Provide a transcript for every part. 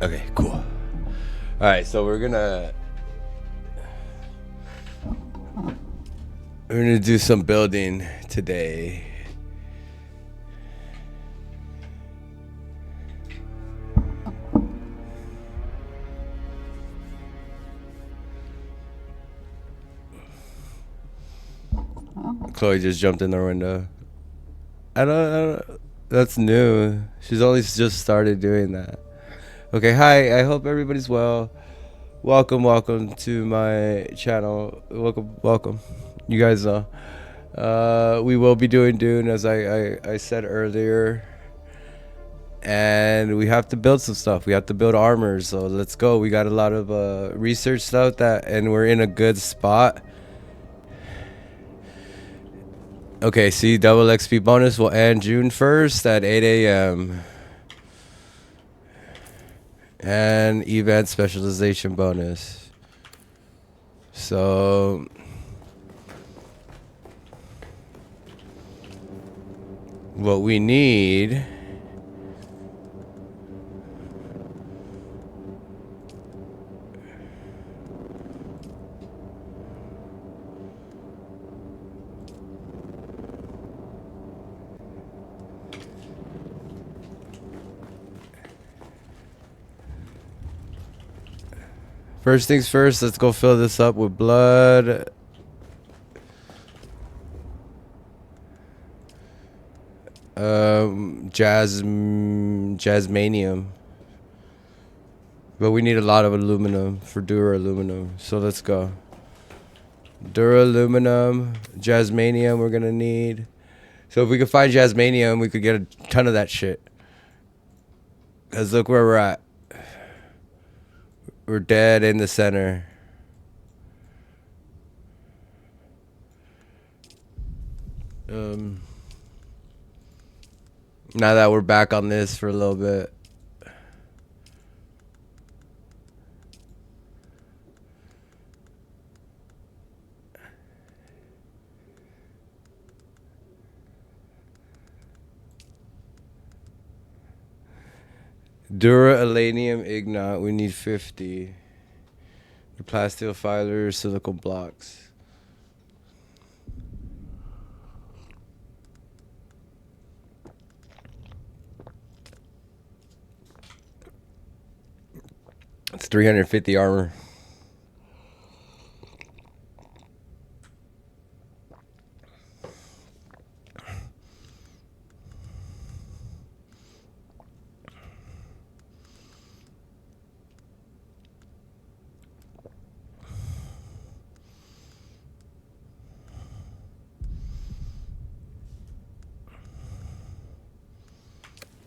Okay, cool. All right, so we're gonna do some building today. Chloe just jumped in the window. I don't. That's new. She's only just started doing that. Okay, hi. I hope everybody's well. Welcome to my channel. Welcome. You guys know. We will be doing Dune, as I said earlier. And we have to build some stuff. We have to build armor. So let's go. We got a lot of research stuff and we're in a good spot. Okay, see, double XP bonus will end June 1st at 8 a.m. And event specialization bonus. So what we need first things first, let's go fill this up with blood. Jasmanium. But we need a lot of aluminum for duraluminum. So let's go. Duraluminum, jasmanium we're gonna need. So if we could find jasmanium, we could get a ton of that shit. Cause look where we're at. We're dead in the center. Now that we're back on this for a little bit. Dura-alanium ignite, we need 50. The plasteel filers, silicone blocks. It's 350 armor.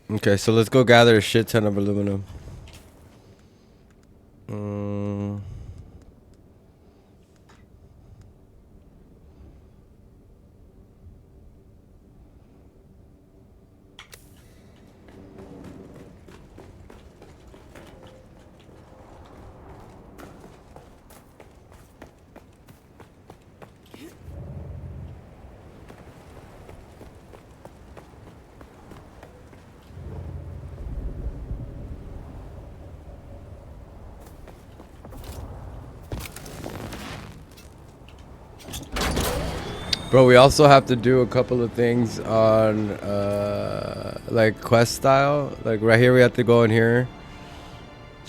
Okay, so let's go gather a shit ton of aluminum. Bro, we also have to do a couple of things on like quest style. Like right here we have to go in here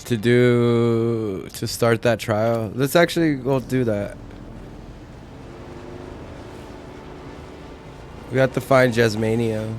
to start that trial. Let's actually go do that. We have to find Jasmania.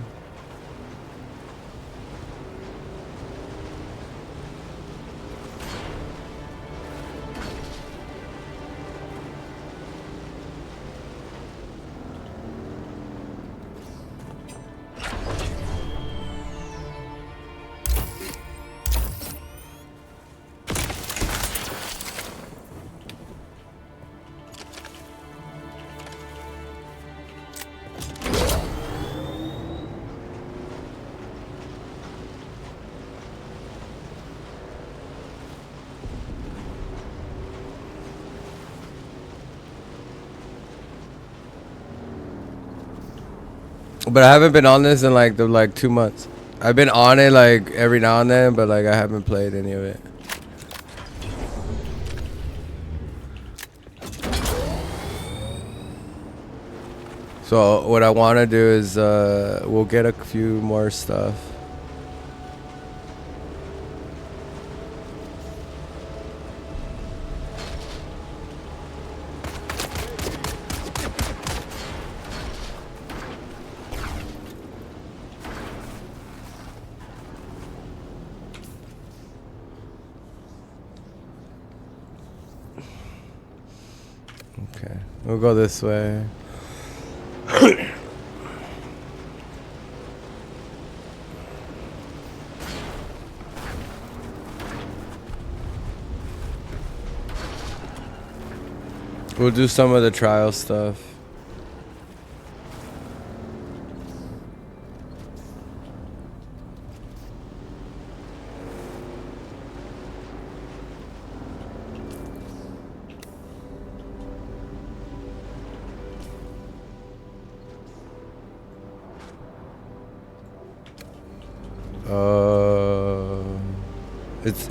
But I haven't been on this in like 2 months. I've been on it like every now and then, but like I haven't played any of it. So what I want to do is we'll get a few more stuff. Okay, we'll go this way. We'll do some of the trial stuff.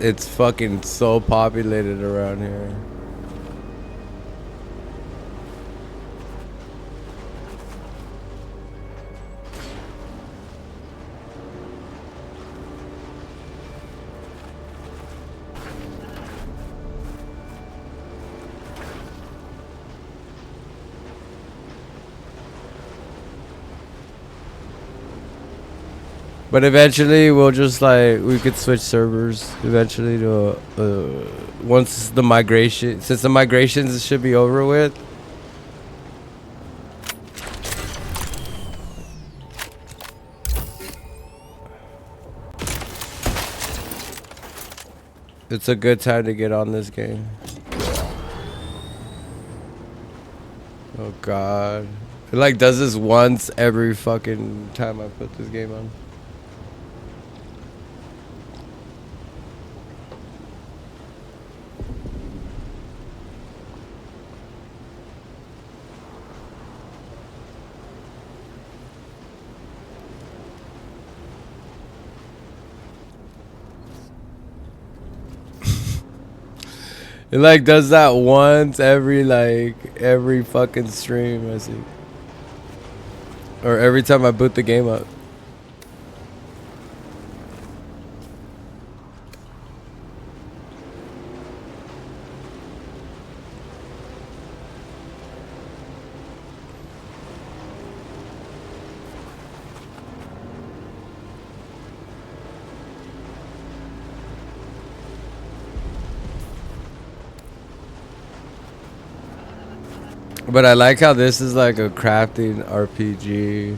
It's fucking so populated around here. But eventually we'll just like, we could switch servers eventually to, once the migration, since the migrations should be over with. It's a good time to get on this game. Oh God. It like does this once every fucking time I put this game on. It like does that once every fucking stream I see. Or every time I boot the game up. But I like how this is like a crafting RPG.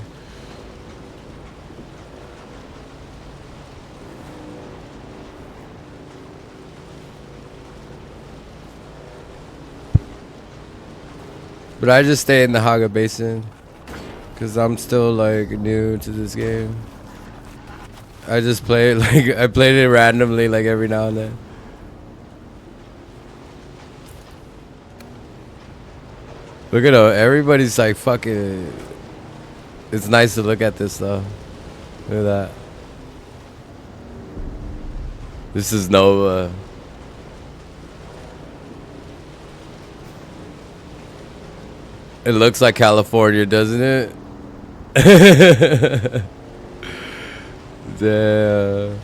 But I just stay in the Haga Basin because I'm still like new to this game. I just play it like I played it randomly like every now and then. Look at everybody's like fucking. It's nice to look at this though. Look at that. This is Nova. It looks like California, doesn't it? Damn.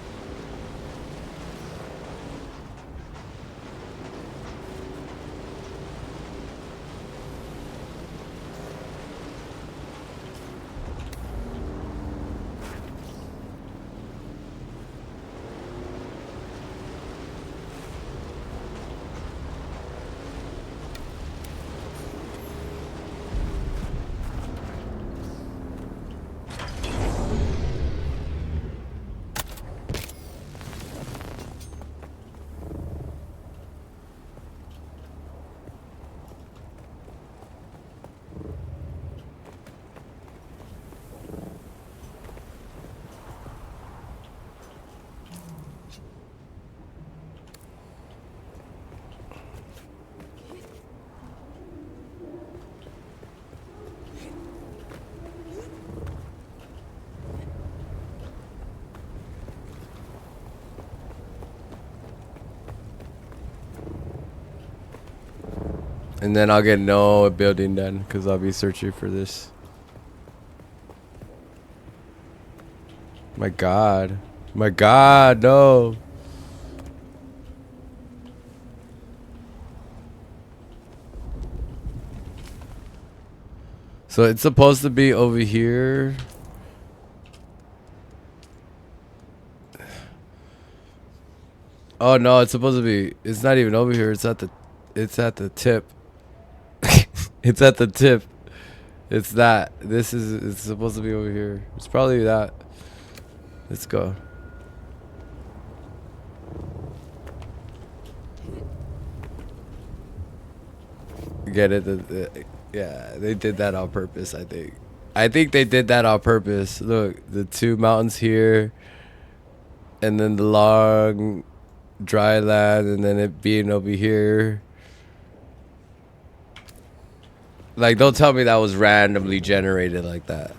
And then I'll get no building done because I'll be searching for this. My God. My God, no. So it's supposed to be over here. Oh no, it's supposed to be. It's not even over here. It's at the tip. It's at the tip. It's that. It's supposed to be over here. It's probably that. Let's go. Get it? Yeah, they did that on purpose, I think. I think they did that on purpose. Look, the two mountains here, and then the long dry land, and then it being over here. Like, don't tell me that was randomly generated like that.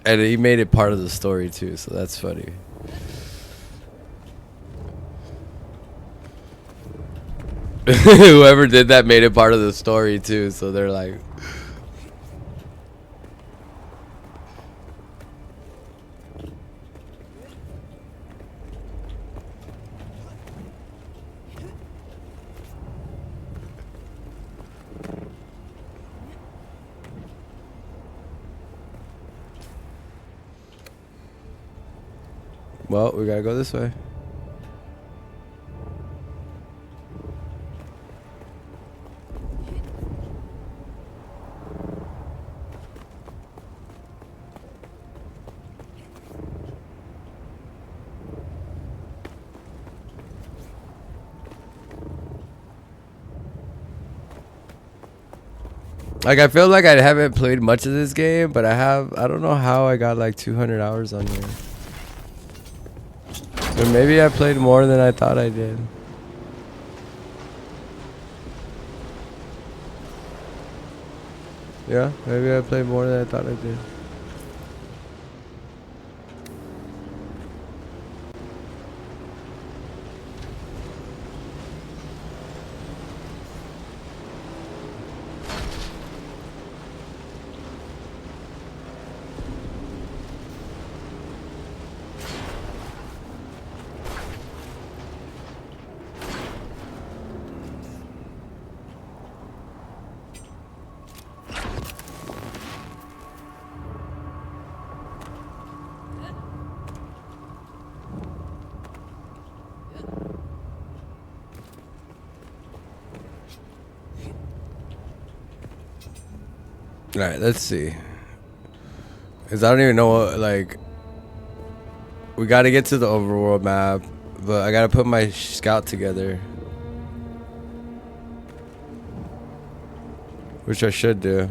And he made it part of the story too, so that's funny. Whoever did that made it part of the story too, so they're like... Well, we gotta go this way. Like, I feel like I haven't played much of this game, but I have. I don't know how I got like 200 hours on here. But maybe I played more than I thought I did. Yeah, maybe I played more than I thought I did. All right, let's see. Cause I don't even know what, like, we got to get to the overworld map, but I got to put my scout together, which I should do.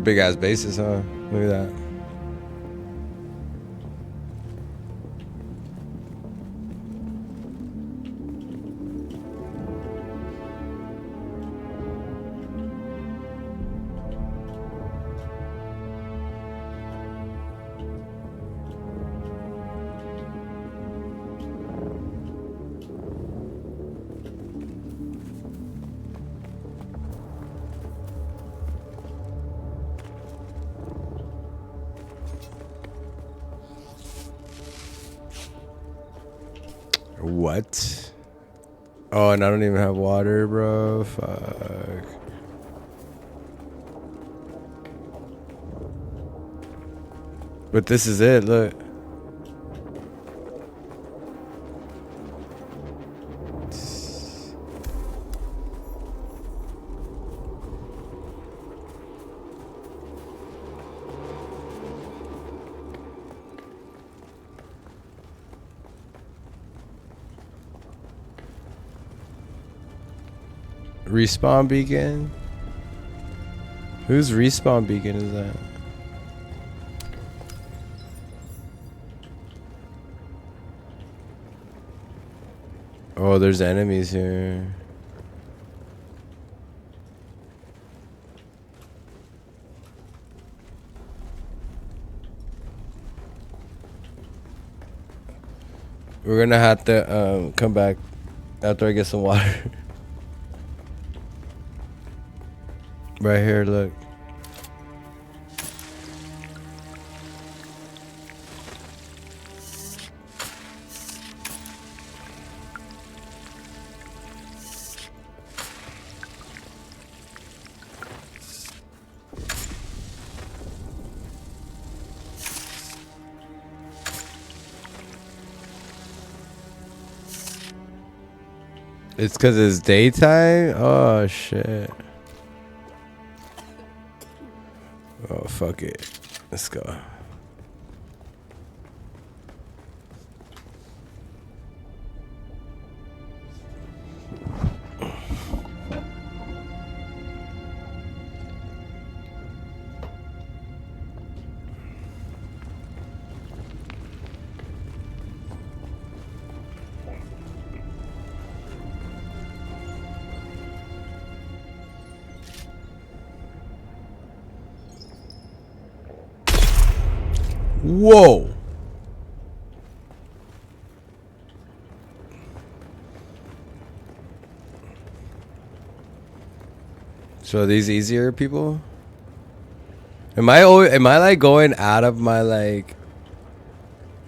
Big ass bases, huh? Look at that. What? Oh, and I don't even have water, bro. Fuck. But this is it, look. Respawn beacon? Whose respawn beacon is that? Oh, there's enemies here. We're gonna have to come back after I get some water. Right here, look. It's because it's daytime? Oh, shit. Oh, fuck it. Let's go. Whoa. So are these easier people? Am I like going out of my like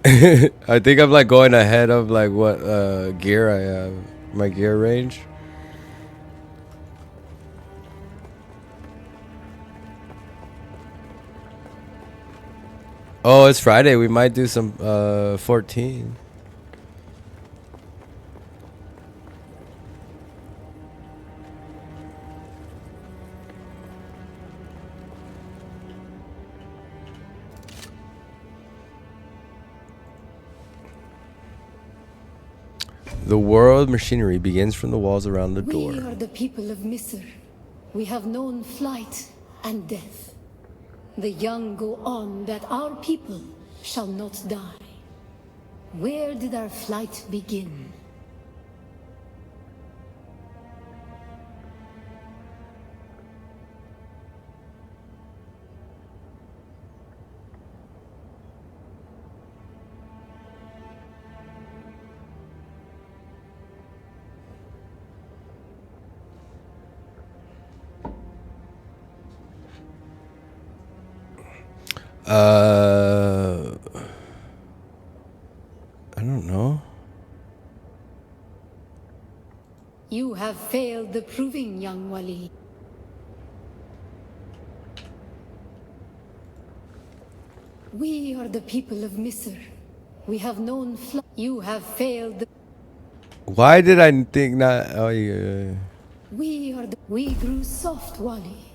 I think I'm like going ahead of like what gear I have. My gear range. Oh, it's Friday. We might do some 14. The world machinery begins from the walls around the door. We are the people of Misr. We have known flight and death. The young go on that our people shall not die. Where did our flight begin? I don't know. You have failed the proving, young Wali. We are the people of Misr. We have known flight. You have failed the... Why did I think not? Oh, yeah. We grew soft, Wali.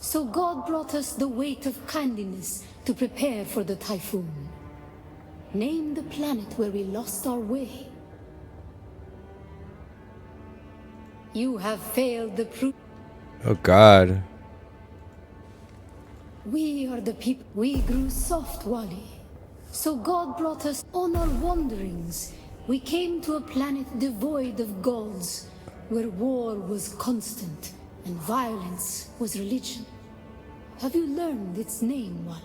So God brought us the weight of kindness to prepare for the typhoon. Name the planet where we lost our way. You have failed the proof. Oh, God. We are the people. We grew soft, Wali. So God brought us on our wanderings. We came to a planet devoid of gods, where war was constant and violence was religion. Have you learned its name, Wali?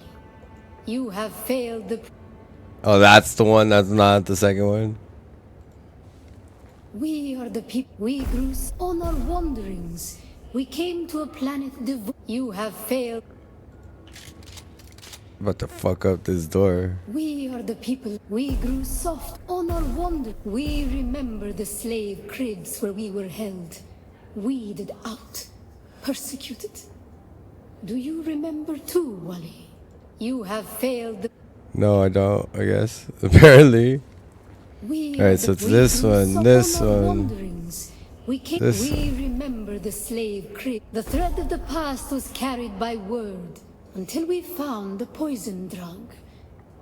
You have failed the... Oh, that's the one. That's not the second one. We are the people. We grew on our wanderings. We came to a planet devoid. You have failed. About to fuck up this door. We are the people. We grew soft on our wander. We remember the slave cribs where we were held, weeded out, persecuted. Do you remember too, Wali? You have failed the... No, I don't, I guess. Apparently. We Alright, so it's this one, this one. We remember the slave crib. The thread of the past was carried by word until we found the poison drug.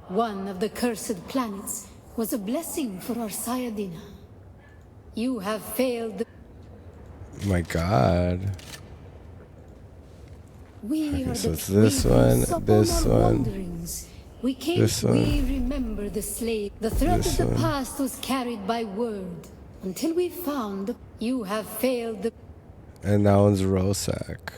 One of the cursed planets was a blessing for our Sayadina. You have failed the... My God. We Okay, are so the it's this we one, grew up on this our one, wanderings. We came. this We one, remember the slave. The thread of this the one. past was carried by word until we found. You have failed. And that one's Rosak.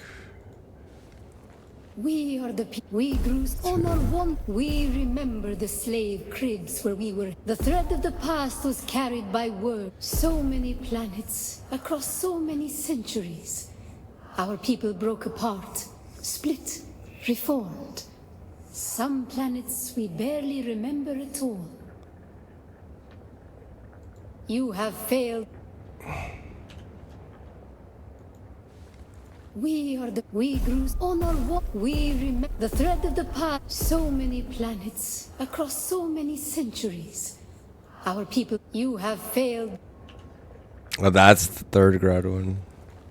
We are the we grew on our one. We remember the slave cribs where we were. The thread of the past was carried by word. So many planets across so many centuries. Our people broke apart, split, reformed. Some planets we barely remember at all. You have failed. We grew on our walk. We remember the thread of the past. So many planets across so many centuries. Our people, you have failed. Oh, that's the third grad one.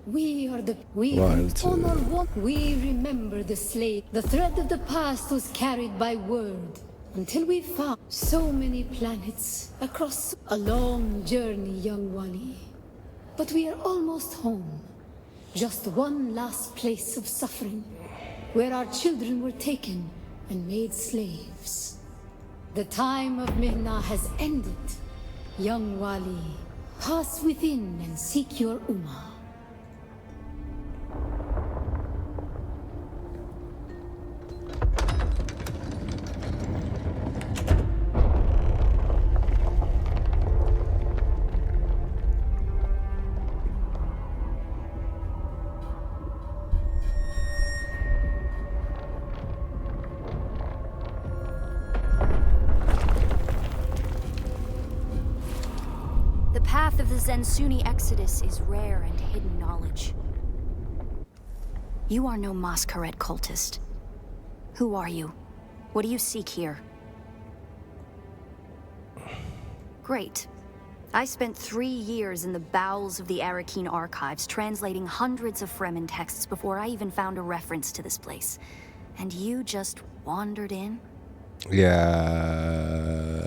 We One, grew on our two. walk. We remember the slave. The thread of the past was carried by word until we found so many planets across a long journey, young Wally. But we are almost home. Just one last place of suffering, where our children were taken and made slaves. The time of Mihna has ended. Young Wali, pass within and seek your Ummah. The path of the Zensuni Exodus is rare and hidden knowledge. You are no Masquerade cultist. Who are you? What do you seek here? Great. I spent 3 years in the bowels of the Arakeen archives, translating hundreds of Fremen texts before I even found a reference to this place. And you just wandered in? Yeah.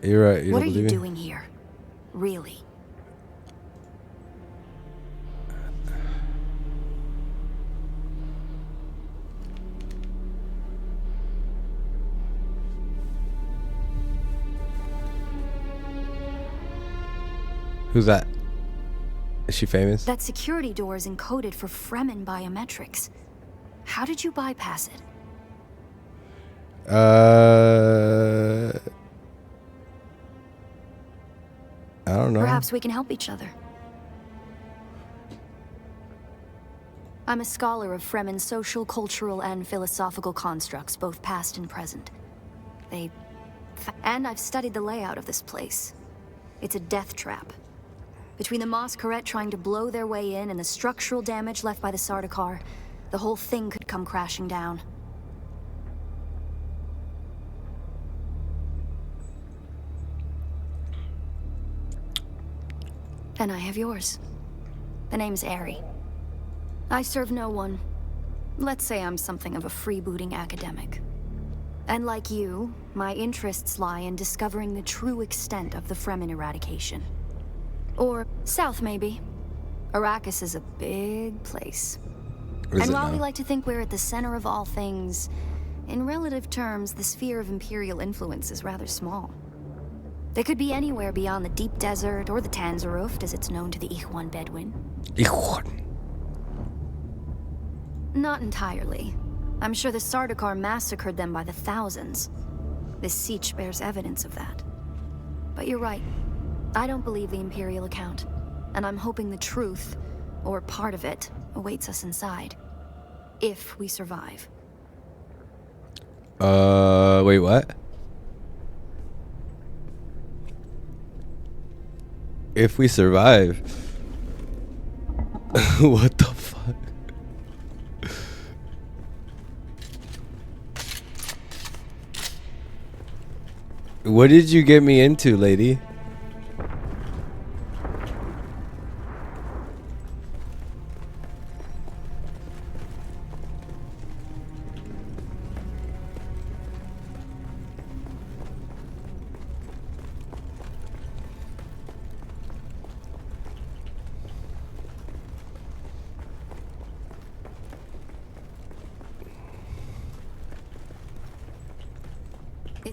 You're right. You What don't are you believe me? doing here? Really? Who's that? Is she famous? That security door is encoded for Fremen biometrics. How did you bypass it? I don't know. Perhaps we can help each other. I'm a scholar of Fremen social, cultural, and philosophical constructs, both past and present. And I've studied the layout of this place. It's a death trap. Between the Masquerade trying to blow their way in and the structural damage left by the Sardaukar, the whole thing could come crashing down. And I have yours. The name's Ari. I serve no one. Let's say I'm something of a freebooting academic. And like you, my interests lie in discovering the true extent of the Fremen eradication. Or south, maybe. Arrakis is a big place. And while we like to think we're at the center of all things, in relative terms, the sphere of Imperial influence is rather small. They could be anywhere beyond the deep desert or the Tanzaruft, as it's known to the Ikhwan Bedouin. Ikhwan. Not entirely. I'm sure the Sardaukar massacred them by the thousands. This siege bears evidence of that. But you're right. I don't believe the Imperial account. And I'm hoping the truth, or part of it, awaits us inside. If we survive. Wait, what? If we survive. What the fuck? What did you get me into, lady?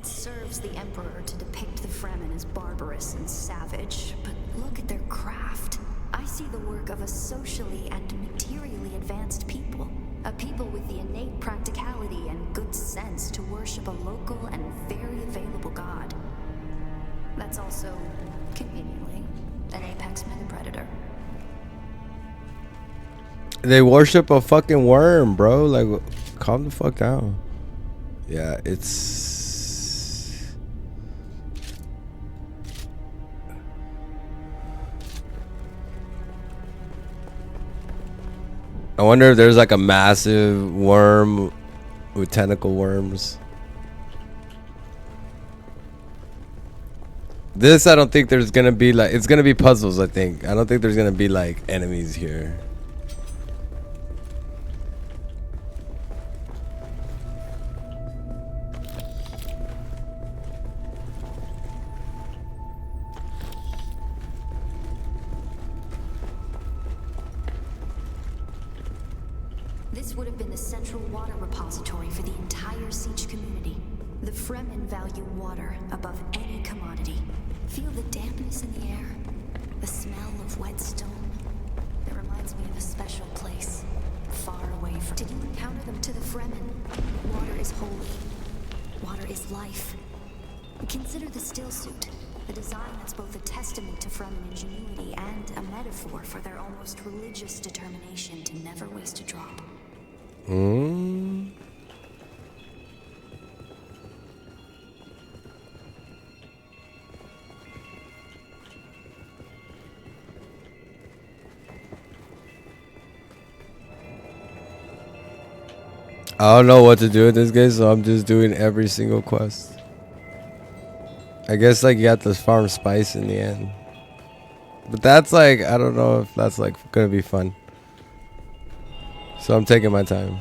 It serves the Emperor to depict the Fremen as barbarous and savage, but look at their craft. I see the work of a socially and materially advanced people. A people with the innate practicality and good sense to worship a local and very available god. That's also, conveniently, an apex mega-predator. They worship a fucking worm, bro. Like, calm the fuck down. Yeah, it's... I wonder if there's like a massive worm with tentacle worms. This, I don't think there's gonna be like... It's gonna be puzzles, I think. I don't think there's gonna be like enemies here. This would have been the central water repository for the entire Siege community. The Fremen value water above any commodity. Feel the dampness in the air? The smell of wet stone? It reminds me of a special place, far away from... Did you encounter them? To the Fremen, water is holy. Water is life. Consider the still suit. A design that's both a testament to Fremen ingenuity and a metaphor for their almost religious determination to never waste a drop. I don't know what to do with this game, so I'm just doing every single quest. I guess like you got to farm spice in the end. But that's like, I don't know if that's like gonna be fun. So I'm taking my time.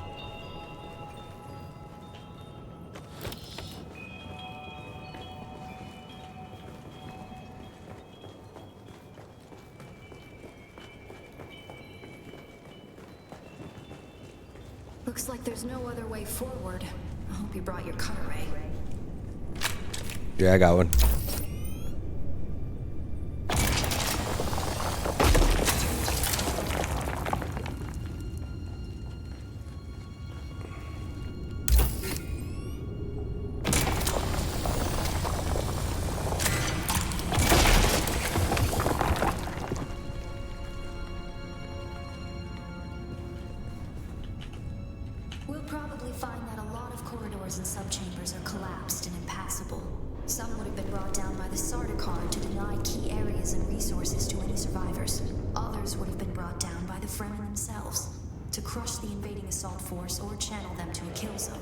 Looks like there's no other way forward. I hope you brought your cutter ray. Yeah, I got one. We'll probably find that a lot of corridors and subchambers are collapsed and impassable. Some would have been brought down by the Sardaukar to deny key areas and resources to any survivors. Others would have been brought down by the Fremen themselves, to crush the invading assault force or channel them to a kill zone.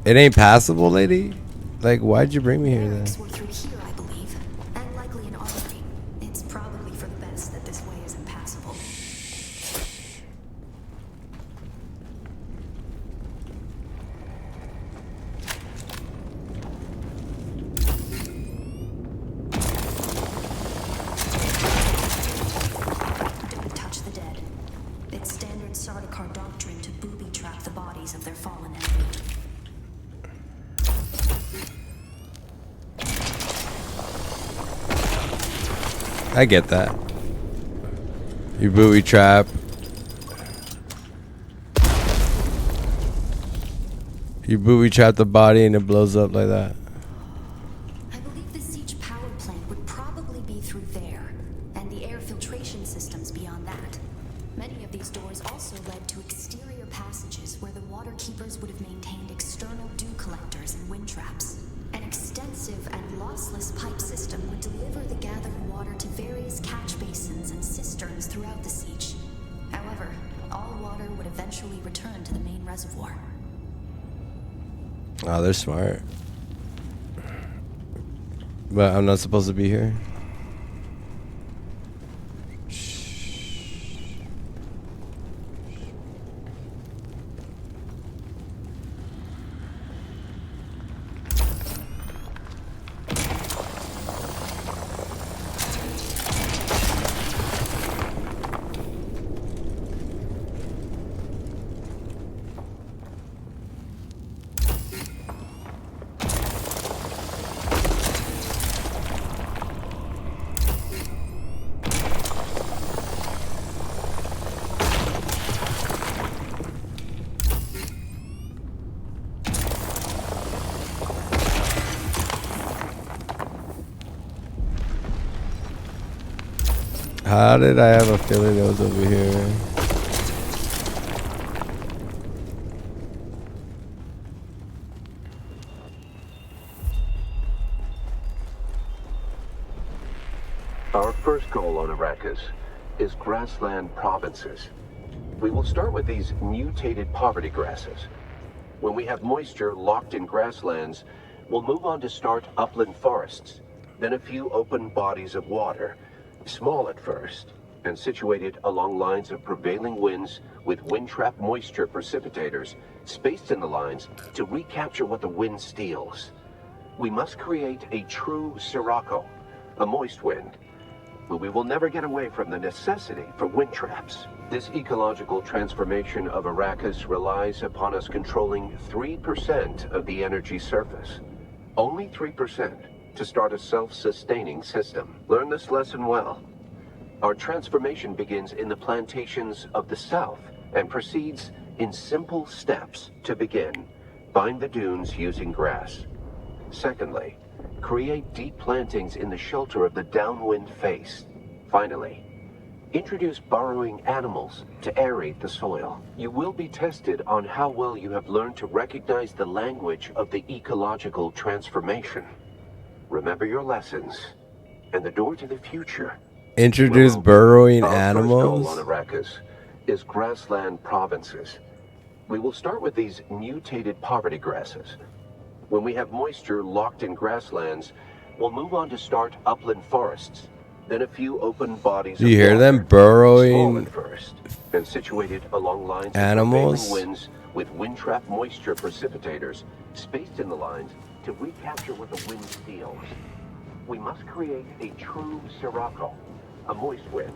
It ain't passable, lady? Like, why'd you bring me here then? Were through here, I believe, and likely an armory. It's probably for the best that this way is impassable. Don't touch the dead. It's standard Sardaukar doctrine to booby trap the bodies of their fallen enemy. I get that. You booby trap. You booby trap the body and it blows up like that. I believe the siege power plant would probably be through there, and the air filtration systems beyond that. Many of these doors also led to exterior passages where the water keepers would have maintained external dew collectors and wind traps. An extensive and lossless pipe system would deliver the gathered water to various catch basins and cisterns throughout the siege. However, all water would eventually return to the main reservoir. Oh, they're smart. But I'm not supposed to be here. How did I have a feeling it was over here? Our first goal on Arrakis is grassland provinces. We will start with these mutated poverty grasses. When we have moisture locked in grasslands, we'll move on to start upland forests, then a few open bodies of water, small at first, and situated along lines of prevailing winds with wind-trapped moisture precipitators spaced in the lines to recapture what the wind steals. We must create a true sirocco, a moist wind, but we will never get away from the necessity for wind traps. This ecological transformation of Arrakis relies upon us controlling 3% of the energy surface. Only 3% to start a self-sustaining system. Learn this lesson well. Our transformation begins in the plantations of the south and proceeds in simple steps to begin. Bind the dunes using grass. Secondly, create deep plantings in the shelter of the downwind face. Finally, introduce burrowing animals to aerate the soil. You will be tested on how well you have learned to recognize the language of the ecological transformation. Remember your lessons, and the door to the future. Introduce burrowing Our animals. first goal on Arrakis is grassland provinces. We will start with these mutated poverty grasses. When we have moisture locked in grasslands, we'll move on to start upland forests, then a few open bodies. Do you hear water, them burrowing small at first, and situated along lines animals? of prevailing winds with wind-trapped moisture precipitators spaced in the lines to recapture what the wind steals. We must create a true sirocco, a moist wind,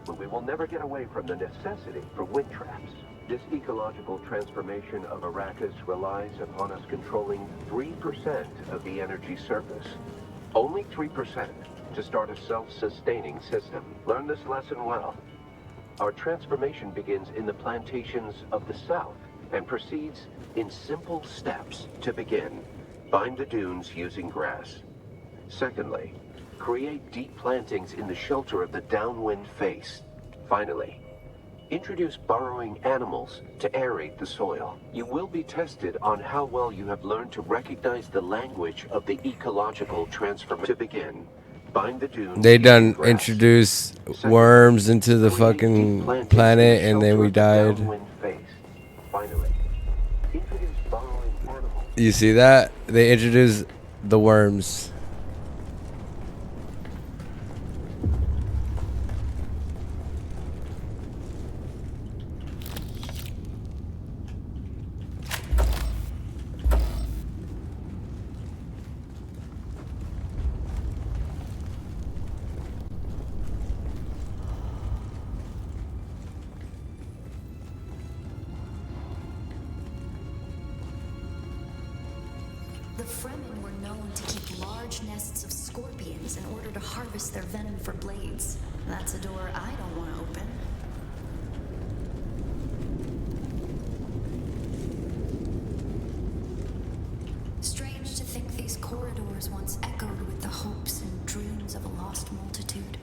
but we will never get away from the necessity for wind traps. This ecological transformation of Arrakis relies upon us controlling 3% of the energy surface. Only 3% to start a self-sustaining system. Learn this lesson well. Our transformation begins in the plantations of the south and proceeds in simple steps to begin. Bind the dunes using grass. Secondly, create deep plantings in the shelter of the downwind face. Finally, introduce burrowing animals to aerate the soil. You will be tested on how well you have learned to recognize the language of the ecological transformation. To begin, bind the dunes. They using done grass. introduce Secondly, worms into the create deep fucking plantings planet, in the and then shelter we of the died. downwind face. Finally, introduce burrowing animals. You see that? They introduced the worms. The Fremen were known to keep large nests of scorpions in order to harvest their venom for blades. That's a door I don't want to open. Strange to think these corridors once echoed with the hopes and dreams of a lost multitude.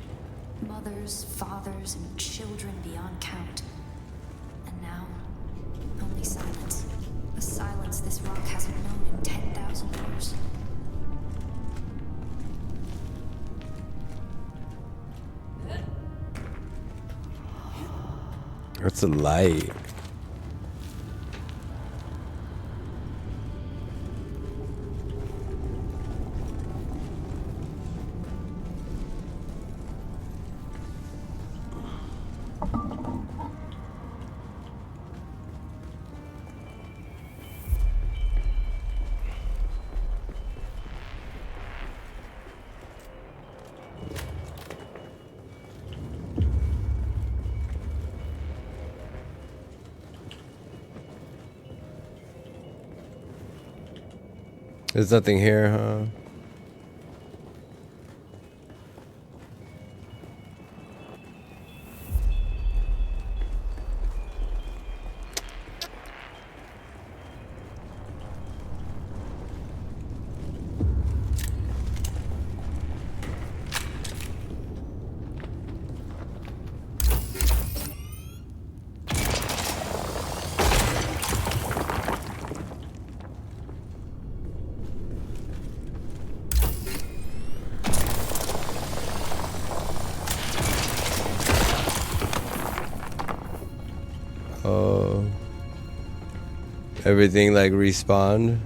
Mothers, fathers, and children beyond count. And now, only silence. A silence this rock hasn't known in 10,000 years. It's a light. There's nothing here, huh? Oh. Everything like respawned.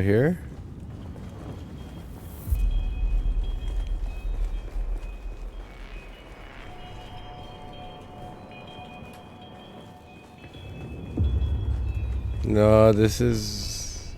Here? No, this is...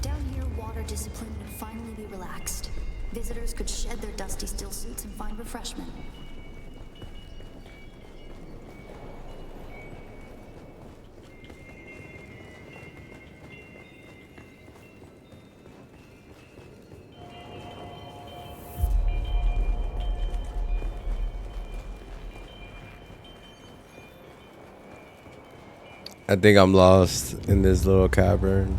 Down here, water discipline would finally be relaxed. Visitors could shed their dusty still suits and find refreshment. I think I'm lost in this little cavern.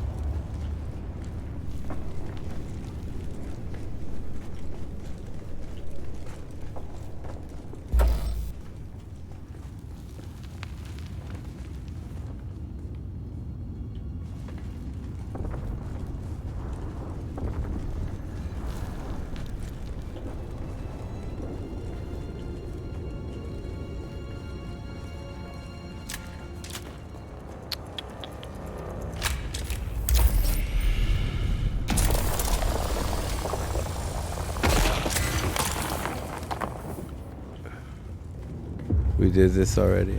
We did this already.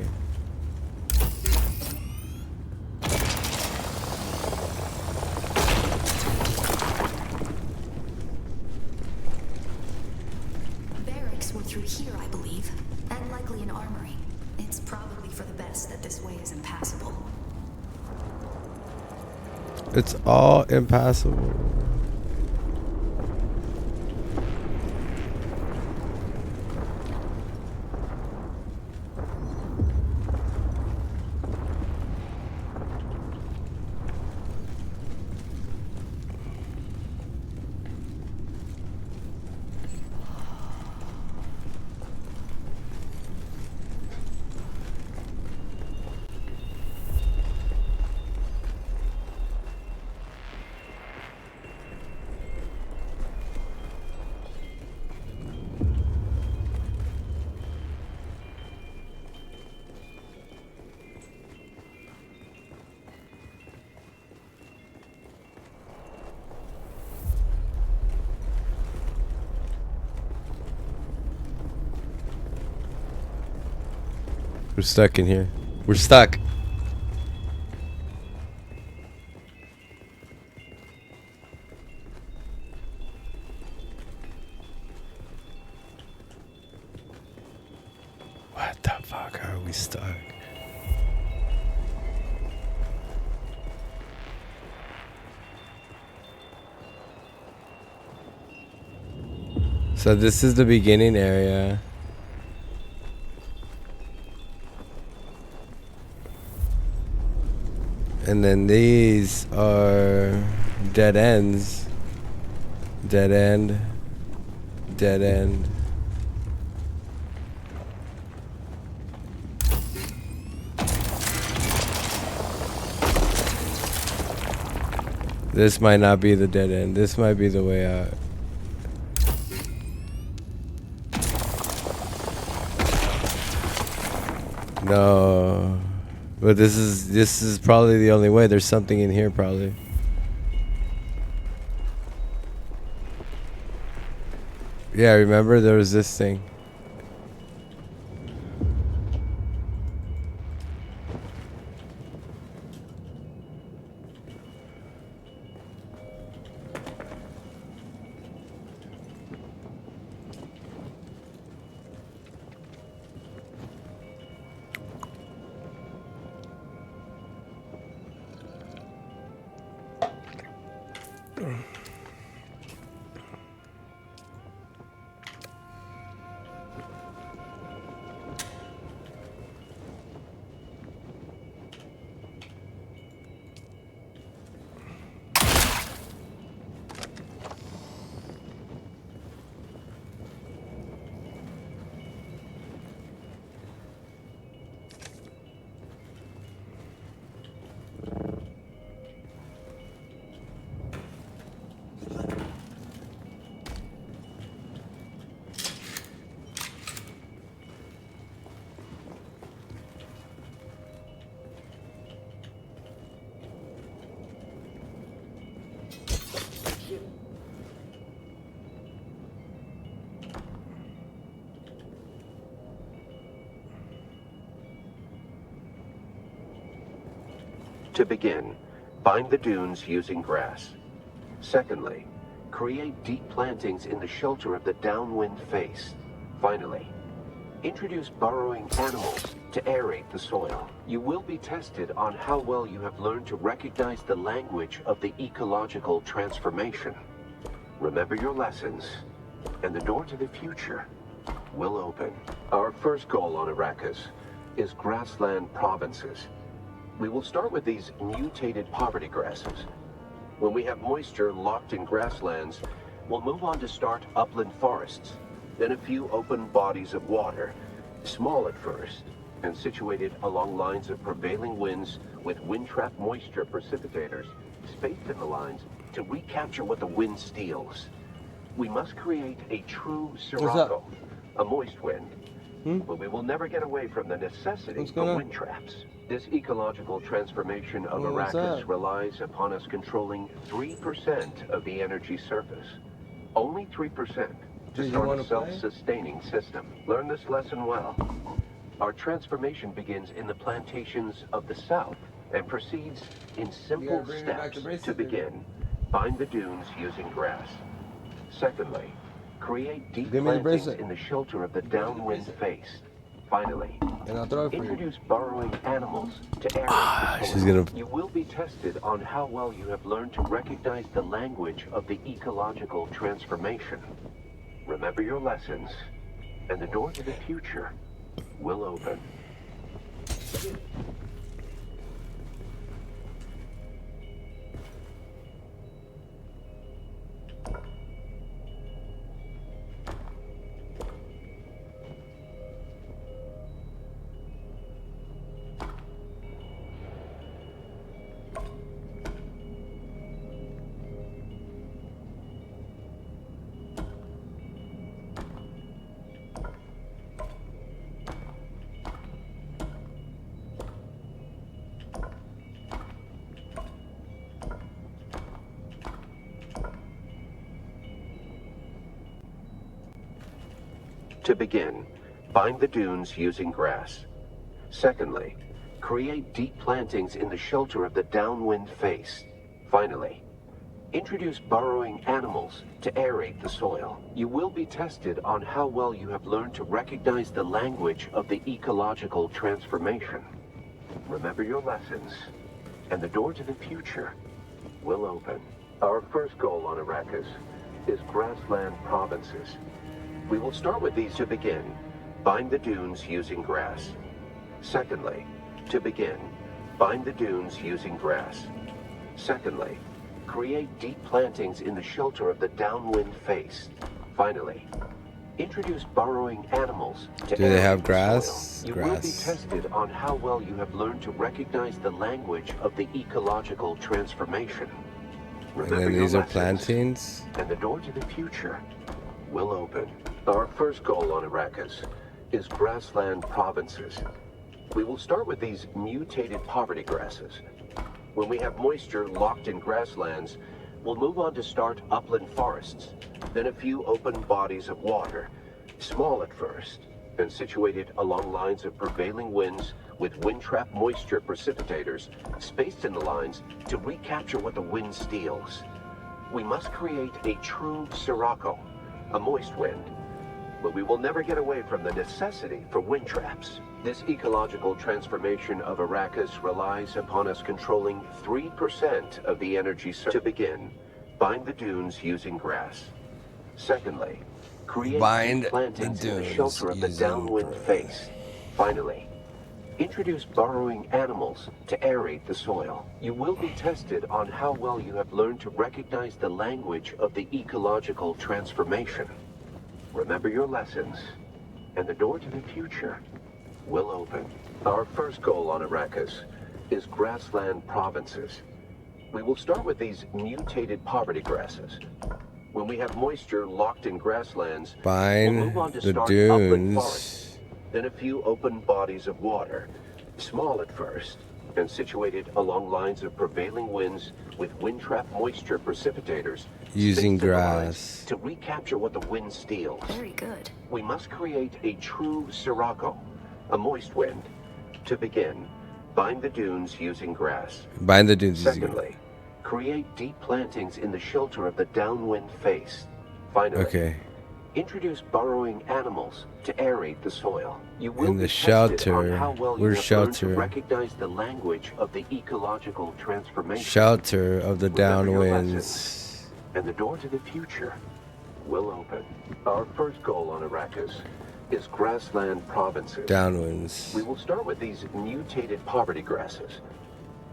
Barracks were through here, I believe, and likely an armory. It's probably for the best that this way is impassable. It's all impassable. We're stuck in here. We're stuck. What the fuck? How are we stuck? So this is the beginning area. And then these are dead ends. Dead end. Dead end. This might not be the dead end. This might be the way out. No. But this is probably the only way. There's something in here probably. Yeah, remember there was this thing. To begin, bind the dunes using grass. Secondly, create deep plantings in the shelter of the downwind face. Finally, introduce burrowing animals to aerate the soil. You will be tested on how well you have learned to recognize the language of the ecological transformation. Remember your lessons, and the door to the future will open. Our first goal on Arrakis is grassland provinces. We will start with these mutated poverty grasses. When we have moisture locked in grasslands, we'll move on to start upland forests, then a few open bodies of water, small at first, and situated along lines of prevailing winds with wind-trapped moisture precipitators spaced in the lines to recapture what the wind steals. We must create a true sirocco, a moist wind, but we will never get away from the necessity of wind traps. This ecological transformation of Arrakis relies upon us controlling 3% of the energy surface. Only 3% to start a self-sustaining system. Learn this lesson well. Our transformation begins in the plantations of the south and proceeds in simple steps. To begin, bind the dunes using grass. Secondly, create deep plantings in the shelter of the downwind face. Finally, introduce burrowing animals to aerate the soil. You will be tested on how well you have learned to recognize the language of the ecological transformation. Remember your lessons, and the door to the future will open. To begin, bind the dunes using grass. Secondly, create deep plantings in the shelter of the downwind face. Finally, introduce burrowing animals to aerate the soil. You will be tested on how well you have learned to recognize the language of the ecological transformation. Remember your lessons, and the door to the future will open. Our first goal on Arrakis is grassland provinces. We will start with these to begin. Bind the dunes using grass. Secondly, to begin, bind the dunes using grass. Secondly, create deep plantings in the shelter of the downwind face. Finally, introduce burrowing animals to Do they have aerate the grass? soil. You will be tested on how well you have learned to recognize the language of the ecological transformation. And then these are plantains. And the door to the future will open. Our first goal on Arrakis is grassland provinces. We will start with these mutated poverty grasses. When we have moisture locked in grasslands, we'll move on to start upland forests, then a few open bodies of water, small at first, and situated along lines of prevailing winds with wind-trap moisture precipitators spaced in the lines to recapture what the wind steals. We must create a true sirocco, a moist wind, but we will never get away from the necessity for wind traps. This ecological transformation of Arrakis relies upon us controlling 3% of the energy to begin. Bind the dunes using grass. Secondly, create plantings in the shelter of the downwind face. Finally, introduce burrowing animals to aerate the soil. You will be tested on how well you have learned to recognize the language of the ecological transformation. Remember your lessons, and the door to the future will open. Our first goal on Arrakis is grassland provinces. We will start with these mutated poverty grasses. When we have moisture locked in grasslands, we'll move on to start upland forests, then a few open bodies of water, small at first, and situated along lines of prevailing winds with wind-trap moisture precipitators using grass to recapture what the wind steals. Very good. We must create a true sirocco, a moist wind. To begin, bind the dunes using grass. Bind the dunes using grass. Secondly, create deep plantings in the shelter of the downwind face. Finally, introduce burrowing animals to aerate the soil. You will be tested on how well you have learned to recognize the language of the ecological transformation. Shelter of the downwinds. And the door to the future will open. Our first goal on Arrakis is grassland provinces. Downwinds. We will start with these mutated poverty grasses.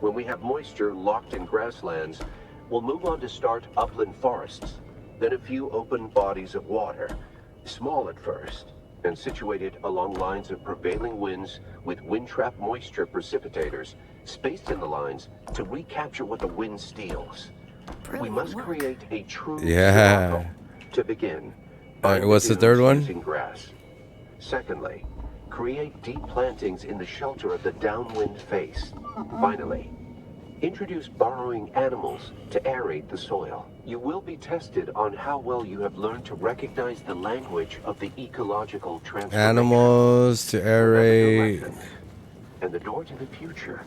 When we have moisture locked in grasslands, we'll move on to start upland forests, then a few open bodies of water, small at first, and situated along lines of prevailing winds with wind-trap moisture precipitators spaced in the lines to recapture what the wind steals. We must create a true sirocco. To begin, what's the third one? Using grass. Secondly, create deep plantings in the shelter of the downwind face. Finally, introduce burrowing animals to aerate the soil. You will be tested on how well you have learned to recognize the language of the ecological transformation. Animals to aerate. And the door to the future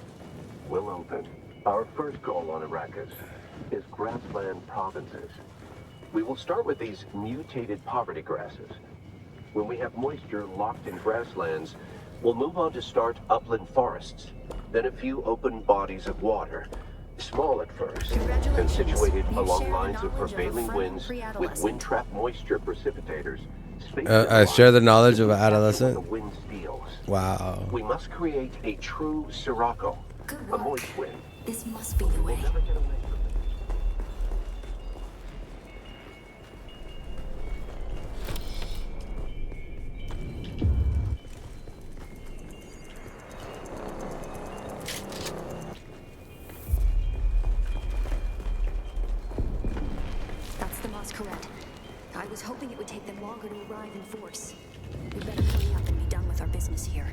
will open. Our first goal on Arrakis is grassland provinces. We will start with these mutated poverty grasses. When we have moisture locked in grasslands, we'll move on to start upland forests, then a few open bodies of water, small at first, and situated along lines of prevailing winds with wind-trap moisture precipitators. I share the knowledge of an adolescent. The wind steals. Wow. We must create a true sirocco, a moist wind. This must be the way. I was hoping it would take them longer to arrive in force. We better hurry up and be done with our business here.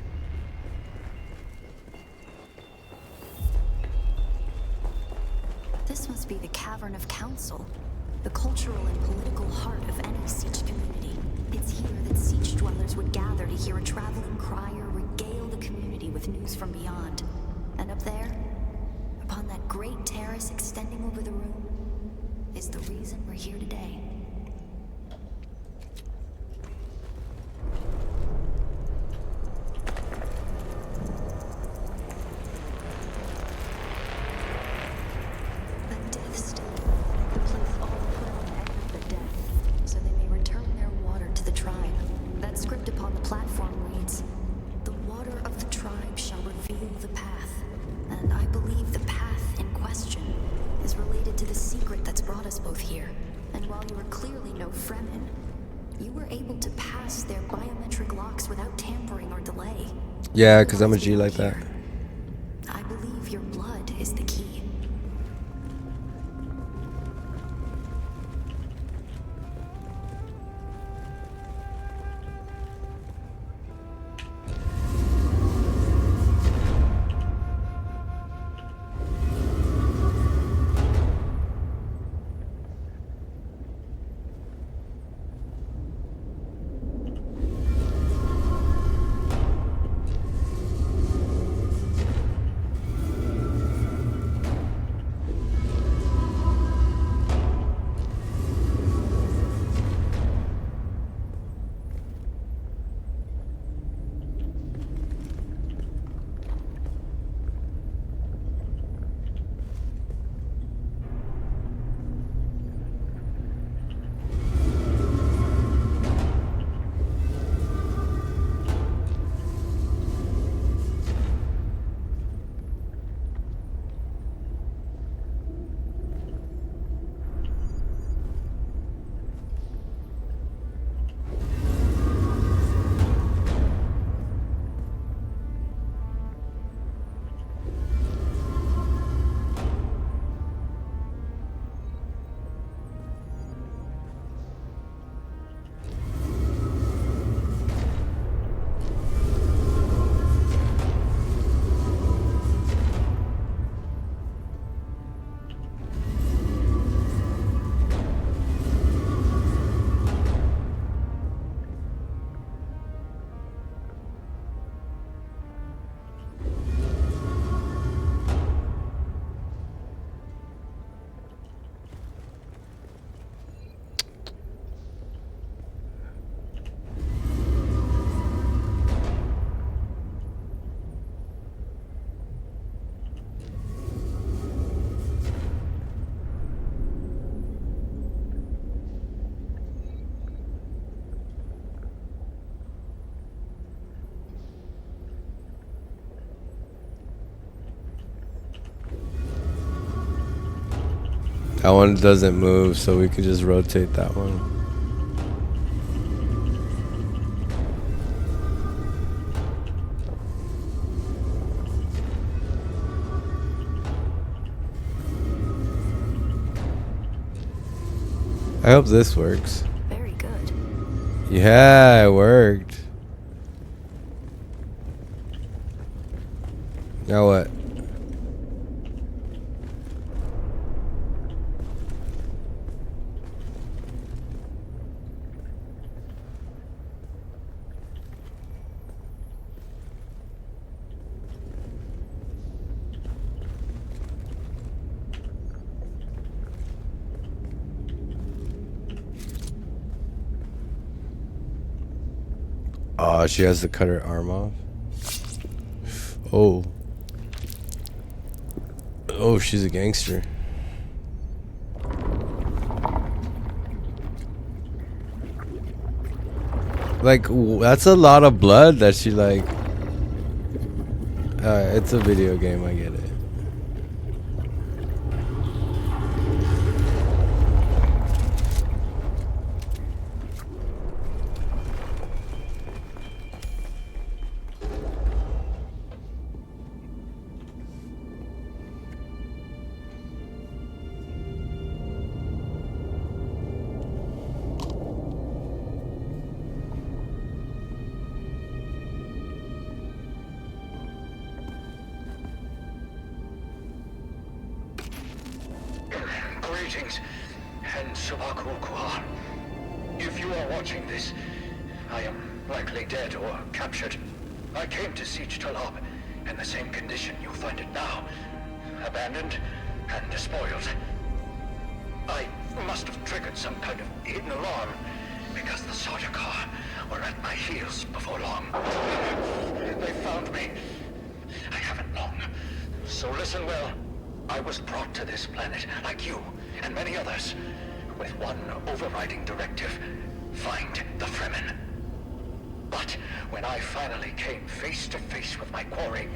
This must be the Cavern of Council, the cultural and political heart of any siege community. It's here that siege dwellers would gather to hear a traveling crier regale the community with with news from beyond. And up there, upon that great terrace extending over the room, is the reason we're here today. The Death Stone, the place all put on end of the death, so they may return their water to the tribe. That script upon the platform reads, "The water of the tribe shall reveal the path." And I believe the path in question is related to the secret that's brought us both here. And while you are clearly no Fremen, you were able to pass their biometric locks without tampering or delay. Yeah, because I'm a G like that. I believe your blood is the key. That one doesn't move, so we could just rotate that one. I hope this works. Very good. Yeah, it worked. Now what? Oh, she has to cut her arm off. Oh. Oh, she's a gangster. Like, that's a lot of blood that she, like... it's a video game, I get it. Greetings, and Sabakul Kuar. If you are watching this, I am likely dead or captured. I came to Siege Talab in the same condition you'll find it now. Abandoned and despoiled. I must have triggered some kind of hidden alarm, because the Sardaukar were at my heels before long. They found me. I haven't long. So listen well. I was brought to this planet, like you and many others, with one overriding directive: find the Fremen. But when I finally came face to face with my quarry,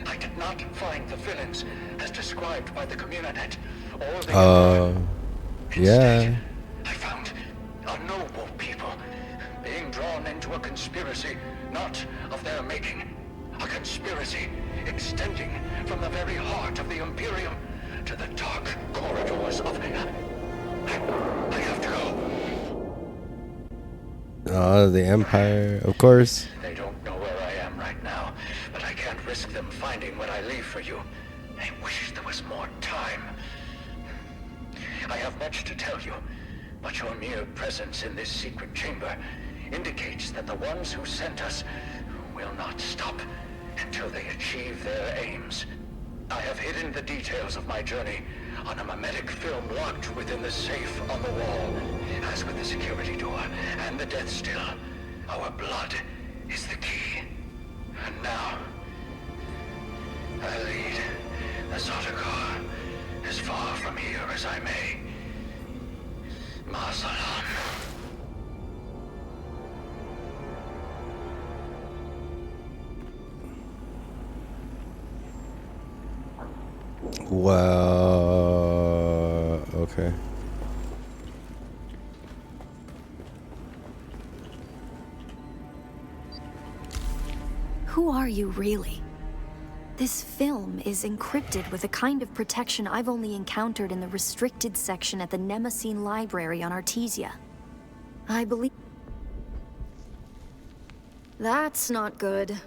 I did not find the villains as described by the Communinet or the Empire. Yeah. Instead, I found a noble people being drawn into a conspiracy not of their making. A conspiracy extending from the very heart of the Imperium to the dark corridors of... I have to go. The Empire, of course. They don't know where I am right now, but I can't risk them finding what I leave for you. I wish there was more time. I have much to tell you, but your mere presence in this secret chamber indicates that the ones who sent us will not stop until they achieve their aims. I have hidden the details of my journey on a mimetic film locked within the safe on the wall. As with the security door and the death still, our blood is the key. And now, I lead the Sardaukar as far from here as I may. Masalam. Well, okay. Who are you, really? This film is encrypted with a kind of protection I've only encountered in the restricted section at the Nemesine Library on Artesia. I believe... That's not good.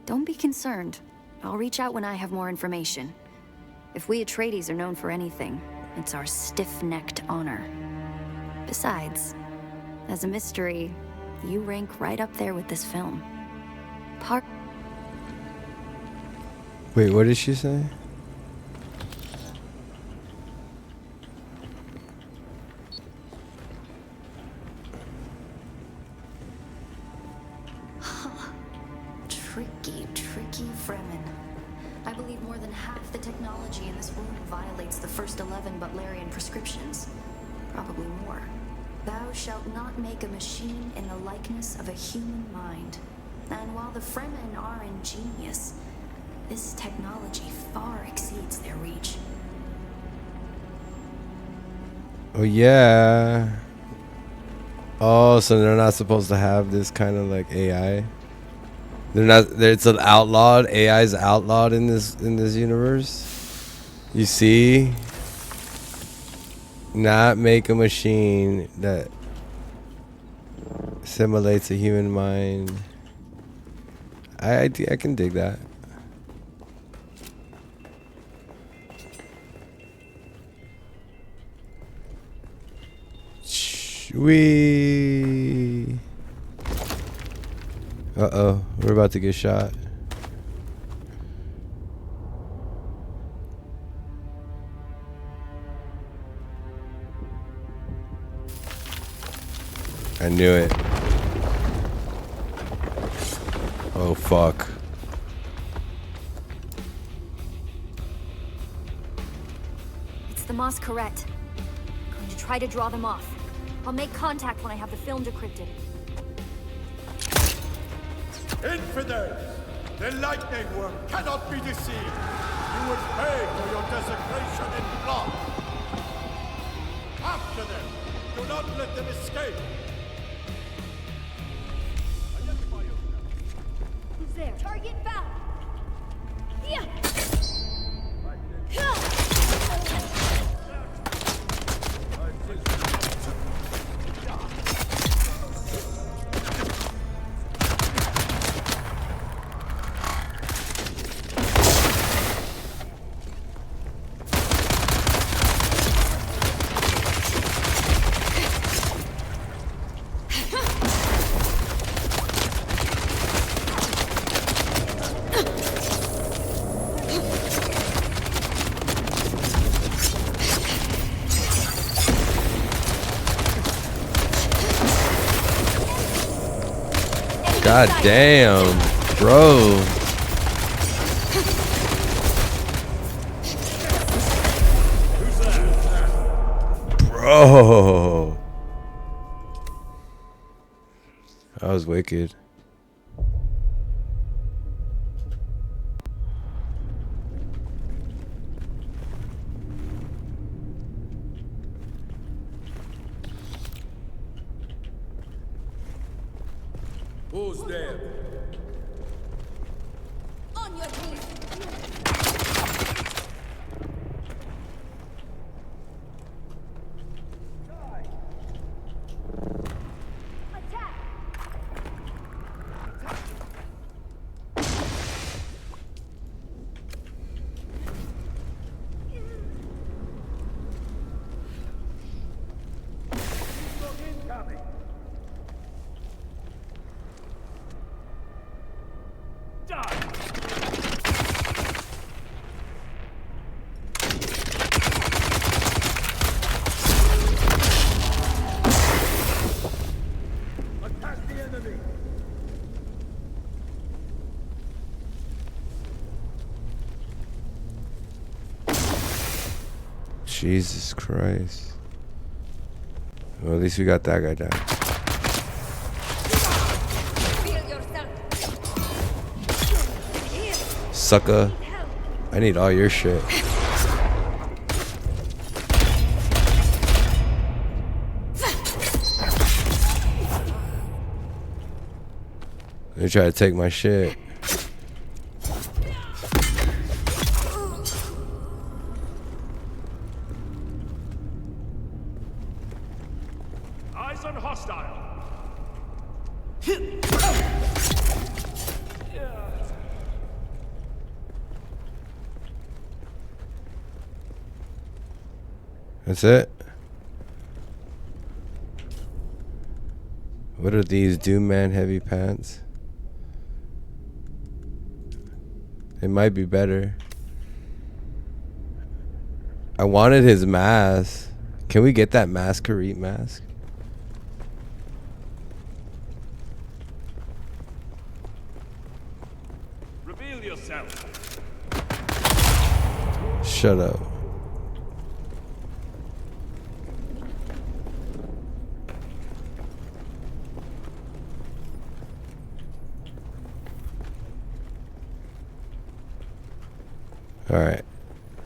Don't be concerned. I'll reach out when I have more information. If we Atreides are known for anything, it's our stiff-necked honor. Besides, as a mystery, you rank right up there with this film. Wait, what did she say? Tricky Fremen. I believe more than half the technology in this world violates the first 11 Butlerian prescriptions. Probably more. Thou shalt not make a machine in the likeness of a human mind. And while the Fremen are ingenious, this technology far exceeds their reach. Oh, yeah. Oh, so they're not supposed to have this kind of like AI? They're not. It's an outlawed. AI is outlawed in this universe. You see, not make a machine that simulates a human mind. I can dig that. Wee. Uh-oh, we're about to get shot. I knew it. Oh, fuck. It's the Masquerade. I'm going to try to draw them off. I'll make contact when I have the film decrypted. Infidels! The lightning worm cannot be deceived! You will pay for your desecration in blood! After them! Do not let them escape! Identify yourself. Who's there? Target found! Yeah! God damn, bro. Bro. That was wicked. Who's there? On your knees. Jesus Christ. Well, at least we got that guy down. Sucker. I need all your shit. They try to take my shit. Eyes on hostile. That's it. What are these Doom Man heavy pants? It might be better. I wanted his mask. Can we get that Masquerade mask? Reveal yourself. Shut up. Alright.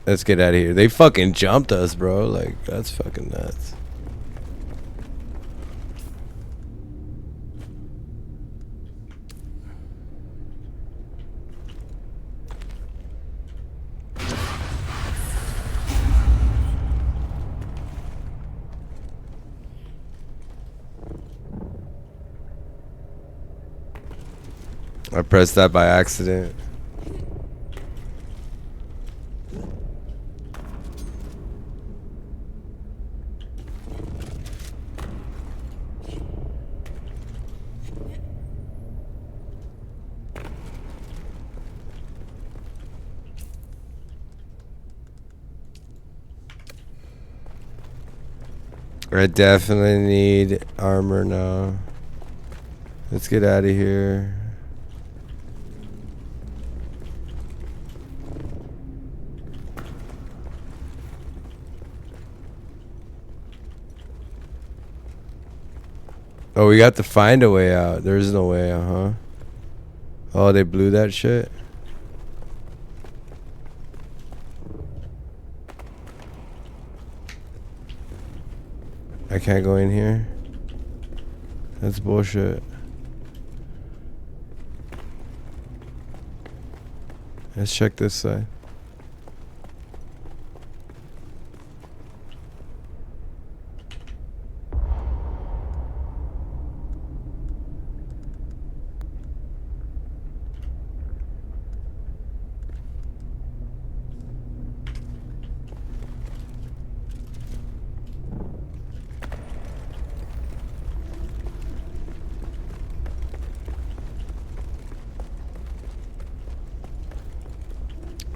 Let's get out of here. They fucking jumped us, bro. Like, that's fucking nuts. I pressed that by accident. I definitely need armor now. Let's get out of here. Oh, we got to find a way out. There's no way out, huh? Oh, they blew that shit? I can't go in here? That's bullshit. Let's check this side.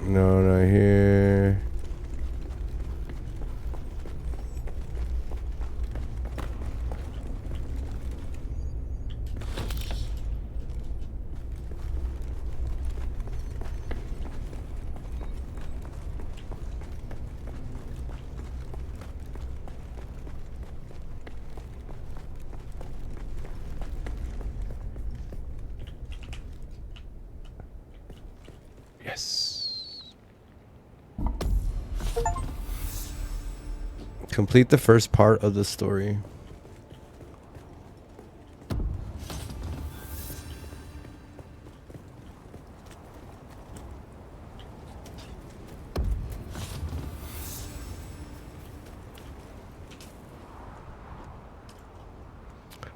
No, not here. Yes. Complete the first part of the story.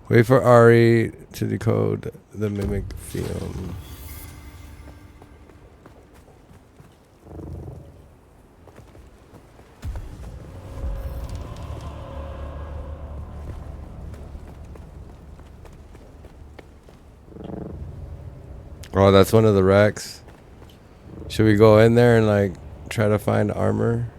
Wait for Ari to decode the mimic film. Oh, that's one of the wrecks. Should we go in there and like try to find armor?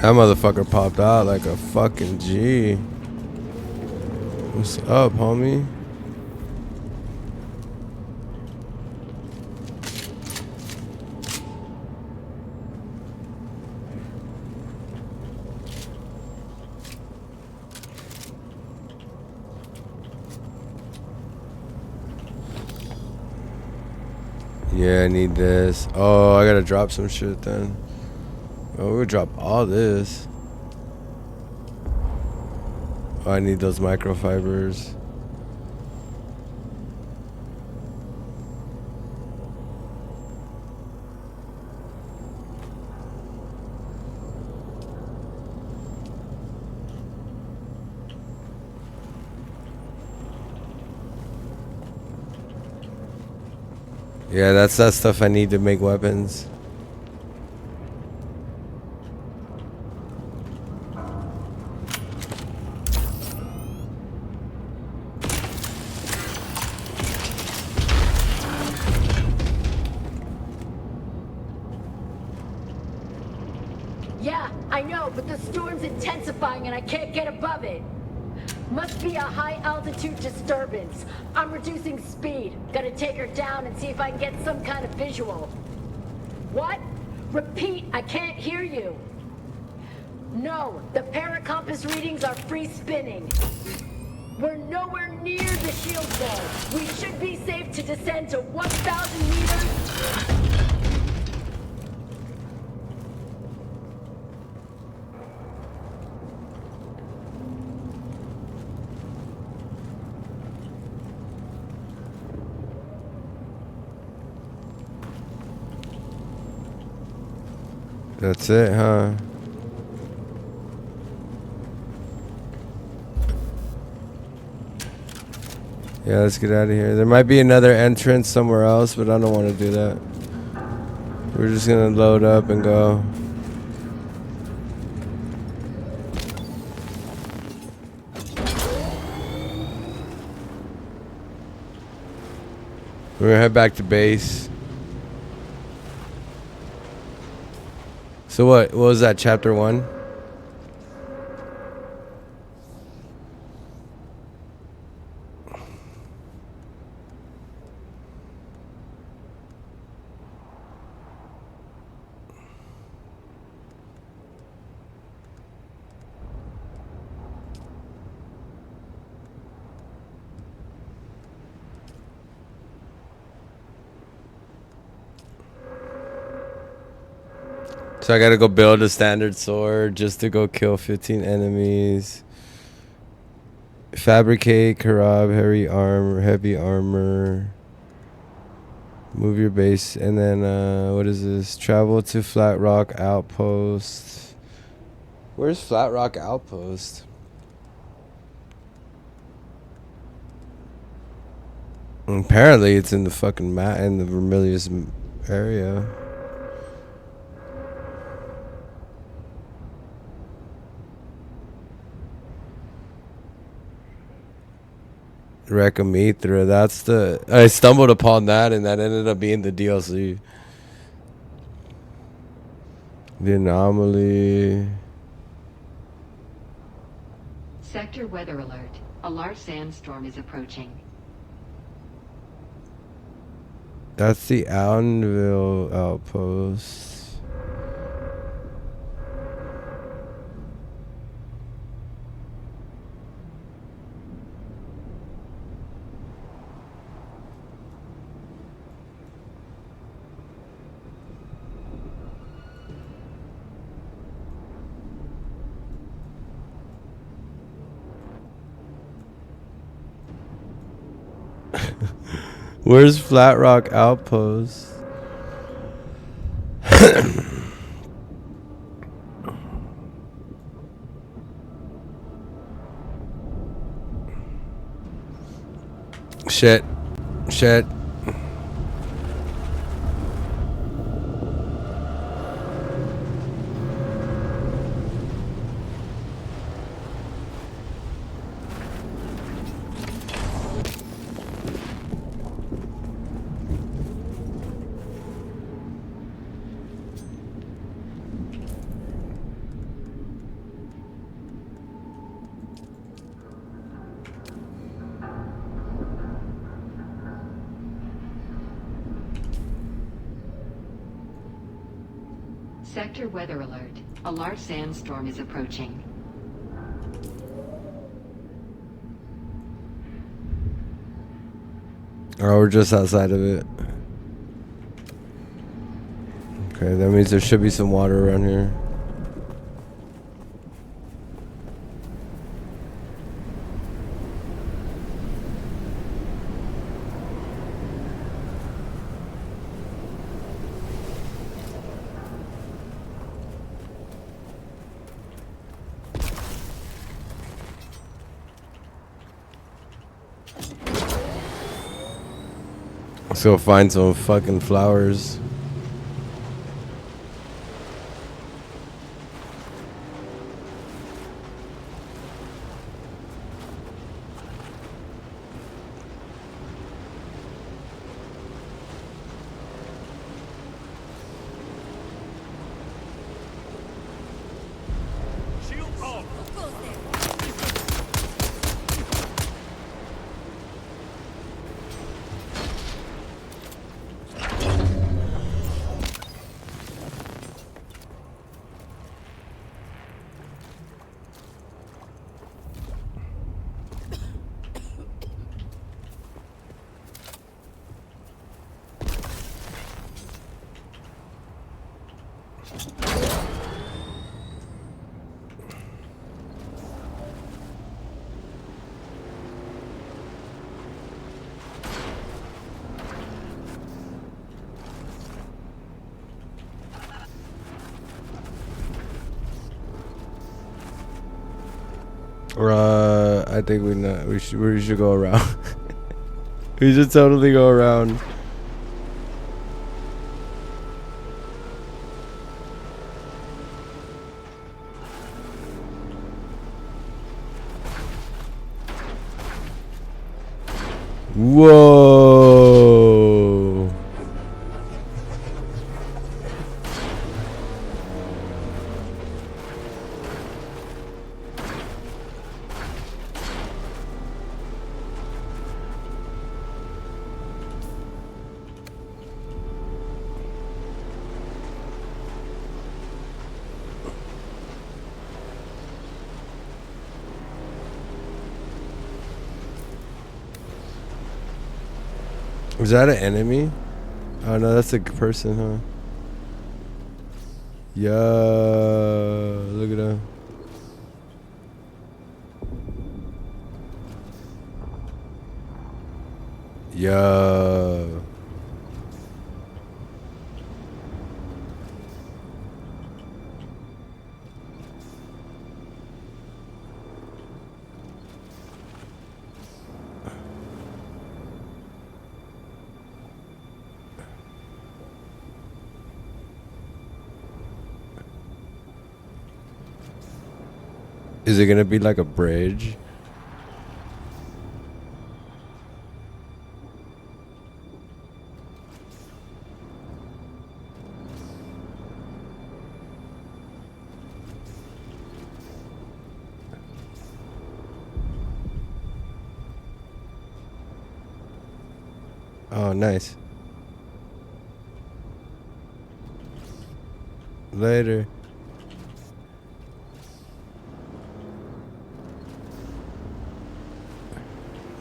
That motherfucker popped out like a fucking G. What's up, homie? Yeah, I need this. Oh, I gotta drop some shit then. Oh, we'll drop all this. Oh, I need those microfibers. Yeah, that's that stuff I need to make weapons. Yeah, I know, but the storm's intensifying and I can't get above it. Must be a high altitude disturbance. I'm reducing speed. Gotta take her down and see if I can get some kind of visual. What? Repeat, I can't hear you. No, the paracompass readings are free spinning. We're nowhere near the shield wall. We should be safe to descend to 1,000 meters. That's it, huh? Yeah, let's get out of here. There might be another entrance somewhere else, but I don't want to do that. We're just gonna load up and go. We're gonna head back to base. So what was that, chapter 1? So I gotta go build a standard sword just to go kill 15 enemies. Fabricate, Karab, heavy armor. Move your base, and then what is this? Travel to Flat Rock Outpost. Where's Flat Rock Outpost? Apparently, it's in the fucking in the Vermilius area. Recomithra, that's the... I stumbled upon that, and that ended up being the DLC. The anomaly. Sector weather alert. A large sandstorm is approaching. That's the Allenville outpost. Where's Flat Rock Outpost? Shit. Shit. Sector weather alert. A large sandstorm is approaching. Oh, we're just outside of it. Okay, that means there should be some water around here. Let's go find some fucking flowers. I think we should go around. We should totally go around. Whoa. Was that an enemy? Oh no, that's a person, huh? Yo, look at him. Yo. Is it gonna be like a bridge? Oh, nice. Later.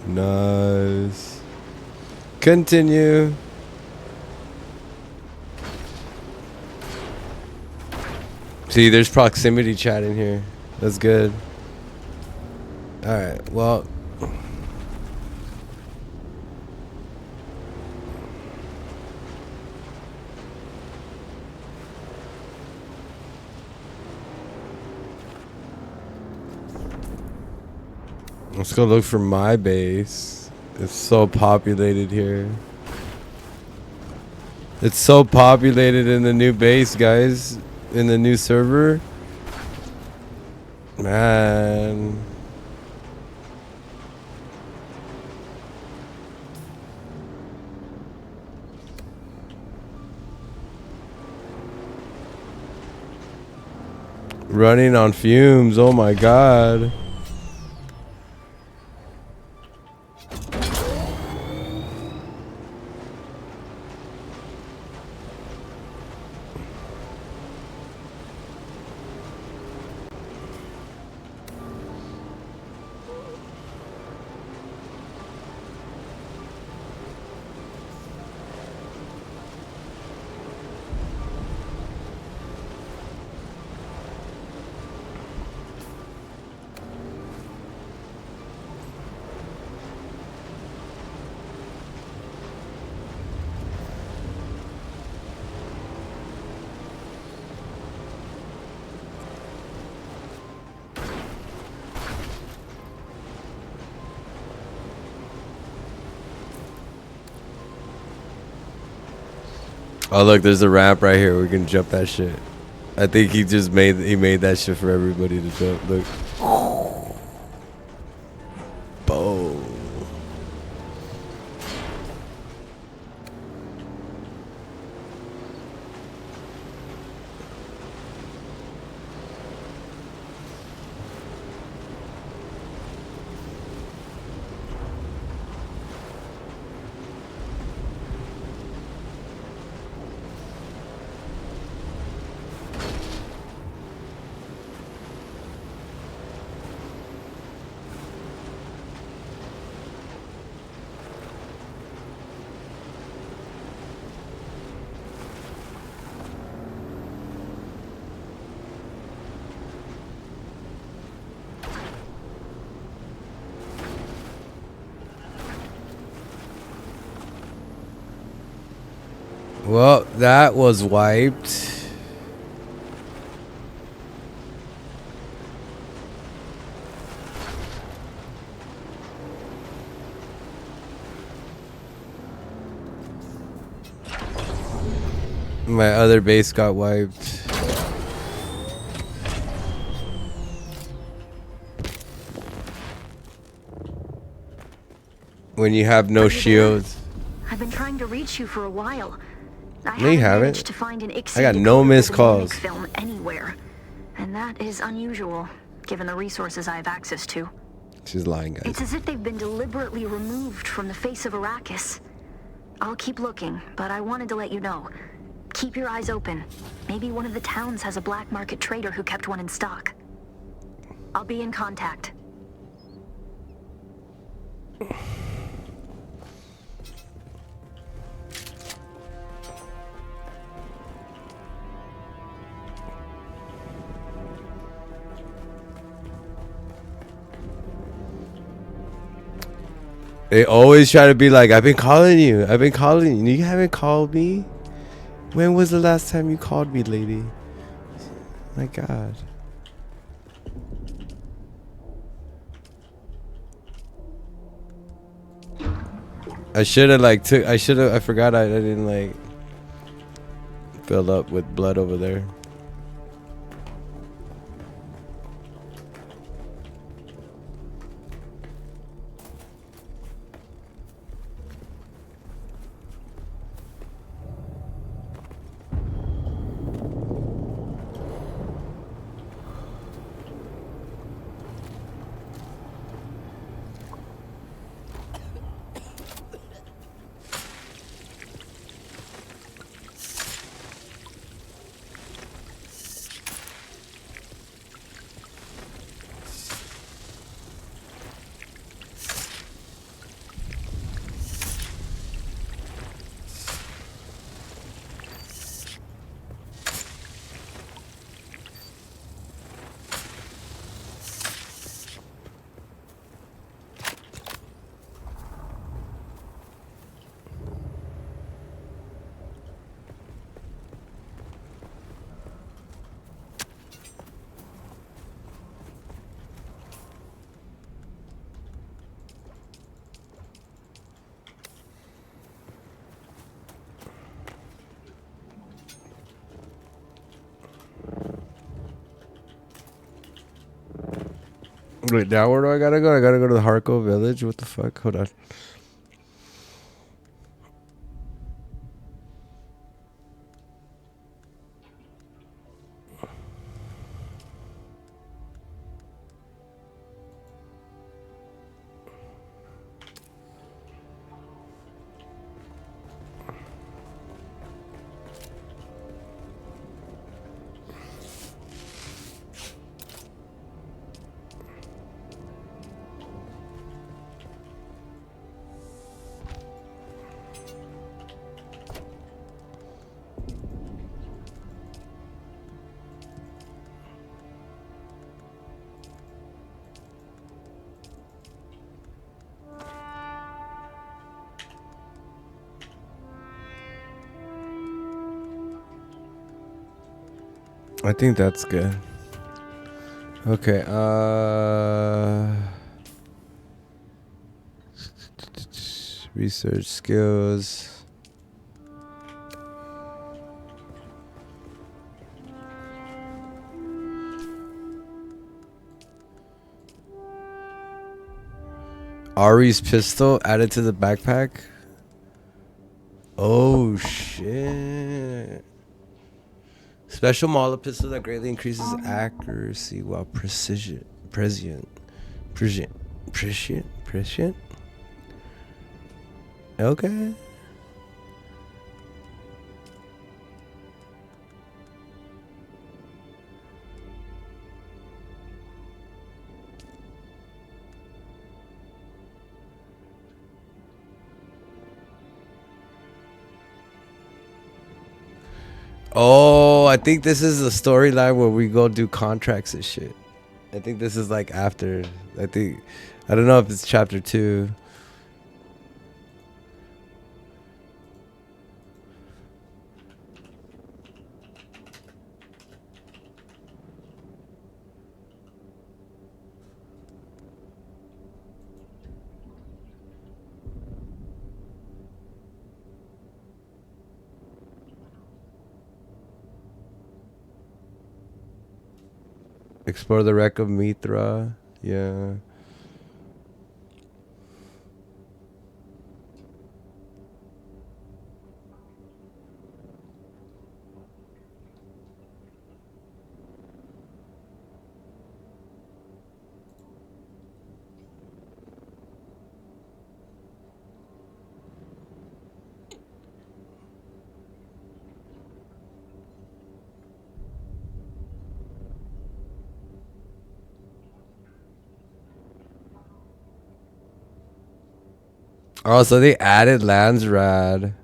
Nice. Continue. See, there's proximity chat in here. That's good. Alright, well. Let's go look for my base. It's so populated here. It's so populated in the new base, guys. In the new server. Man. Running on fumes. Oh my god. Oh look, there's a ramp right here. We can jump that shit. I think he made that shit for everybody to jump. Look. Boom. Well, that was wiped. My other base got wiped. When you have no shields. I've been trying to reach you for a while. No, you haven't. To find an I got no missed calls. Film anywhere, and that is unusual, given the resources I have access to. She's lying, guys. It's as if they've been deliberately removed from the face of Arrakis. I'll keep looking, but I wanted to let you know. Keep your eyes open. Maybe one of the towns has a black market trader who kept one in stock. I'll be in contact. They always try to be like, I've been calling you. I've been calling you. You haven't called me? When was the last time you called me, lady? My God. I should have like took. I forgot I didn't like fill up with blood over there. Wait, now where do I gotta go? I gotta go to the Harko village? What the fuck? Hold on. I think that's good. Okay, research skills. Ari's pistol added to the backpack. Oh shit. Special Mauler pistol that greatly increases accuracy while prescient. Okay. Oh, I think this is the storyline where we go do contracts and shit. I think this is like after. I don't know if it's chapter 2. Explore the wreck of Mithra. Yeah. Oh, so they added Landsrad.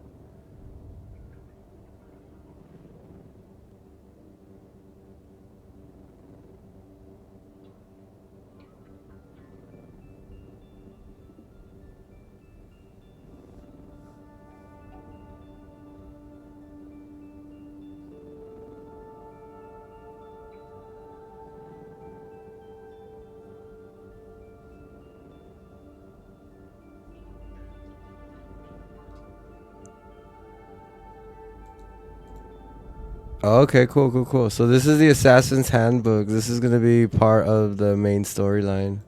Oh, okay, cool, cool, cool. So this is the Assassin's Handbook. This is gonna be part of the main storyline.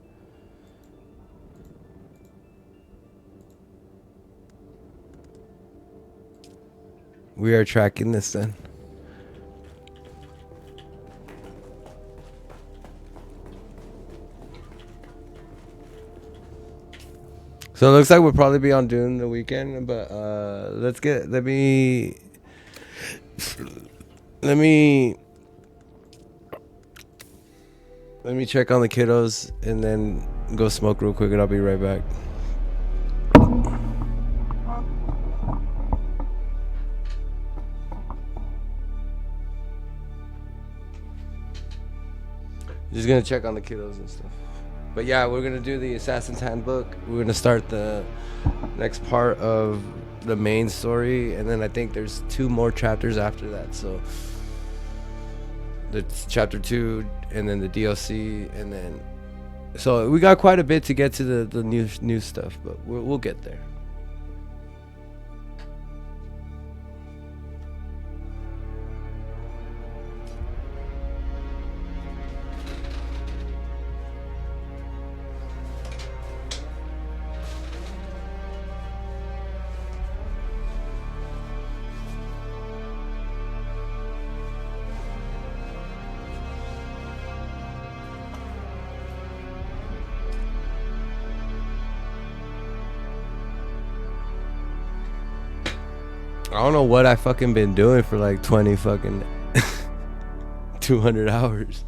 We are tracking this then. So it looks like we'll probably be on Dune the weekend, but let me check on the kiddos and then go smoke real quick and I'll be right back. Just gonna check on the kiddos and stuff. But yeah, we're gonna do the Assassin's Handbook. We're gonna start the next part of the main story, and then I think there's 2 more chapters after that. So the chapter 2, and then the DLC, and then so we got quite a bit to get to the new stuff, but we'll get there. I don't know what I fucking been doing for like 20 fucking 200 hours.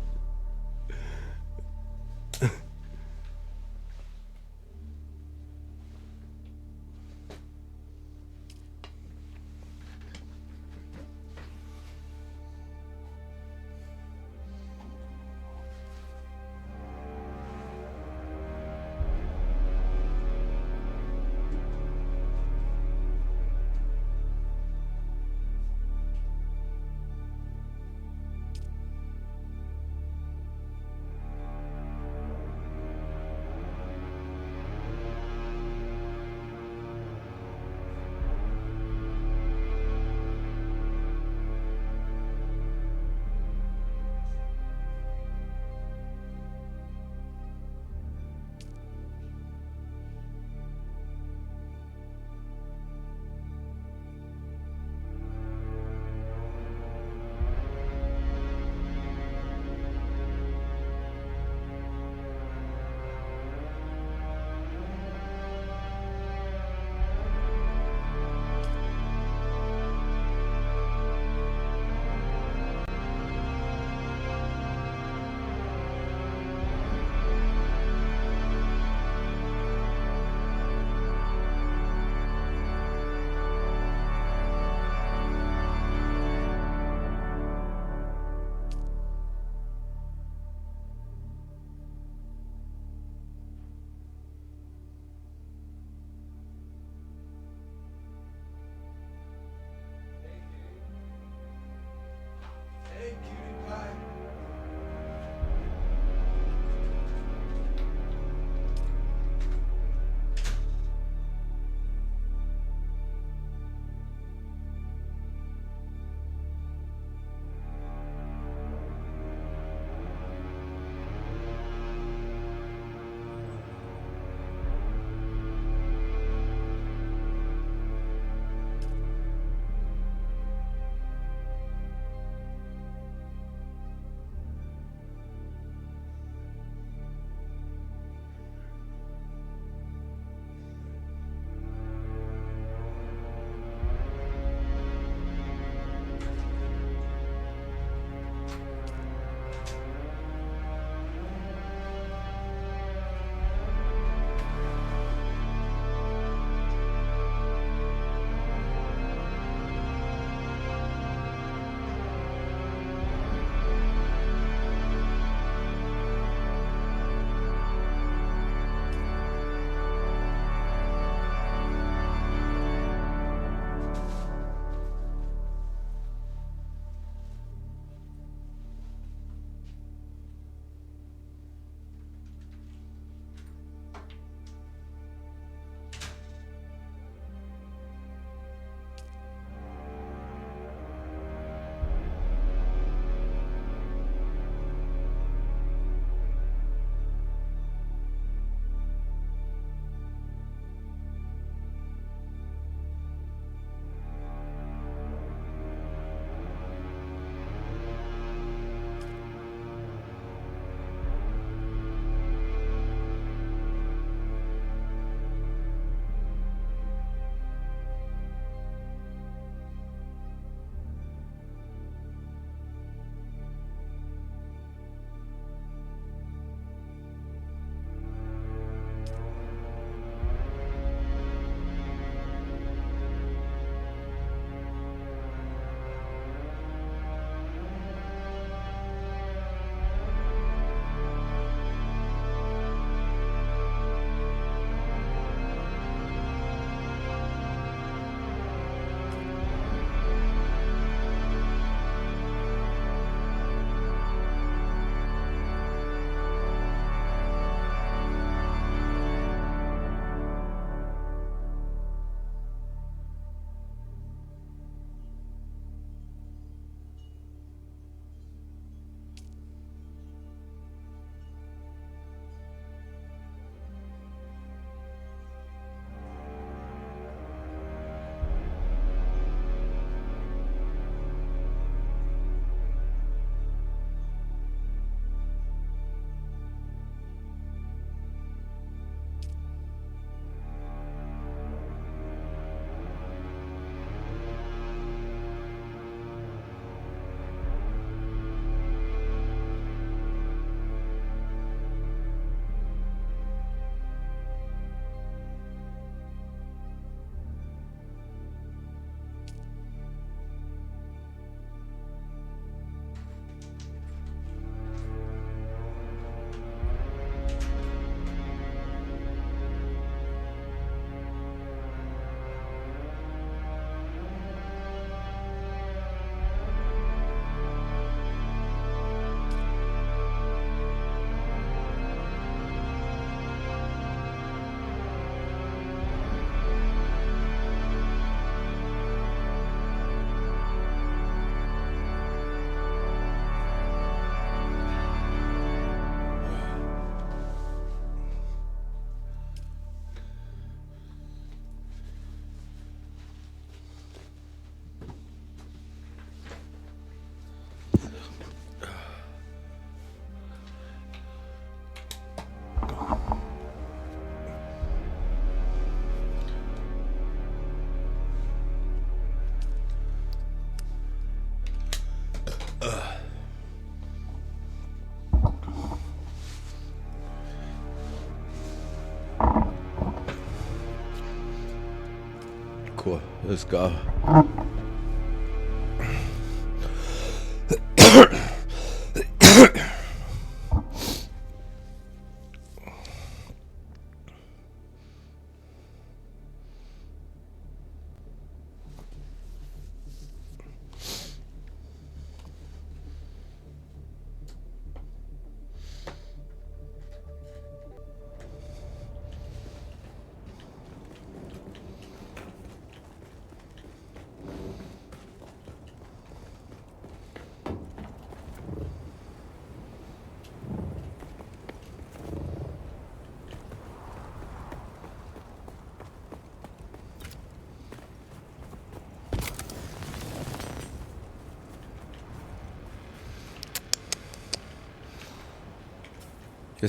Cool. Let's go.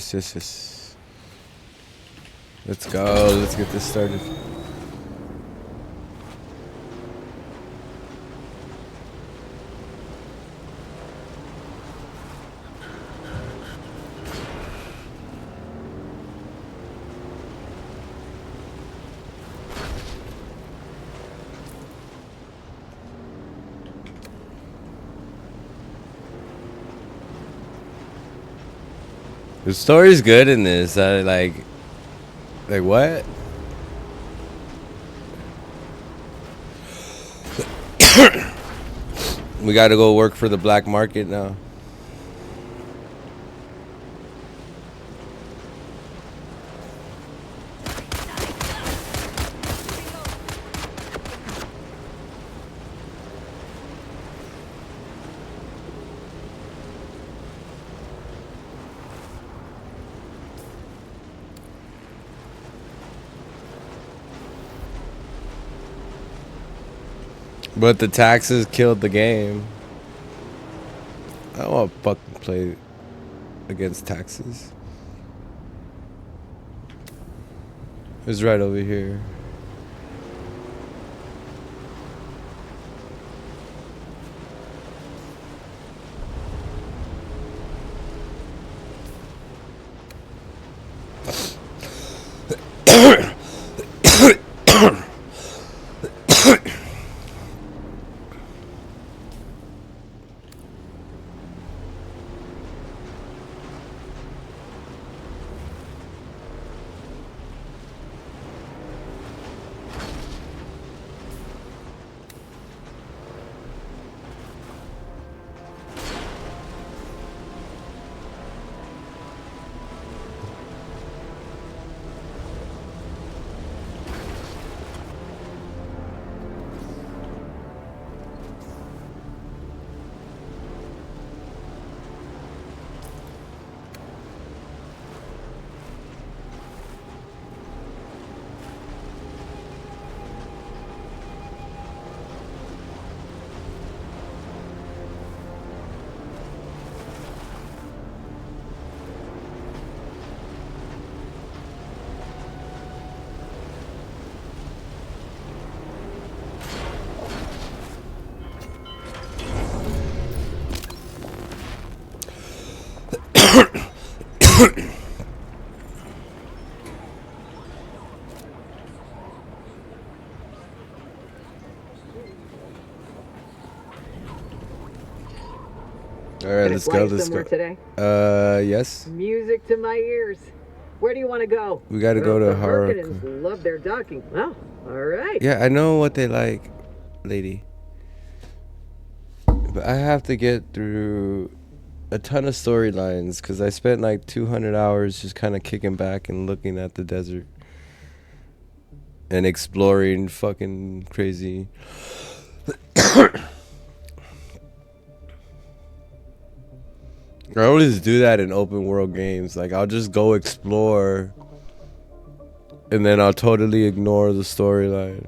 Yes. Let's go. Let's get this started. The story's good in this. I like what? We gotta go work for the black market now. But the taxes killed the game. I don't want to fucking play against taxes. It's right over here. All right, let's go. Let's go. Today? Yes. Music to my ears. Where do you want to go? We got to go to the horror. Harkonnens love their docking. Well, all right. Yeah, I know what they like, lady. But I have to get through a ton of storylines because I spent like 200 hours just kind of kicking back and looking at the desert and exploring fucking crazy. I always do that in open world games. Like, I'll just go explore and then I'll totally ignore the storyline.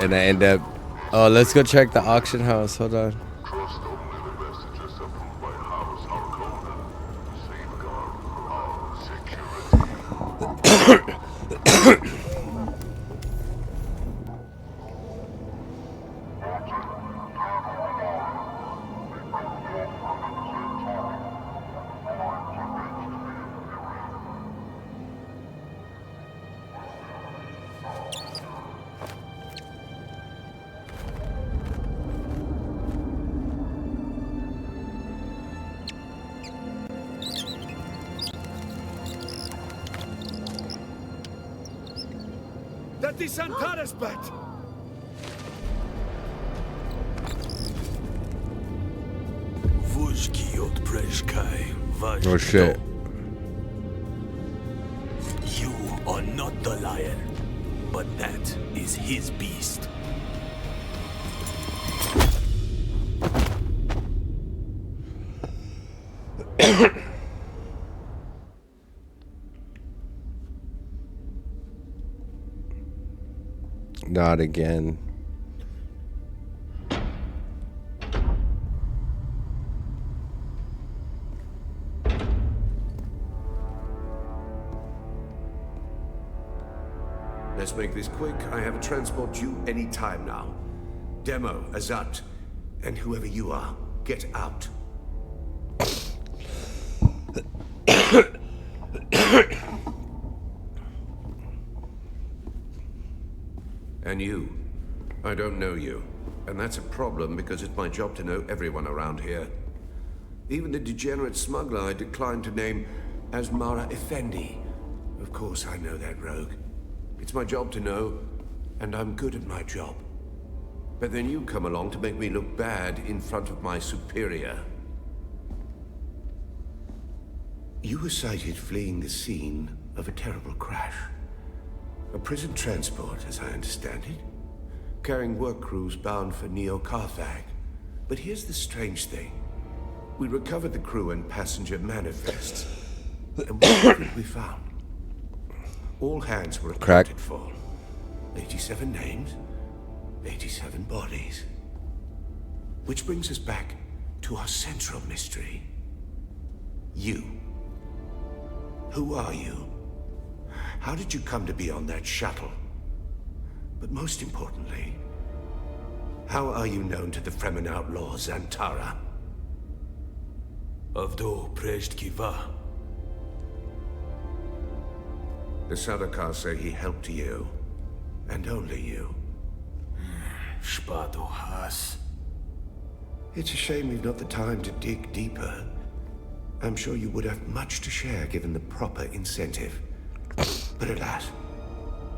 and I end up. Oh, let's go check the auction house. Hold on. That is Antara's bat! Oh shit. You are not the lion, but that is his beast. Not again. Let's make this quick. I have a transport due any time now. Demo, Azat, and whoever you are, get out. And you. I don't know you. And that's a problem because it's my job to know everyone around here. Even the degenerate smuggler I declined to name as Mara Effendi. Of course I know that rogue. It's my job to know, and I'm good at my job. But then you come along to make me look bad in front of my superior. You were sighted fleeing the scene of a terrible crash. A prison transport, as I understand it, carrying work crews bound for Neo-Carthag. But here's the strange thing. We recovered the crew and passenger manifests. And what did we found? All hands were accounted for. 87 names, 87 bodies. Which brings us back to our central mystery. You. Who are you? How did you come to be on that shuttle? But most importantly, how are you known to the Fremen outlaws, Antara? Avdo Prejt Kiva. The Sardaukar say he helped you, and only you. Spado Has. It's a shame we've not the time to dig deeper. I'm sure you would have much to share given the proper incentive. But alas,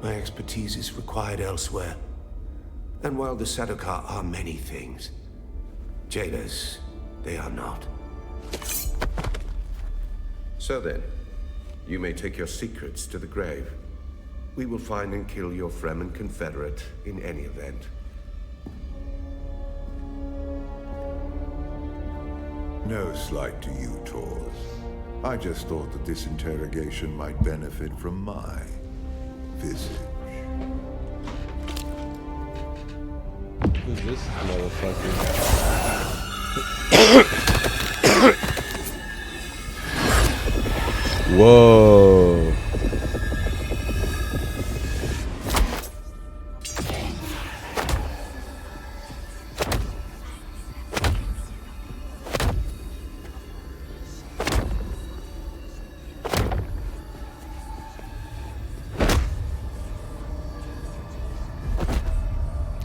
my expertise is required elsewhere. And while the Sardaukar are many things, jailers, they are not. So then, you may take your secrets to the grave. We will find and kill your Fremen confederate in any event. No slight to you, Tors. I just thought that this interrogation might benefit from my visage. Who's this motherfucker? Whoa.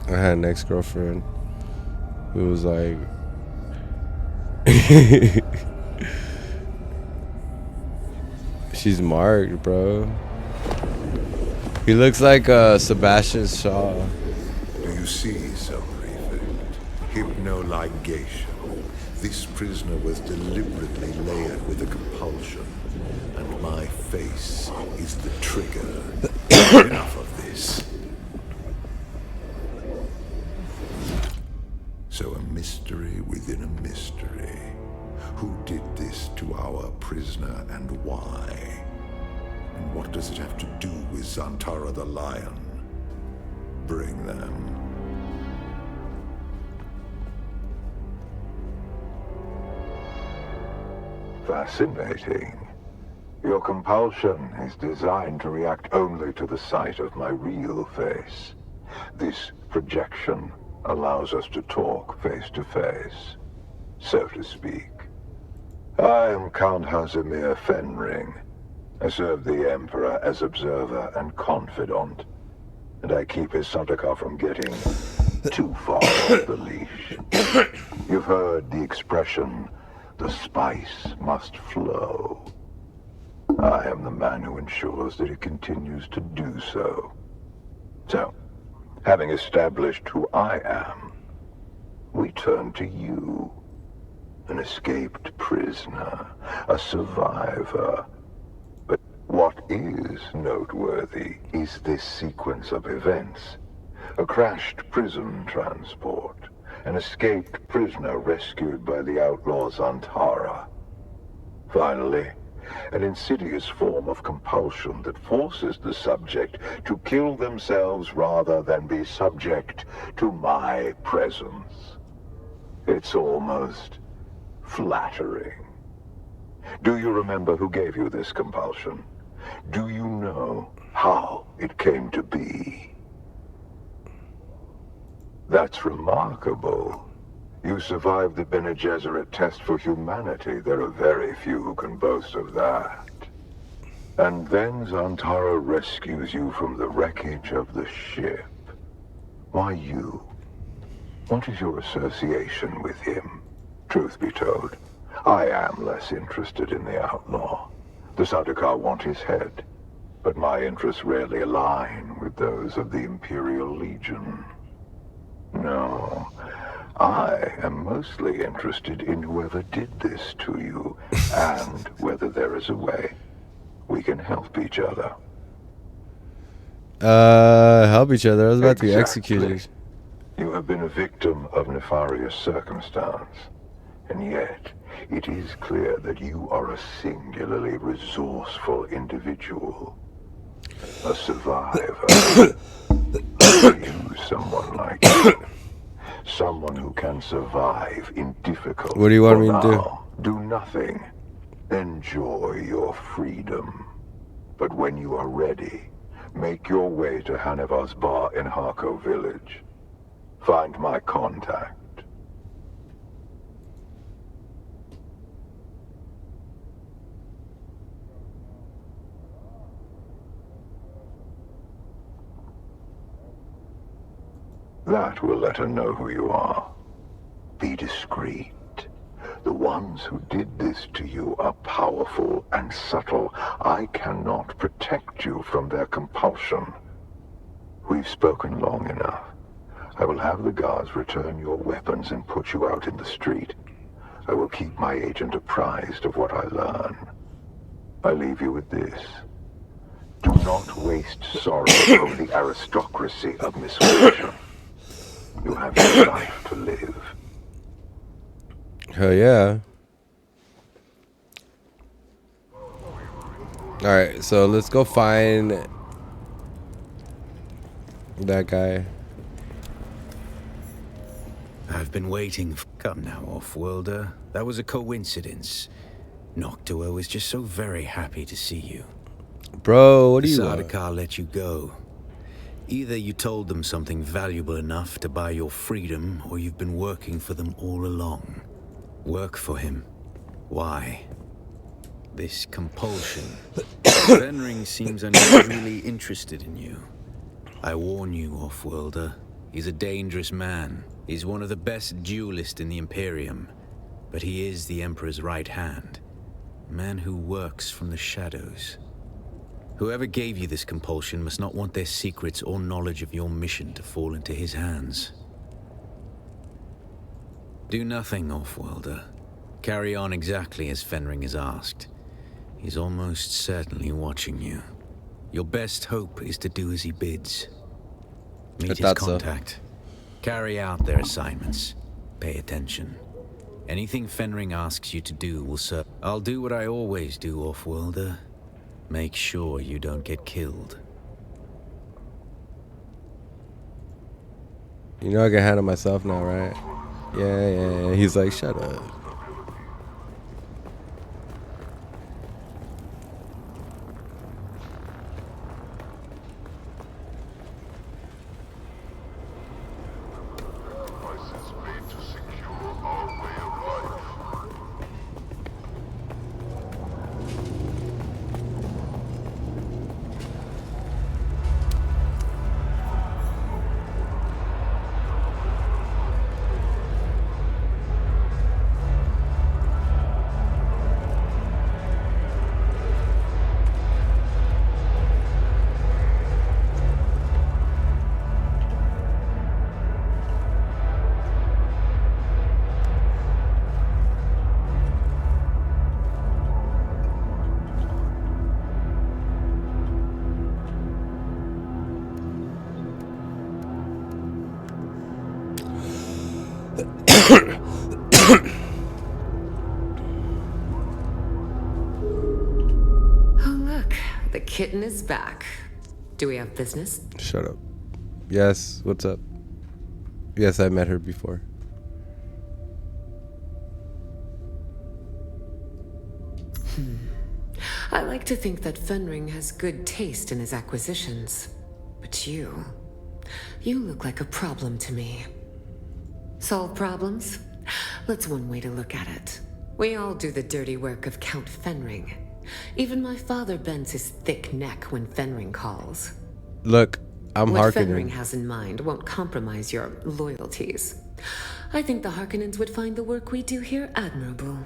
I had an ex-girlfriend who was like she's marked, bro. He looks like Sebastian Shaw. Do you see, Sub-Prefect? Hypnoligation. This prisoner was deliberately layered with a compulsion, and my face is the trigger. Enough of this. So a mystery within a mystery. Who did this to our prisoner and why? And what does it have to do with Zantara the Lion? Bring them. Fascinating. Your compulsion is designed to react only to the sight of my real face. This projection allows us to talk face to face, so to speak. I am Count Hazimir Fenring. I serve the Emperor as observer and confidant, and I keep his Santakar from getting too far off the leash. You've heard the expression, the spice must flow. I am the man who ensures that it continues to do so. So, having established who I am, we turn to you. An escaped prisoner, a survivor. But what is noteworthy is this sequence of events. A crashed prison transport, an escaped prisoner rescued by the outlaws Antara. Finally, an insidious form of compulsion that forces the subject to kill themselves rather than be subject to my presence. It's almost flattering. Do you remember who gave you this compulsion? Do you know how it came to be? That's remarkable. You survived the Bene Gesserit test for humanity. There are very few who can boast of that. And then Zantara rescues you from the wreckage of the ship. Why you? What is your association with him? Truth be told, I am less interested in the outlaw. The Sardaukar want his head, but my interests rarely align with those of the Imperial Legion. No, I am mostly interested in whoever did this to you, and whether there is a way we can help each other. Help each other? I was about to be executed. You have been a victim of nefarious circumstance, and yet it is clear that you are a singularly resourceful individual. A survivor. I use someone like you. Someone who can survive in difficult. What do you want me to do? Do nothing. Enjoy your freedom. But when you are ready, make your way to Hanevar's bar in Harko village. Find my contact. That will let her know who you are. Be discreet. The ones who did this to you are powerful and subtle. I cannot protect you from their compulsion. We've spoken long enough. I will have the guards return your weapons and put you out in the street. I will keep my agent apprised of what I learn. I leave you with this. Do not waste sorrow over the aristocracy of misfortune. You have your life to live. Hell yeah. Alright, so let's go find that guy. I've been waiting. Come now, off-worlder. That was a coincidence. Noctua was just so very happy to see you. Bro, what do you want? The Sardaukar let you go. Either you told them something valuable enough to buy your freedom, or you've been working for them all along. Work for him. Why? This compulsion. Fenring seems unusually interested in you. I warn you, off-worlder. He's a dangerous man. He's one of the best duelists in the Imperium. But he is the Emperor's right hand. A man who works from the shadows. Whoever gave you this compulsion must not want their secrets or knowledge of your mission to fall into his hands. Do nothing, off-worlder. Carry on exactly as Fenring has asked. He's almost certainly watching you. Your best hope is to do as he bids. Meet his contact. Carry out their assignments. Pay attention. Anything Fenring asks you to do will serve. I'll do what I always do, off-worlder. Make sure you don't get killed. You know I can handle myself now, right? Yeah. He's like, shut up. the kitten is back. Do we have business? Shut up. Yes, what's up? Yes, I met her before. I like to think that Fenring has good taste in his acquisitions. But you look like a problem to me. Solve problems? That's one way to look at it. We all do the dirty work of Count Fenring. Even my father bends his thick neck when Fenring calls. Look, I'm What Harkonnen. Fenring has in mind won't compromise your loyalties. I think the Harkonnens would find the work we do here admirable.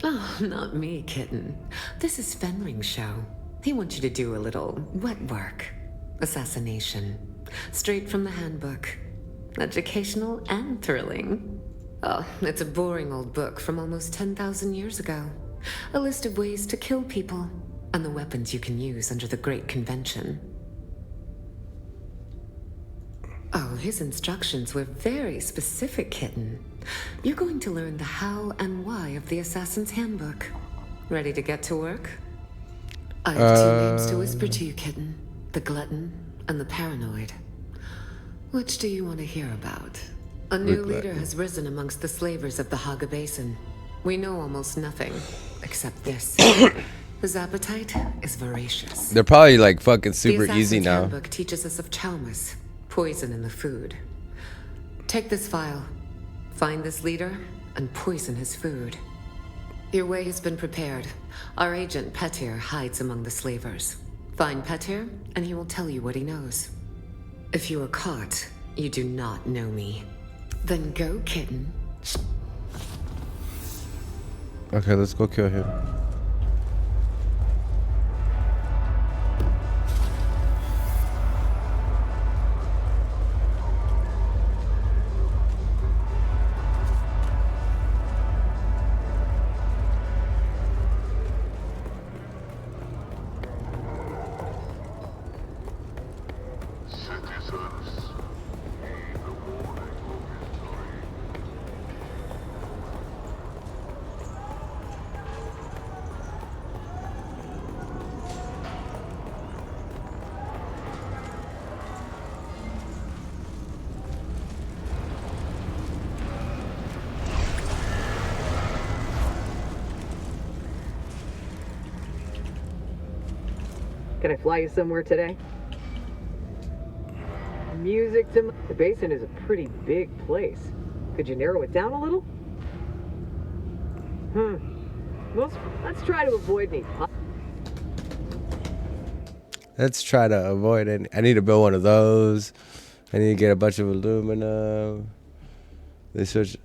Oh, not me, kitten. This is Fenring's show. He wants you to do a little wet work. Assassination. Straight from the handbook. Educational and thrilling. Oh, it's a boring old book from almost 10,000 years ago. A list of ways to kill people, and the weapons you can use under the Great Convention. Oh, his instructions were very specific, kitten. You're going to learn the how and why of the Assassin's Handbook. Ready to get to work? I have two names to whisper to you, kitten. The Glutton and the Paranoid. Which do you want to hear about? A new leader has risen amongst the slavers of the Haga Basin. We know almost nothing, except this. His appetite is voracious. They're probably like fucking super easy The now. Handbook teaches us of Chalmers, poison in the food. Take this file, find this leader, and poison his food. Your way has been prepared. Our agent Petir hides among the slavers. Find Petir, and he will tell you what he knows. If you are caught, you do not know me. Then go, kitten. Okay, let's go kill him. Can I fly you somewhere today? Music to... The basin is a pretty big place. Could you narrow it down a little? Let's try to avoid any... Let's try to avoid it. I need to build one of those. I need to get a bunch of aluminum. They switch.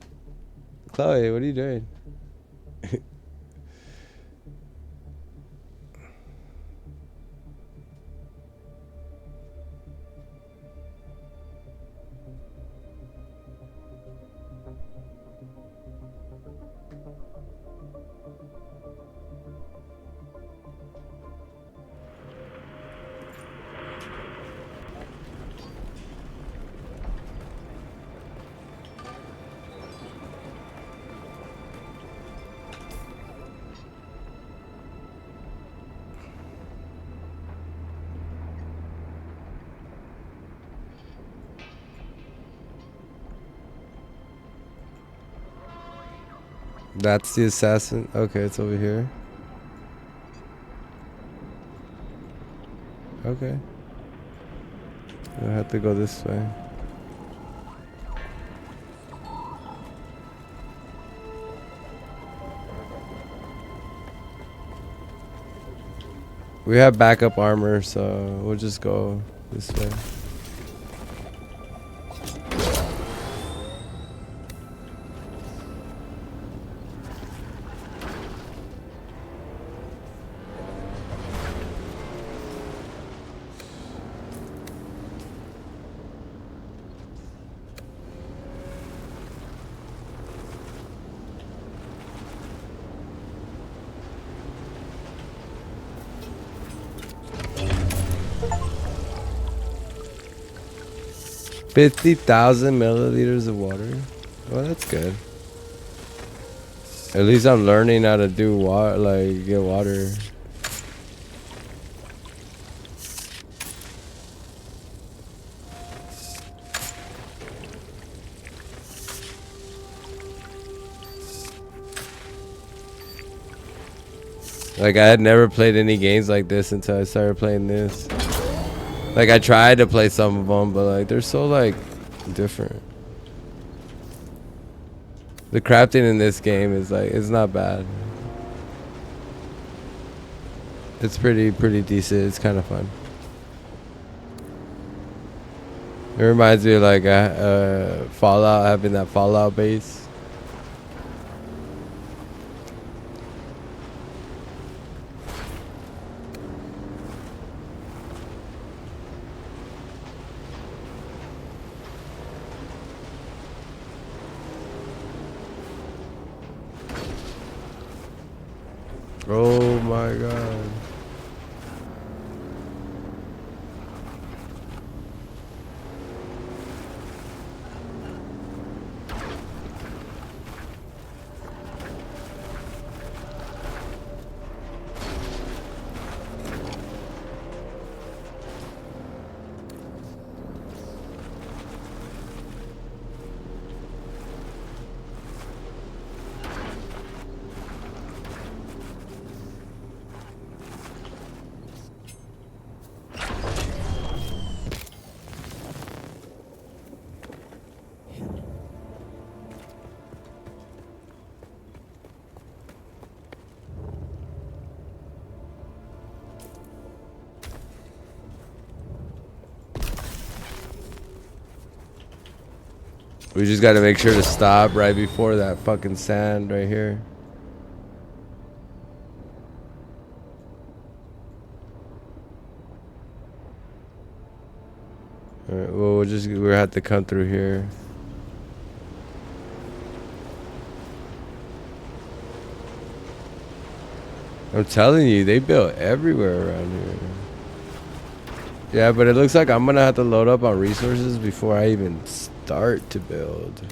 Chloe, what are you doing? That's the assassin. Okay, it's over here. Okay. I have to go this way. We have backup armor, so we'll just go this way. $50,000 milliliters of water. Well, that's good. At least I'm learning how to do water, like get water. Like, I had never played any games like this until I started playing this. Like, I tried to play some of them, but like, they're so like different. The crafting in this game is like, it's not bad. It's pretty decent. It's kind of fun. It reminds me of like Fallout, having that Fallout base. Oh my god. We just gotta make sure to stop right before that fucking sand right here. Alright, well, we'll have to come through here. I'm telling you, they built everywhere around here. Yeah, but it looks like I'm gonna have to load up on resources before I even start to build.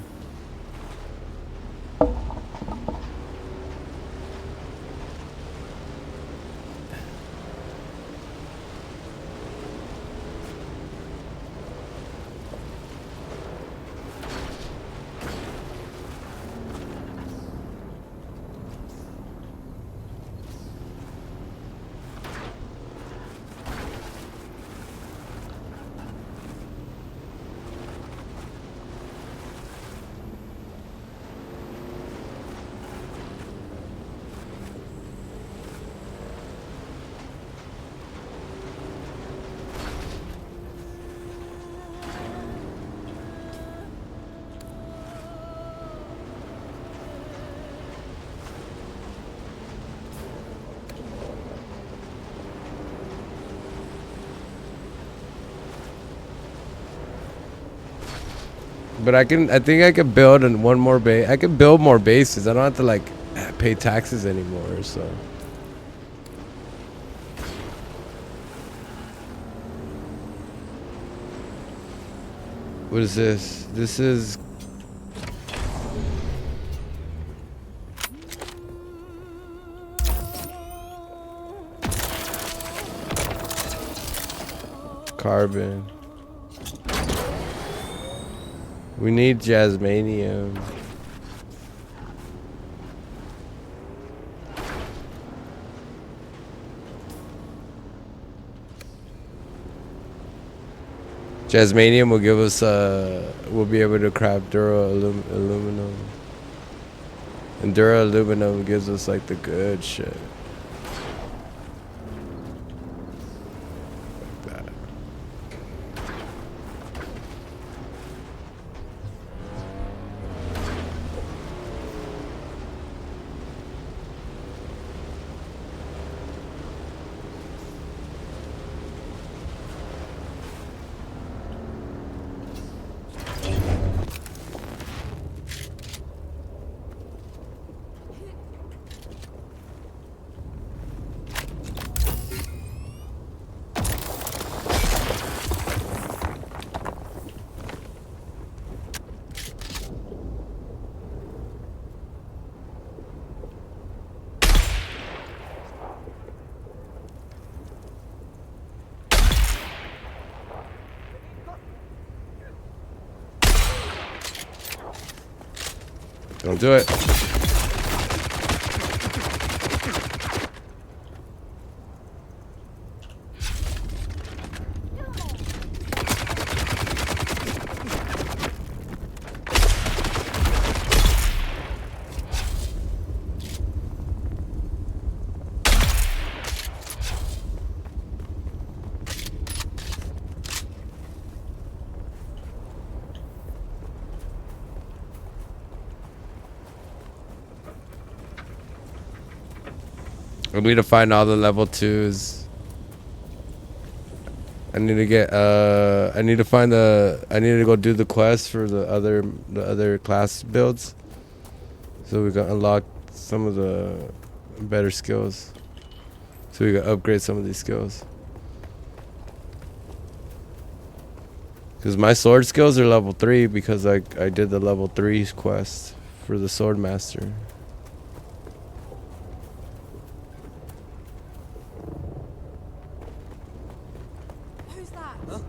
But I think I could build one more base. I could build more bases. I don't have to like pay taxes anymore, so. What is this? This is carbon. We need jasmanium. Jasmanium will give us we'll be able to craft aluminum. And aluminum gives us like the good shit. Don't do it. I need to find all the level 2s. I need to get I need to find I need to go do the quest for the other class builds, so we can unlock some of the better skills, so we can upgrade some of these skills. Because my sword skills are level 3 because I did the level 3 quest for the sword master. Who's that? Huh?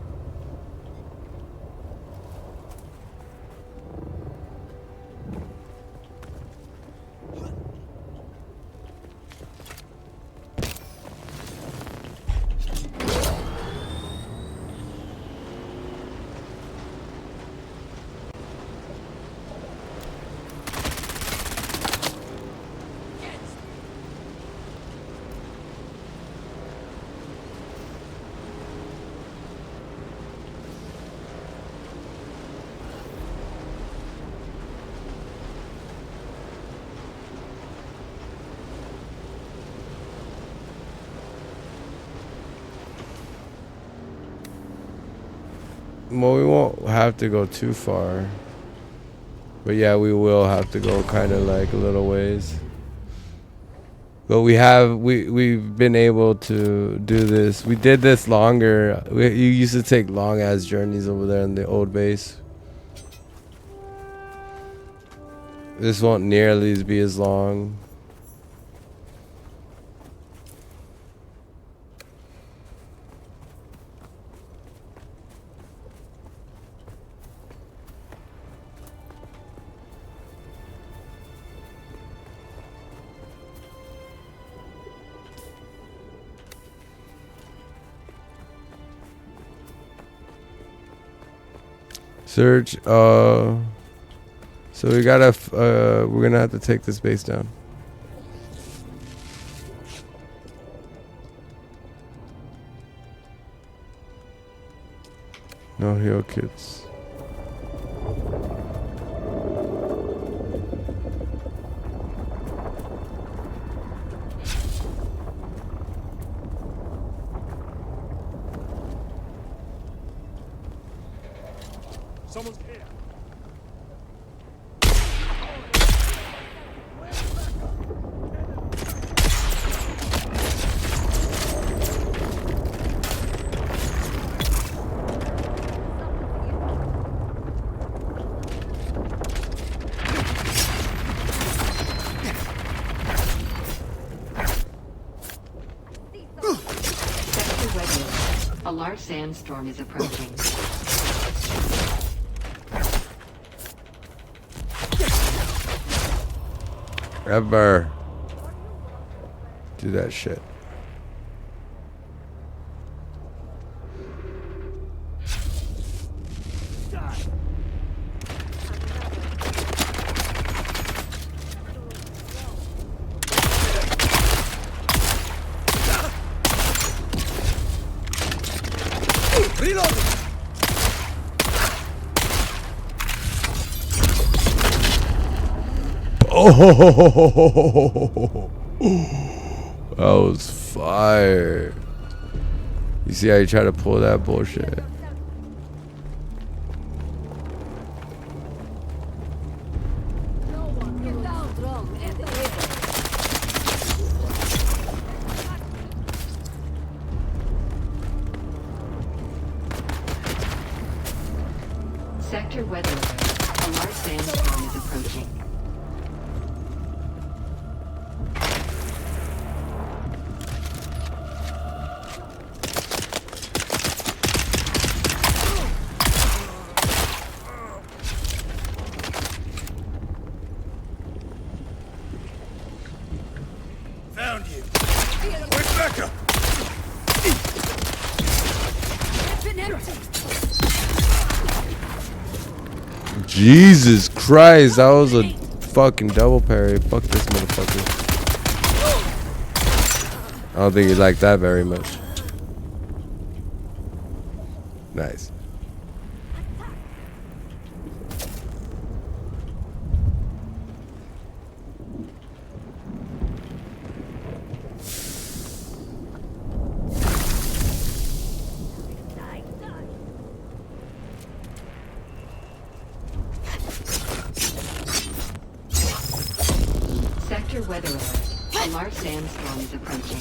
Well, we won't have to go too far, but yeah, we will have to go kind of like a little ways. But we've been able to do this. We did this longer. You used to take long ass journeys over there in the old base. This won't nearly be as long. Search. So we gotta. We're gonna have to take this base down. No heal kits. Someone's here. Sector Weather. A large sandstorm is approaching. Ever do that shit. Reload! Oh, that was fire. You see how you try to pull that bullshit? Sector Weather Alert. A large sandstorm is approaching. Found you. Where's Becca? Jesus Christ, that was a fucking double parry. Fuck this motherfucker. I don't think he liked that very much. Nice. large sandstorm is approaching.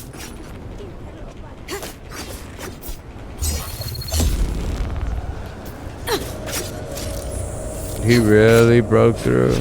He really broke through.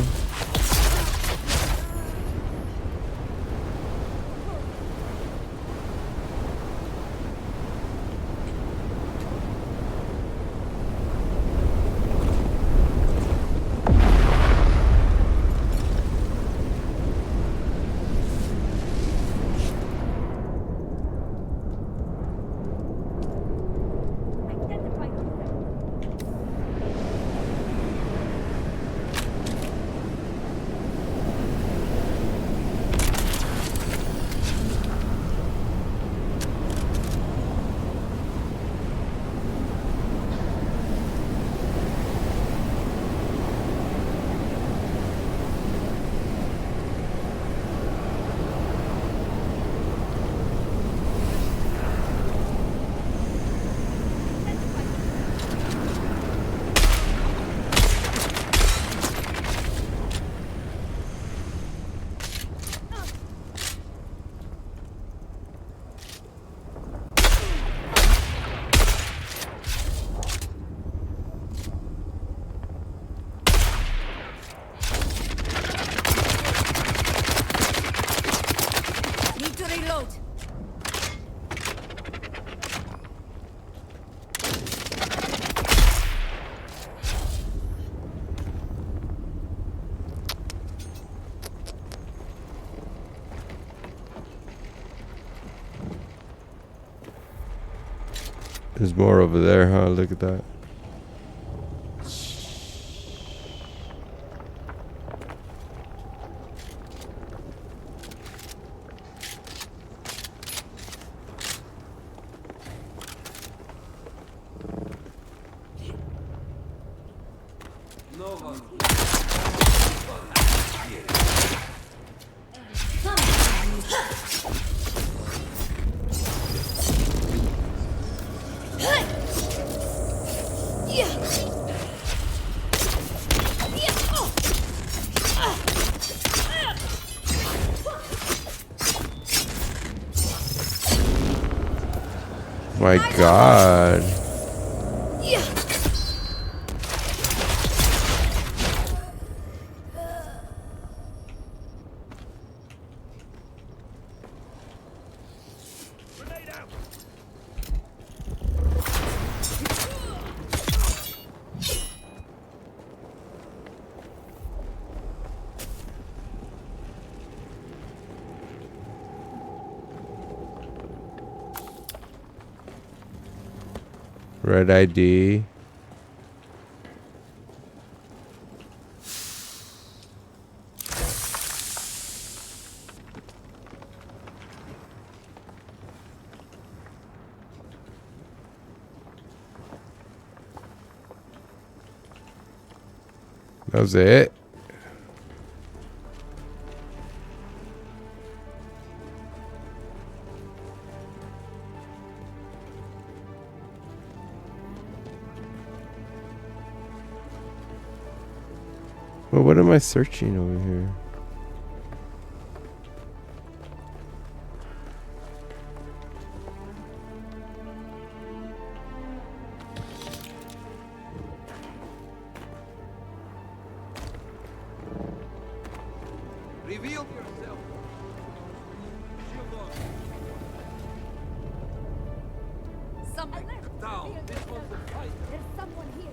Need to reload. There's more over there, huh? Look at that. My God. Red ID. That was it. Well, what am I searching over here? Reveal yourself. Someone Down. This one's a fight. There's someone here.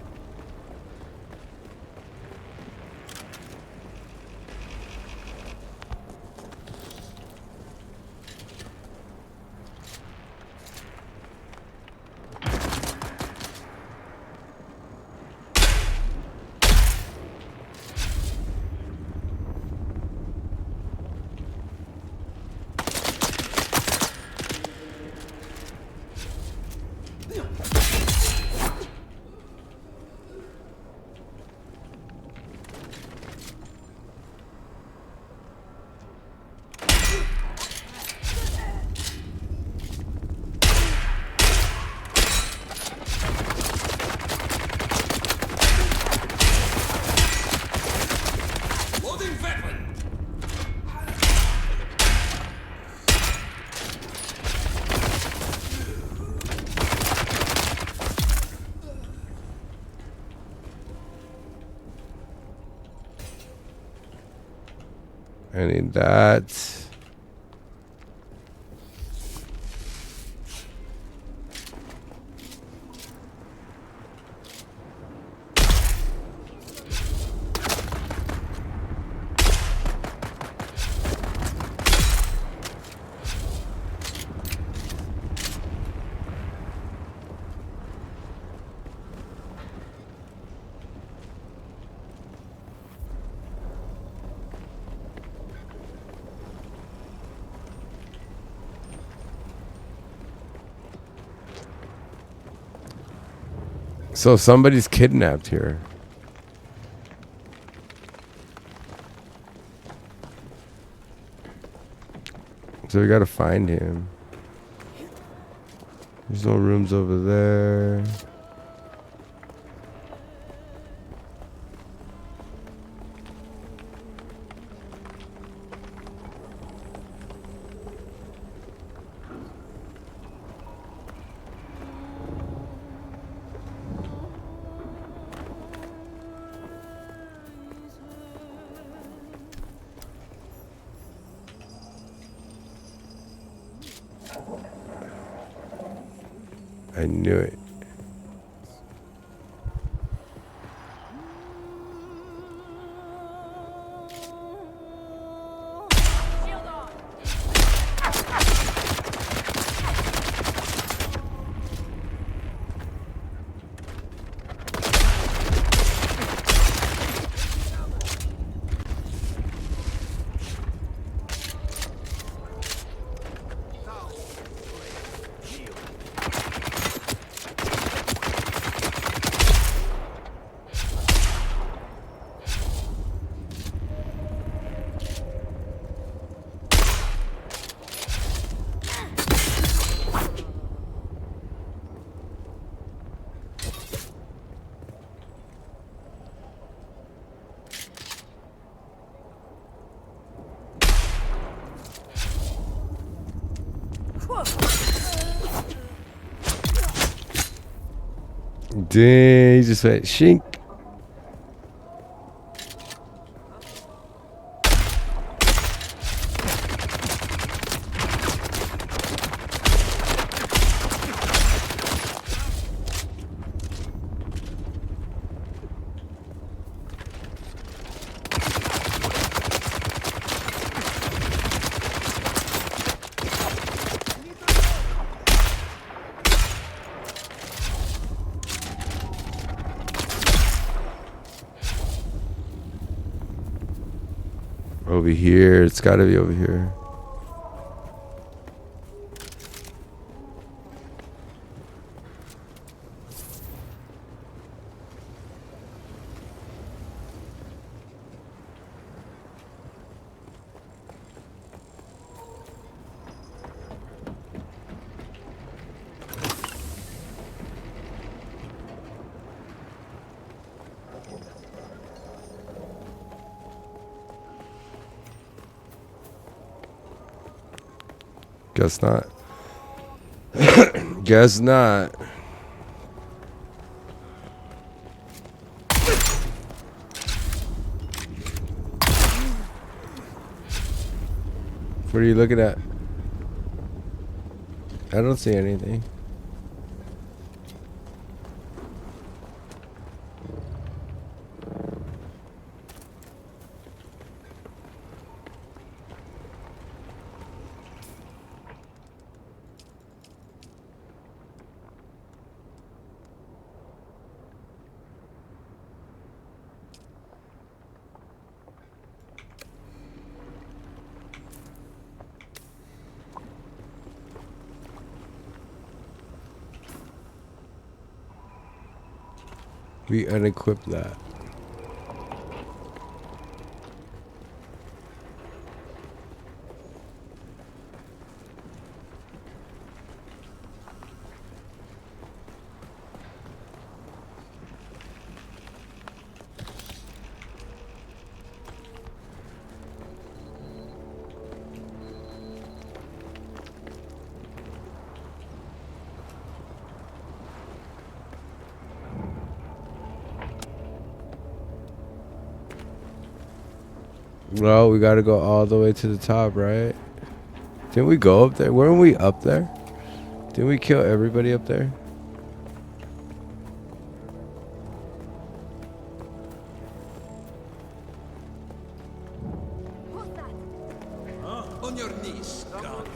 I need that. So somebody's kidnapped here. So we gotta find him. There's no rooms over there. I knew it. Dang, he just went shink. Over here. It's gotta be over here. Guess not. Guess not. What are you looking at? I don't see anything. We unequip that. Well, we gotta go all the way to the top, right? Didn't we go up there? Weren't we up there? Didn't we kill everybody up there? On your knees, God.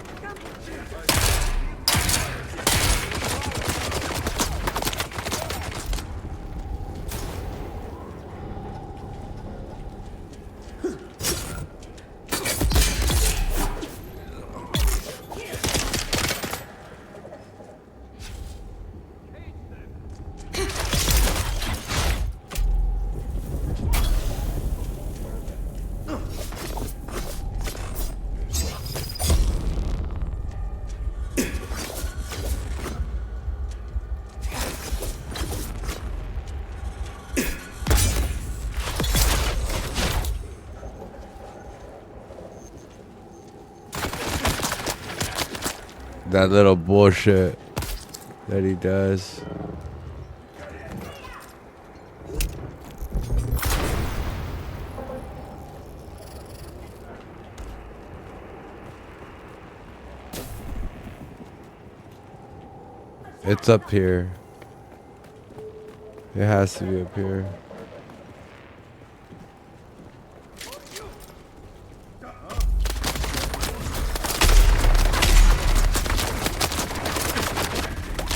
That little bullshit that he does. It's up here. It has to be up here.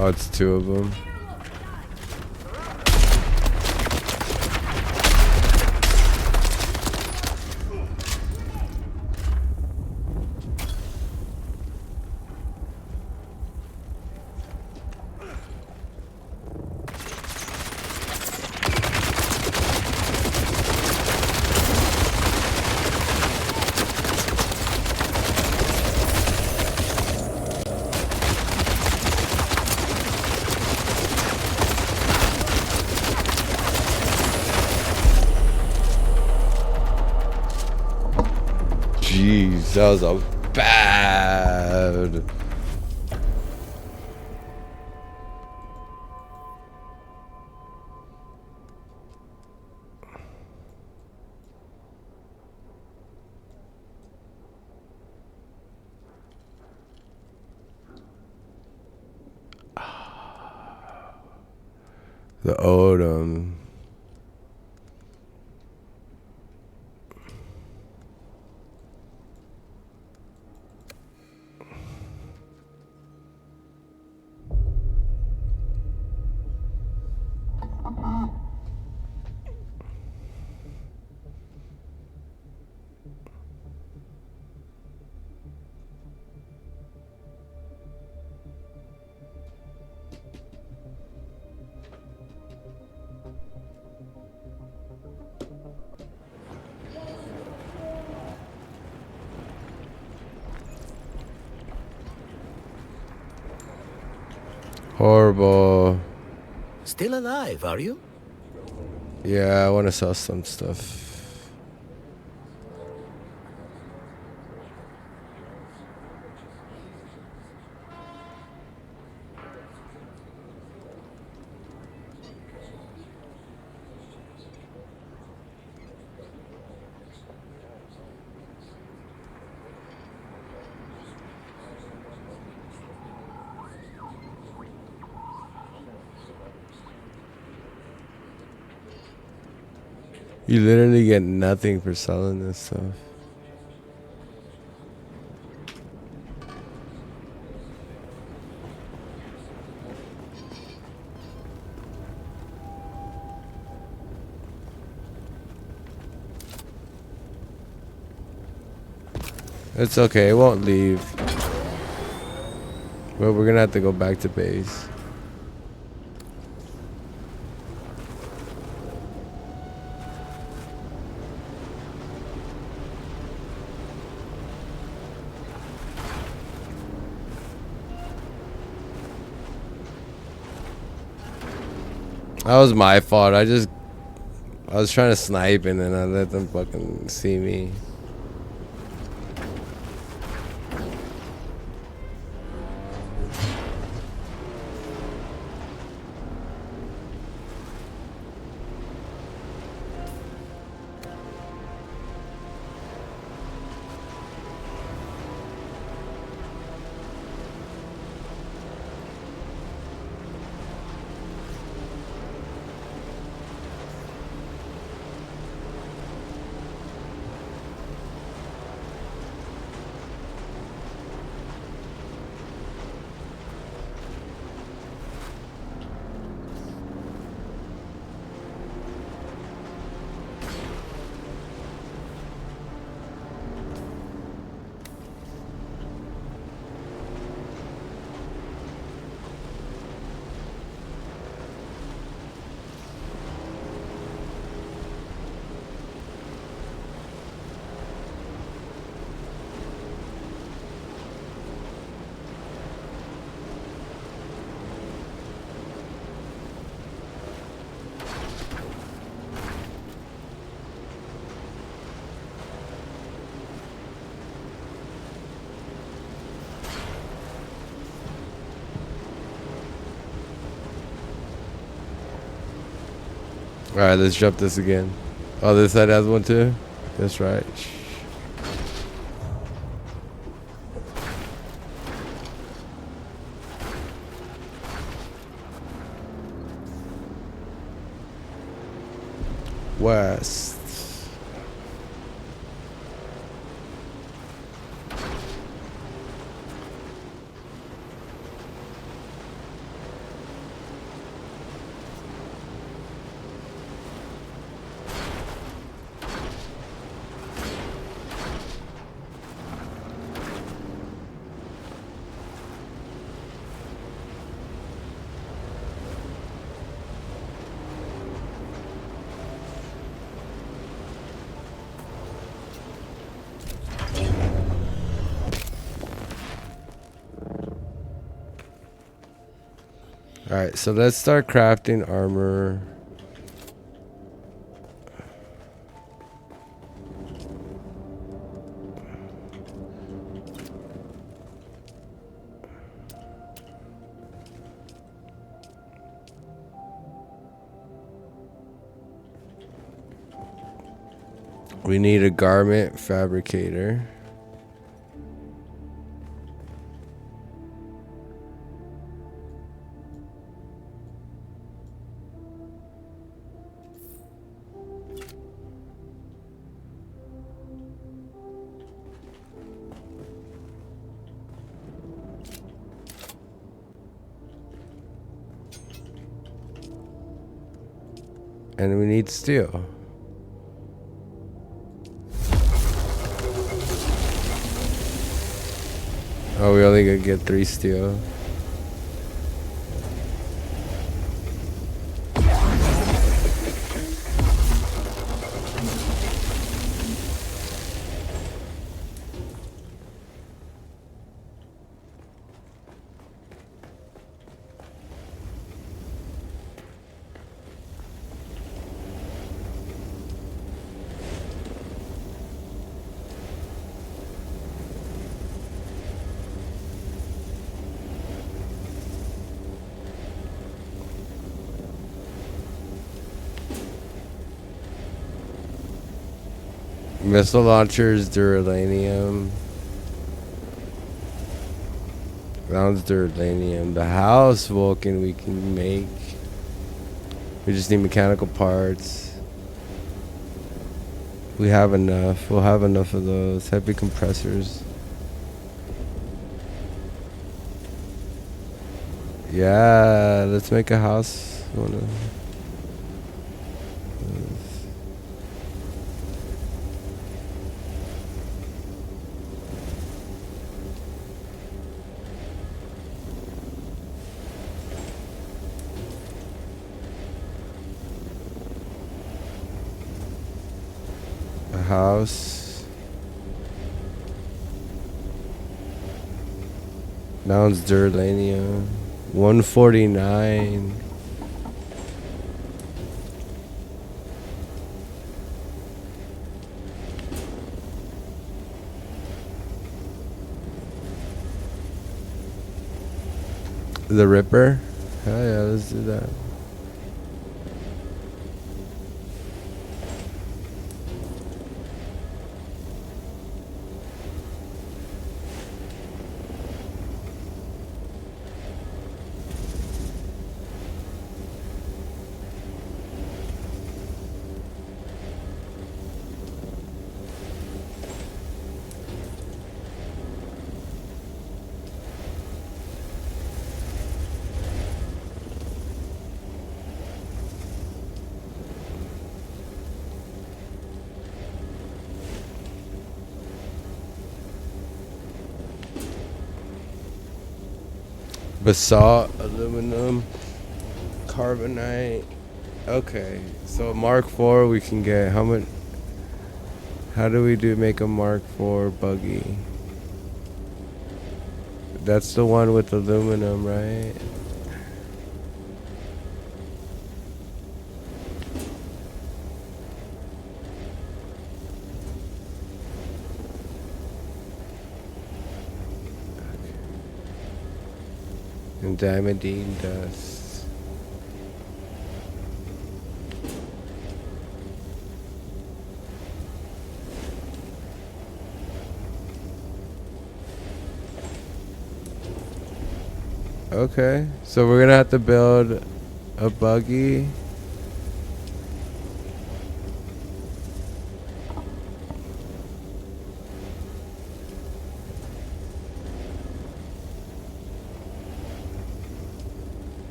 Oh, it's two of them. Jeez, that was a bad. The Odom. Horrible. Still alive, are you? Yeah, I want to sell some stuff. You literally get nothing for selling this stuff. It's okay, it won't leave. But we're gonna have to go back to base. That was my fault. I was trying to snipe and then I let them fucking see me. Alright, let's jump this again. Oh, this side has one too? That's right. West. Alright, so let's start crafting armor. We need a garment fabricator. And we need steel. Oh, we only gonna get 3 steel. Missile launchers, duralanium. That one's duralanium. The house Vulcan we can make. We just need mechanical parts. We have enough. We'll have enough of those. Heavy compressors. Yeah, let's make a house. House. That one's duralanium. 149. The Ripper? Hell yeah, let's do that. Basalt, aluminum, carbonite. Okay, so Mark IV we can get how much? How do we make a Mark IV buggy? That's the one with aluminum, right? And diamondine dust. Okay, so we're gonna have to build a buggy.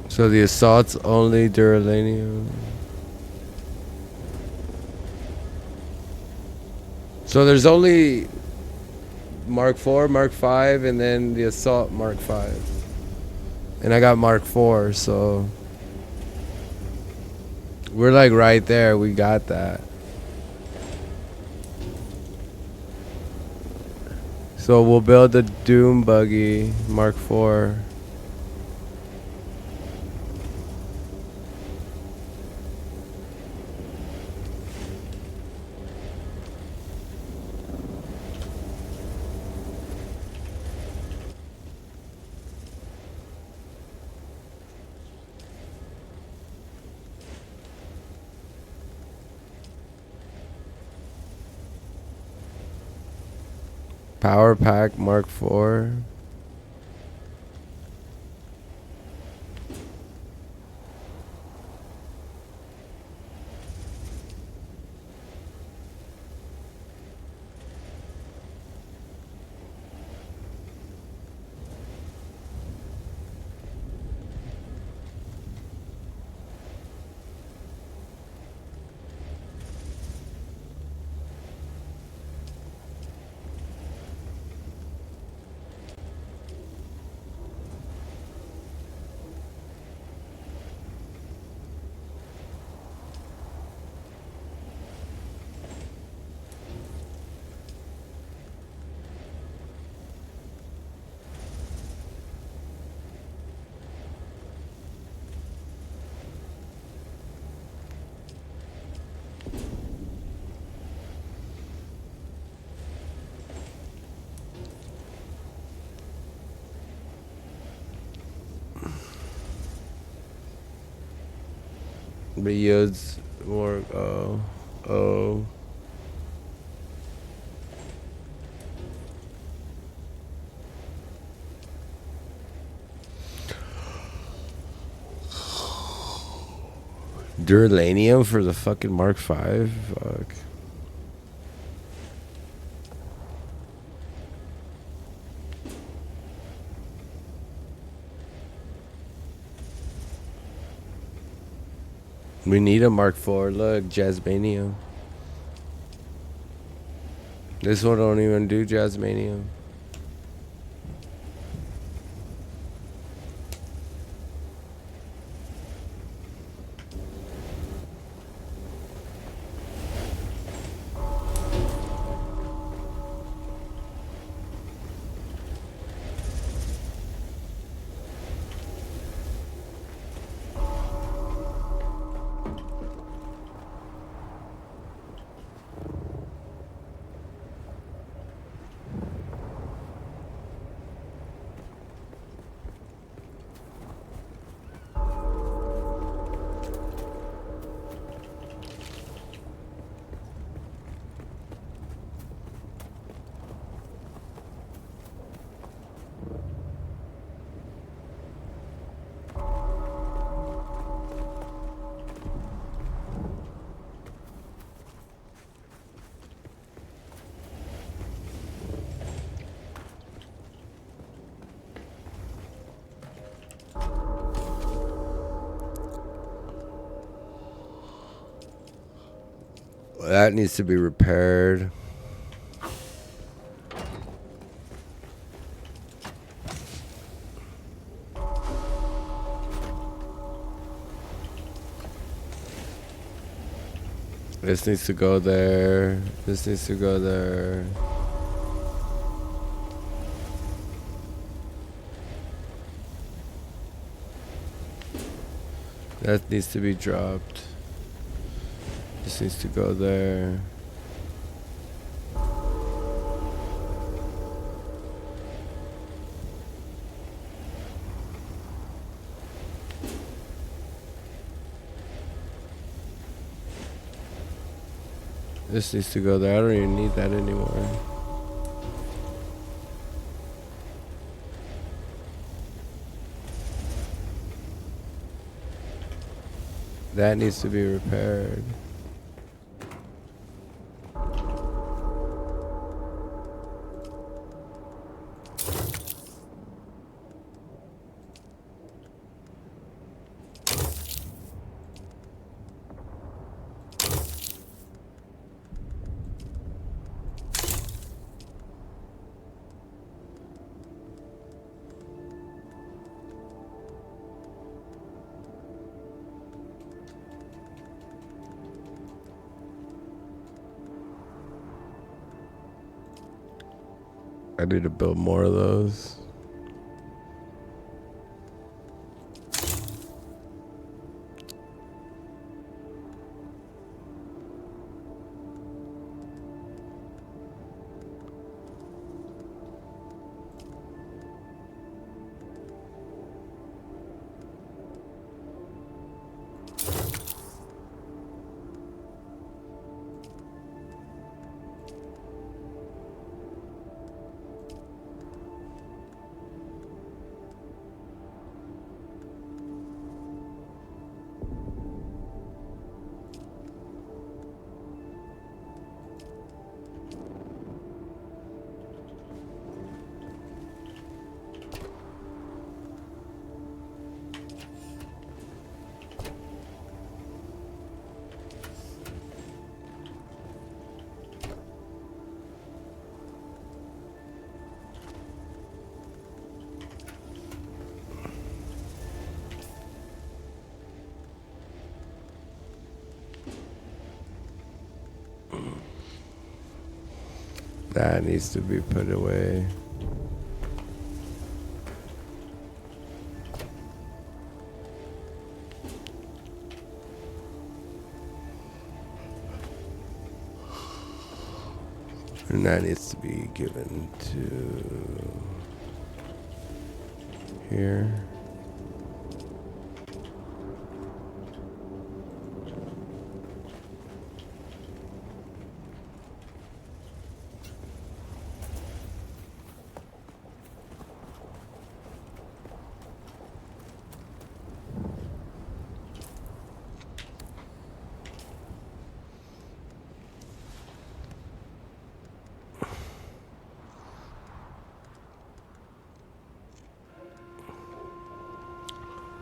So the assault's only duralanium. So there's only Mark 4, Mark 5, and then the assault Mark 5. And I got Mark 4, so we're like right there. We got that. So we'll build the Doom buggy Mark 4. Power pack Mark 4. But yields more. Oh. Duralanium for the fucking Mark 5? Fuck. We need a Mark 4. Look, Jazzmanium. This one don't even do Jazzmanium. That needs to be repaired. This needs to go there. This needs to go there. That needs to be dropped. This needs to go there. This needs to go there. I don't even need that anymore. That needs to be repaired. I need to build more of those. That needs to be put away. And that needs to be given to here.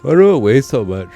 Why do it weigh so much?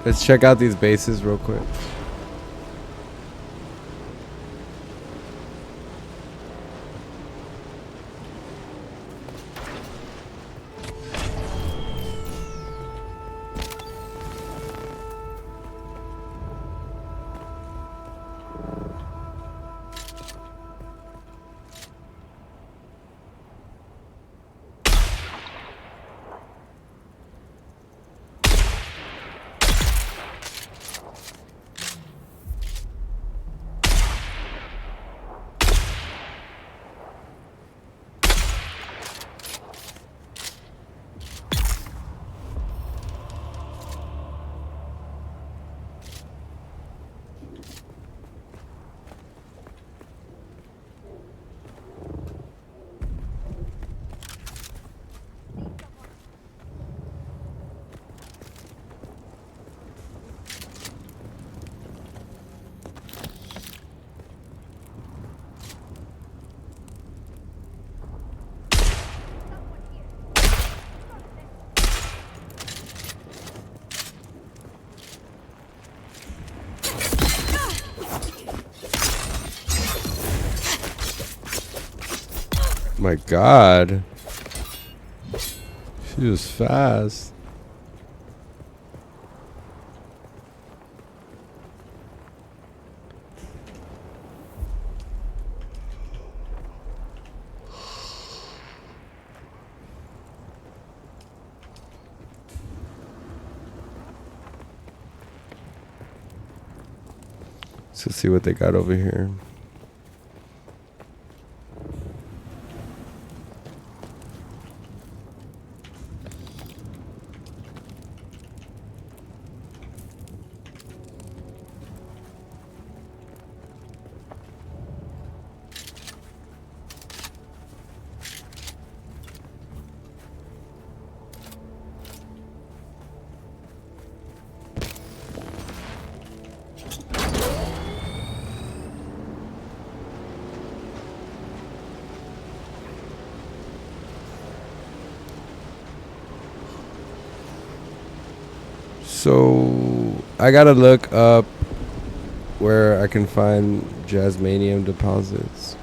Let's check out these bases real quick. My God. She was fast. Let's see what they got over here. So I gotta look up where I can find jasmanium deposits.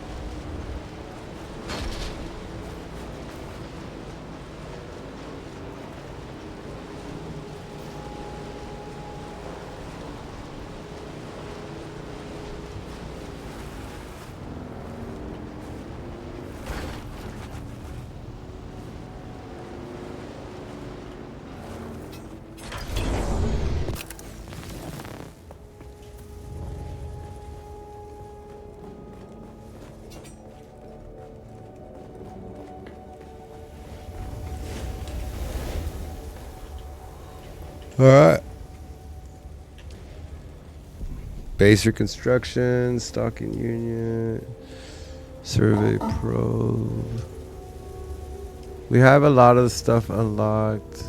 All right. Base reconstruction, stocking unit, survey probe. We have a lot of the stuff unlocked.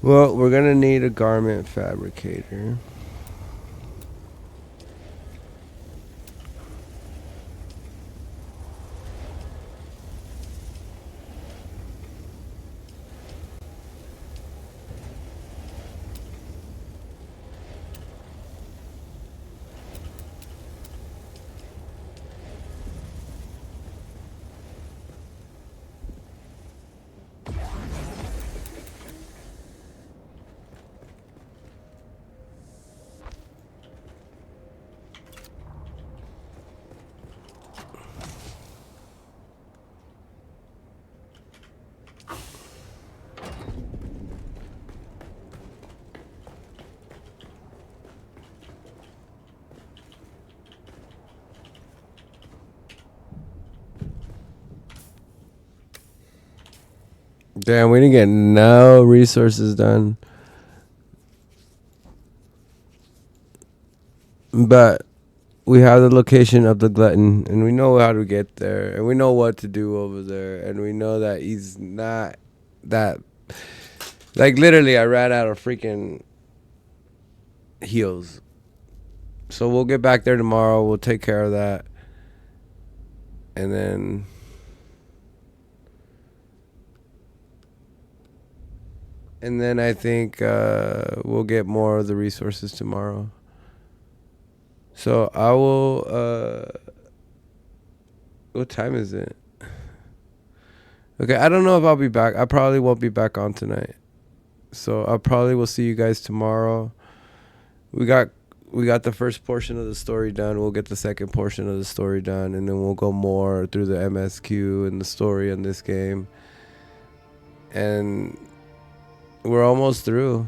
Well, we're gonna need a garment fabricator. Damn, we didn't get no resources done. But we have the location of the glutton, and we know how to get there, and we know what to do over there, and we know that he's not that. Like, literally, I ran out of freaking heals. So we'll get back there tomorrow. We'll take care of that. And then... And then I think we'll get more of the resources tomorrow. So I will... what time is it? Okay, I don't know if I'll be back. I probably won't be back on tonight. So I probably will see you guys tomorrow. We got the first portion of the story done. We'll get the second portion of the story done, and then we'll go more through the MSQ and the story in this game. And we're almost through.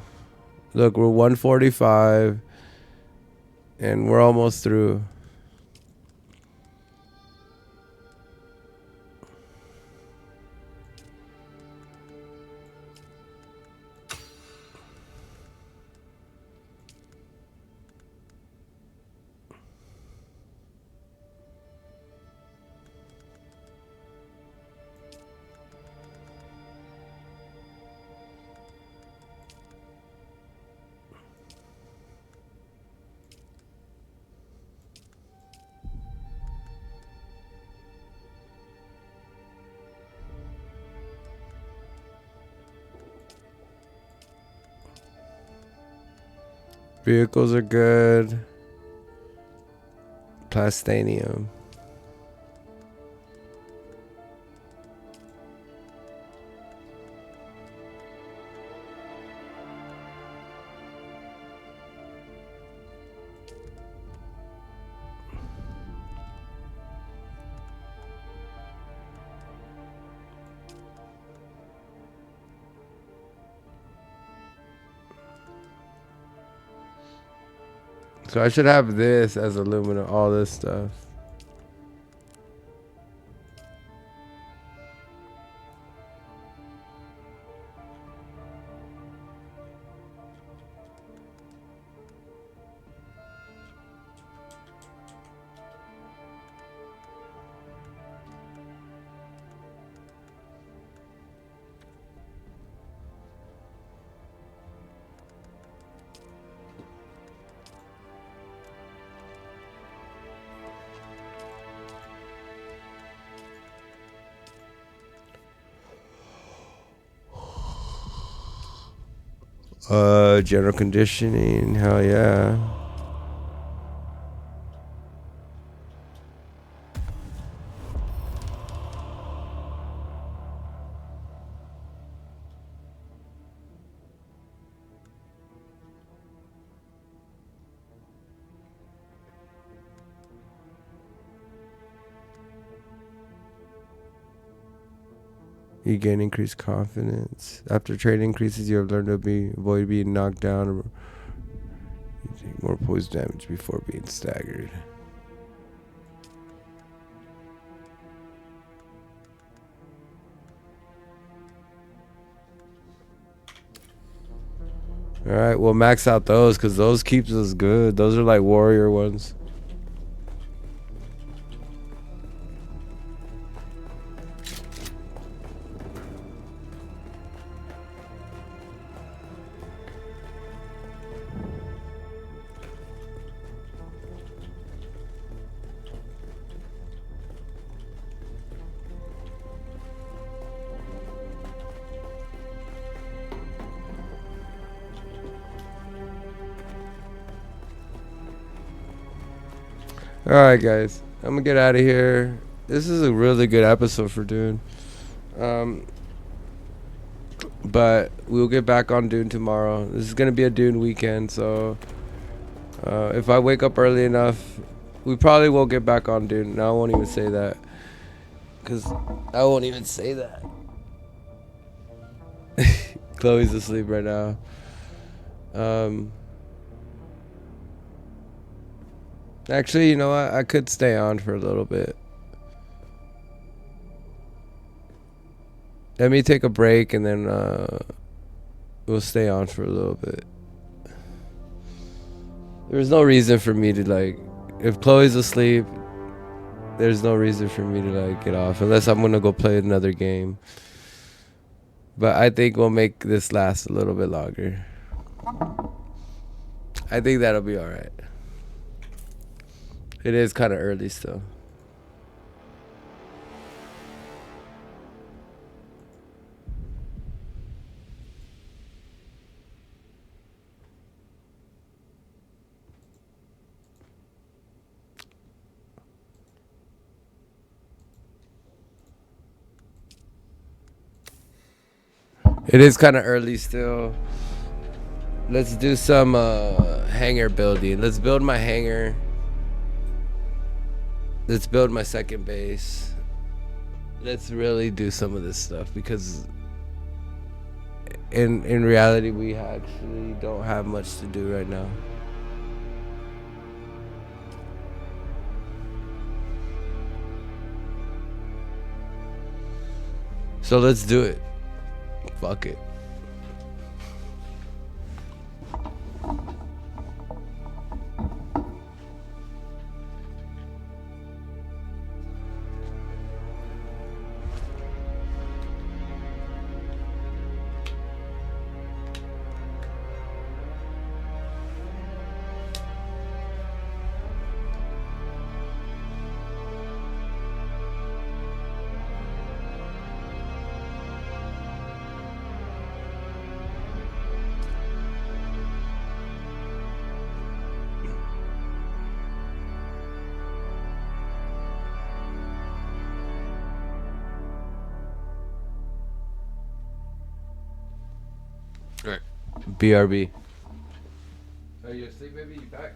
Look, we're 145, and we're almost through. Vehicles are good. Plastanium. So I should have this as aluminum, all this stuff. General conditioning, hell yeah. You gain increased confidence. After trade increases, you have learned to avoid being knocked down. Or you take more poison damage before being staggered. Alright, we'll max out those because those keeps us good. Those are like warrior ones. Alright, guys. I'm gonna get out of here. This is a really good episode for Dune. But we'll get back on Dune tomorrow. This is gonna be a Dune weekend, so if I wake up early enough, we probably will get back on Dune. No, I won't even say that. Because I won't even say that. Chloe's asleep right now. Actually, you know what? I could stay on for a little bit. Let me take a break and then we'll stay on for a little bit. There's no reason for me to like, if Chloe's asleep, there's no reason for me to like get off unless I'm gonna go play another game. But I think we'll make this last a little bit longer. I think that'll be alright. It is kind of early still. It is kind of early still. Let's do some hangar building. Let's build my hangar. Let's build my second base. Let's really do some of this stuff because in reality we actually don't have much to do right now. So let's do it. Fuck it. Right. BRB. Are you asleep, baby? You back?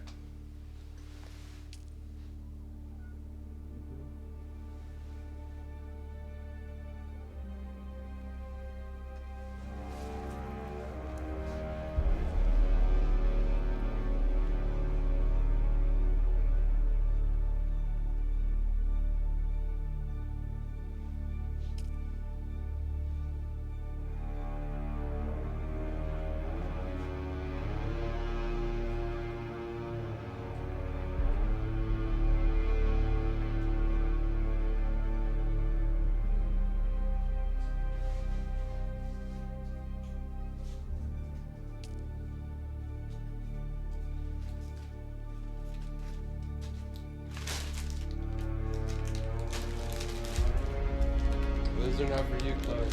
Those are not for you, Chloe.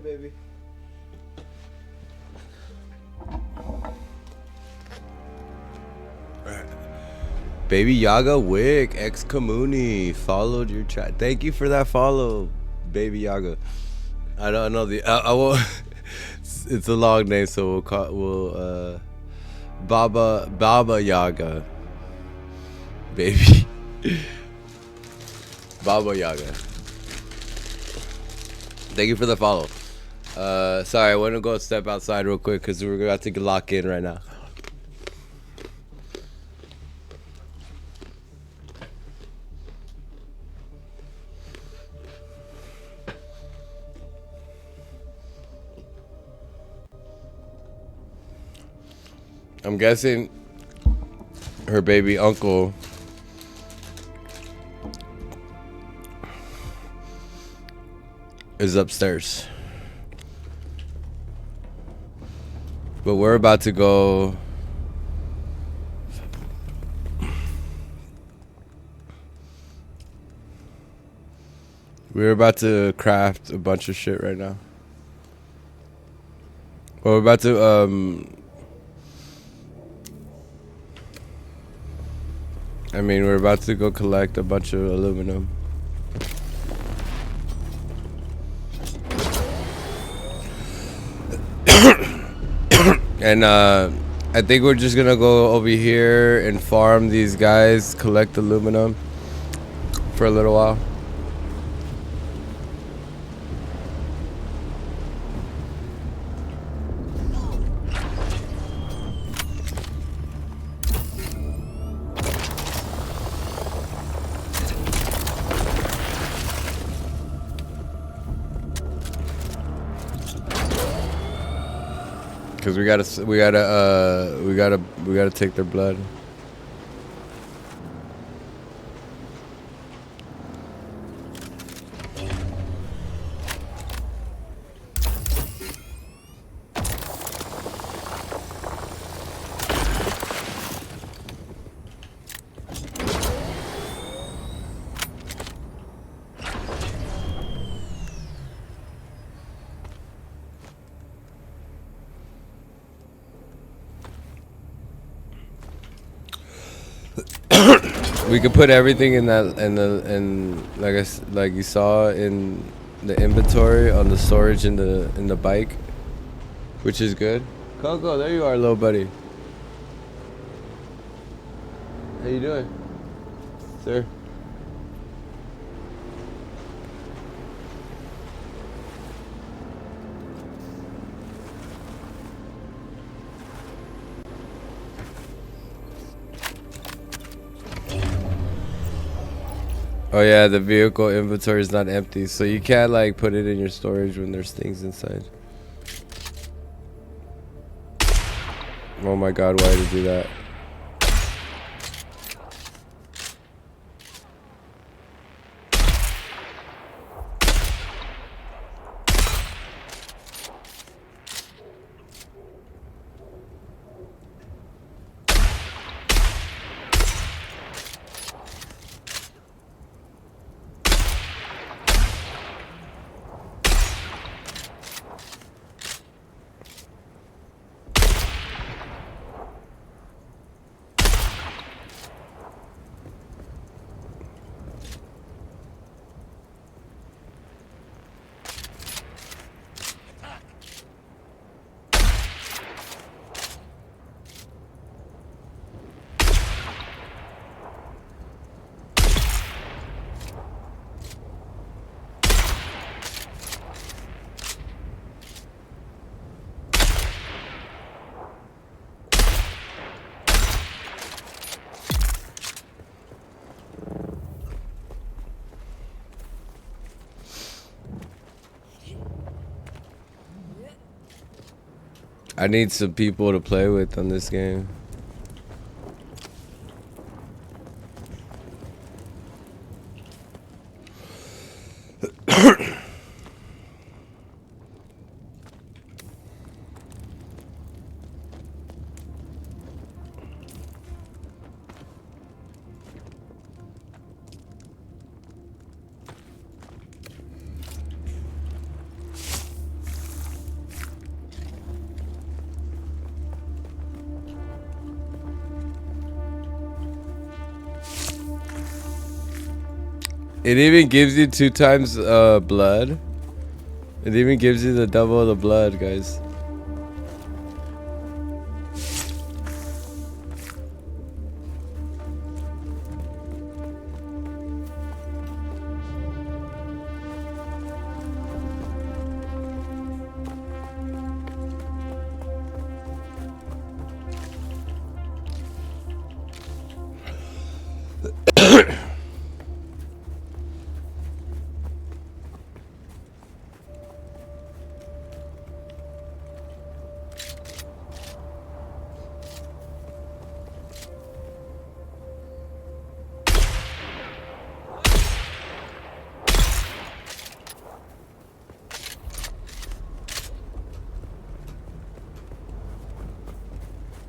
baby. Baby Yaga Wick, ex Kamuni, followed your chat. Thank you for that follow, Baby Yaga. I don't know I won't. It's a long name, so Baba Yaga, baby. Baba Yaga. Thank you for the follow. Sorry, I want to go step outside real quick because we're about to lock in right now. I'm guessing her baby uncle is upstairs. But we're about to go. We're about to craft a bunch of shit right now. Well, we're about to we're about to go collect a bunch of aluminum. And I think we're just gonna go over here and farm these guys, collect aluminum for a little while. Cause we gotta take their blood. We could put everything in that like you saw in the inventory on the storage in the bike, which is good. Coco, there you are, little buddy. How you doing, sir? Oh yeah, the vehicle inventory is not empty, so you can't like put it in your storage when there's things inside. Oh my god, why did you do that? I need some people to play with on this game. It even gives you 2 times blood. It even gives you the double of the blood, guys.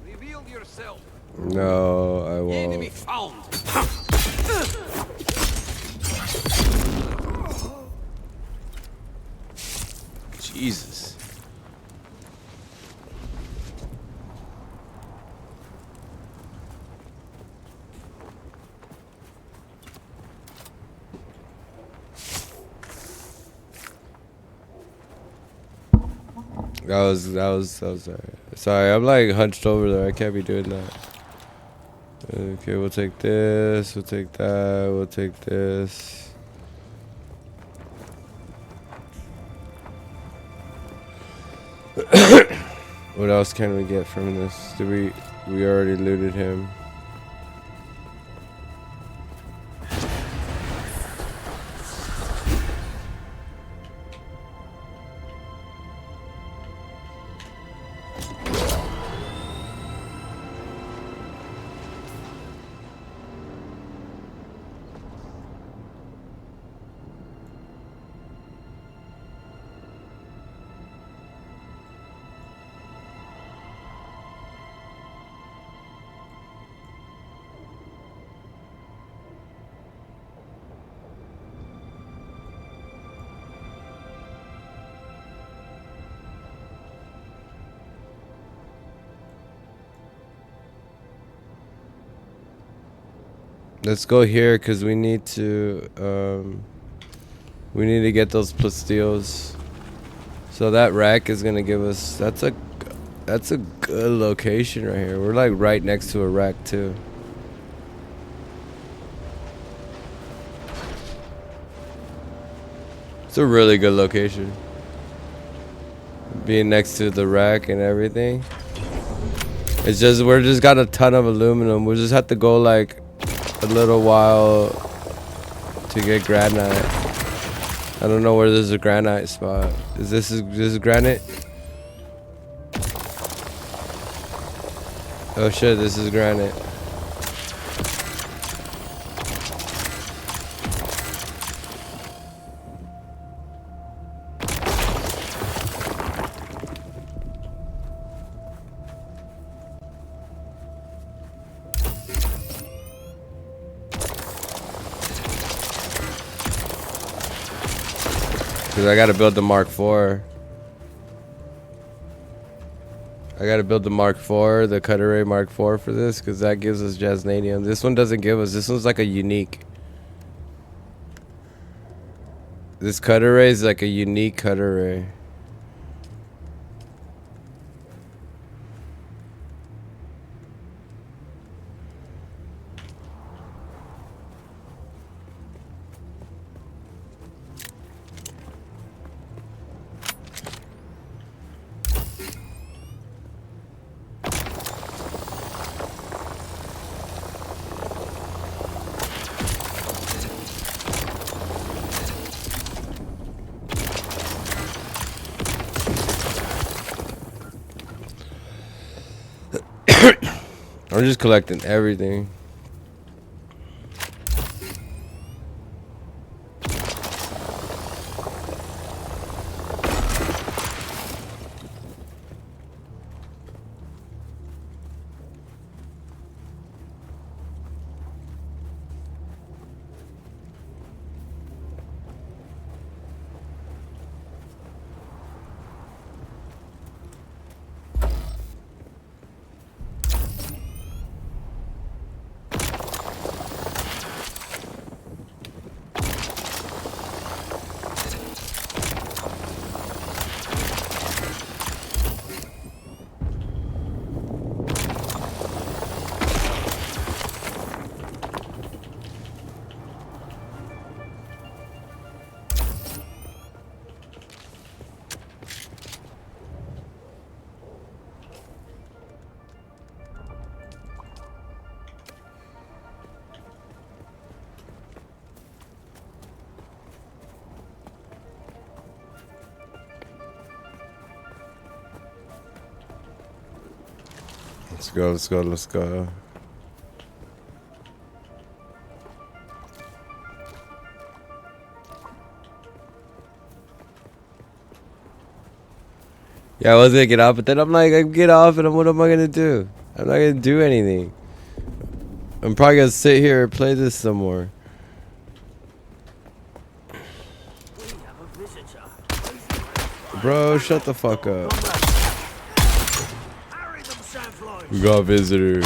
Reveal yourself. No, I Enemy won't. found. Jesus. That was sorry. I'm like hunched over there. I can't be doing that. Okay, we'll take this. We'll take that. We'll take this. What else can we get from this? We already looted him. Let's go here because we need to get those pastilles. So that rack is gonna give us that's a good location right here. We're like right next to a rack too. It's a really good location. Being next to the rack and everything. It's just we're just got a ton of aluminum. We'll just have to go like a little while to get granite. I don't know where there's a granite spot. Is this granite? Oh shit, this is granite. Cause I gotta build the Mark IV. I gotta build the Mark IV, the Cutter Ray Mark IV for this, cause that gives us Jasnadium. This one doesn't give us. This one's like a unique. This Cutter Ray is like a unique Cutter Ray. I'm just collecting everything. Let's go, let's go, let's go. Yeah, I was gonna get off, but then I'm like, I get off, and what am I gonna do? I'm not gonna do anything. I'm probably gonna sit here and play this some more. Bro, shut the fuck up. We got a visitor.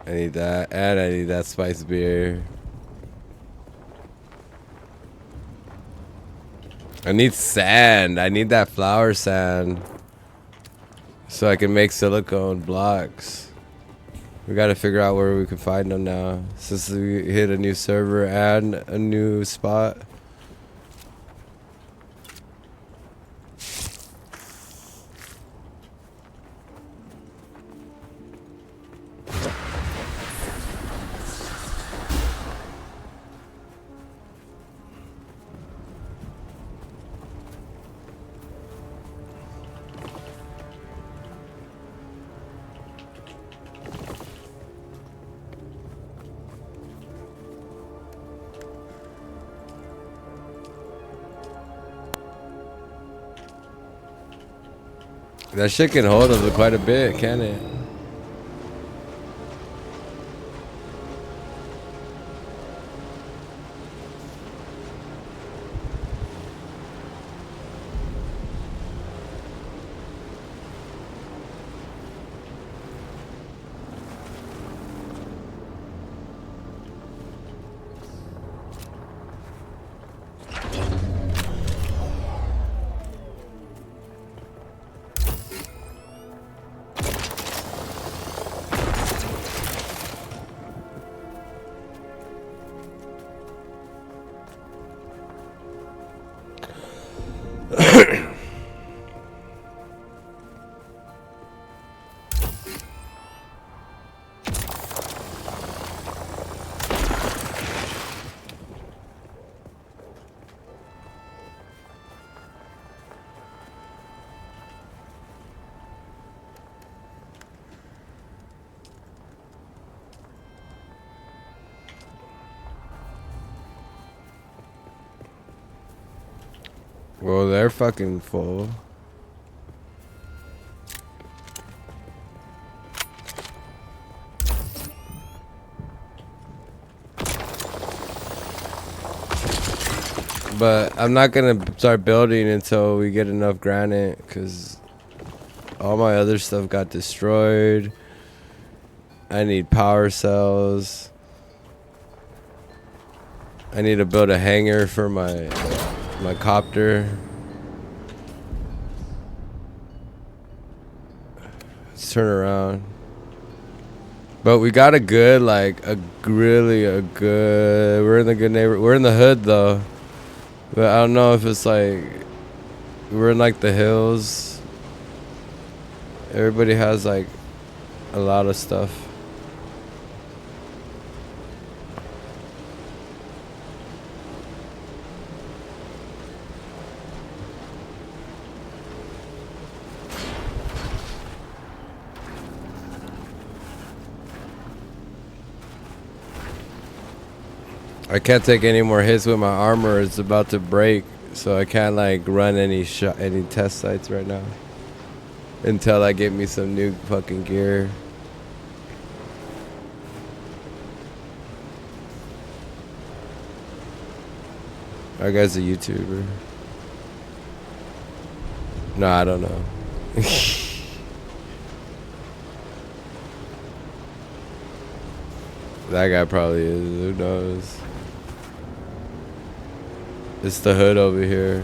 I need that, and I need that spice beer. I need sand. I need that flower sand. So I can make silicone blocks. We gotta figure out where we can find them now. Since we hit a new server and a new spot. That shit can hold us quite a bit, can it? Well, they're fucking full. But I'm not gonna start building until we get enough granite, because all my other stuff got destroyed. I need power cells. I need to build a hangar for my copter. Let's turn around. But we got a good, like, we're in the good neighborhood. We're in the hood, though. But I don't know if it's like, we're in, like, the hills. Everybody has, like, a lot of stuff. I can't take any more hits with my armor. It's about to break, so I can't like run any test sites right now until I get me some new fucking gear. That guy's a YouTuber. No, I don't know. That guy probably is. Who knows? It's the hood over here.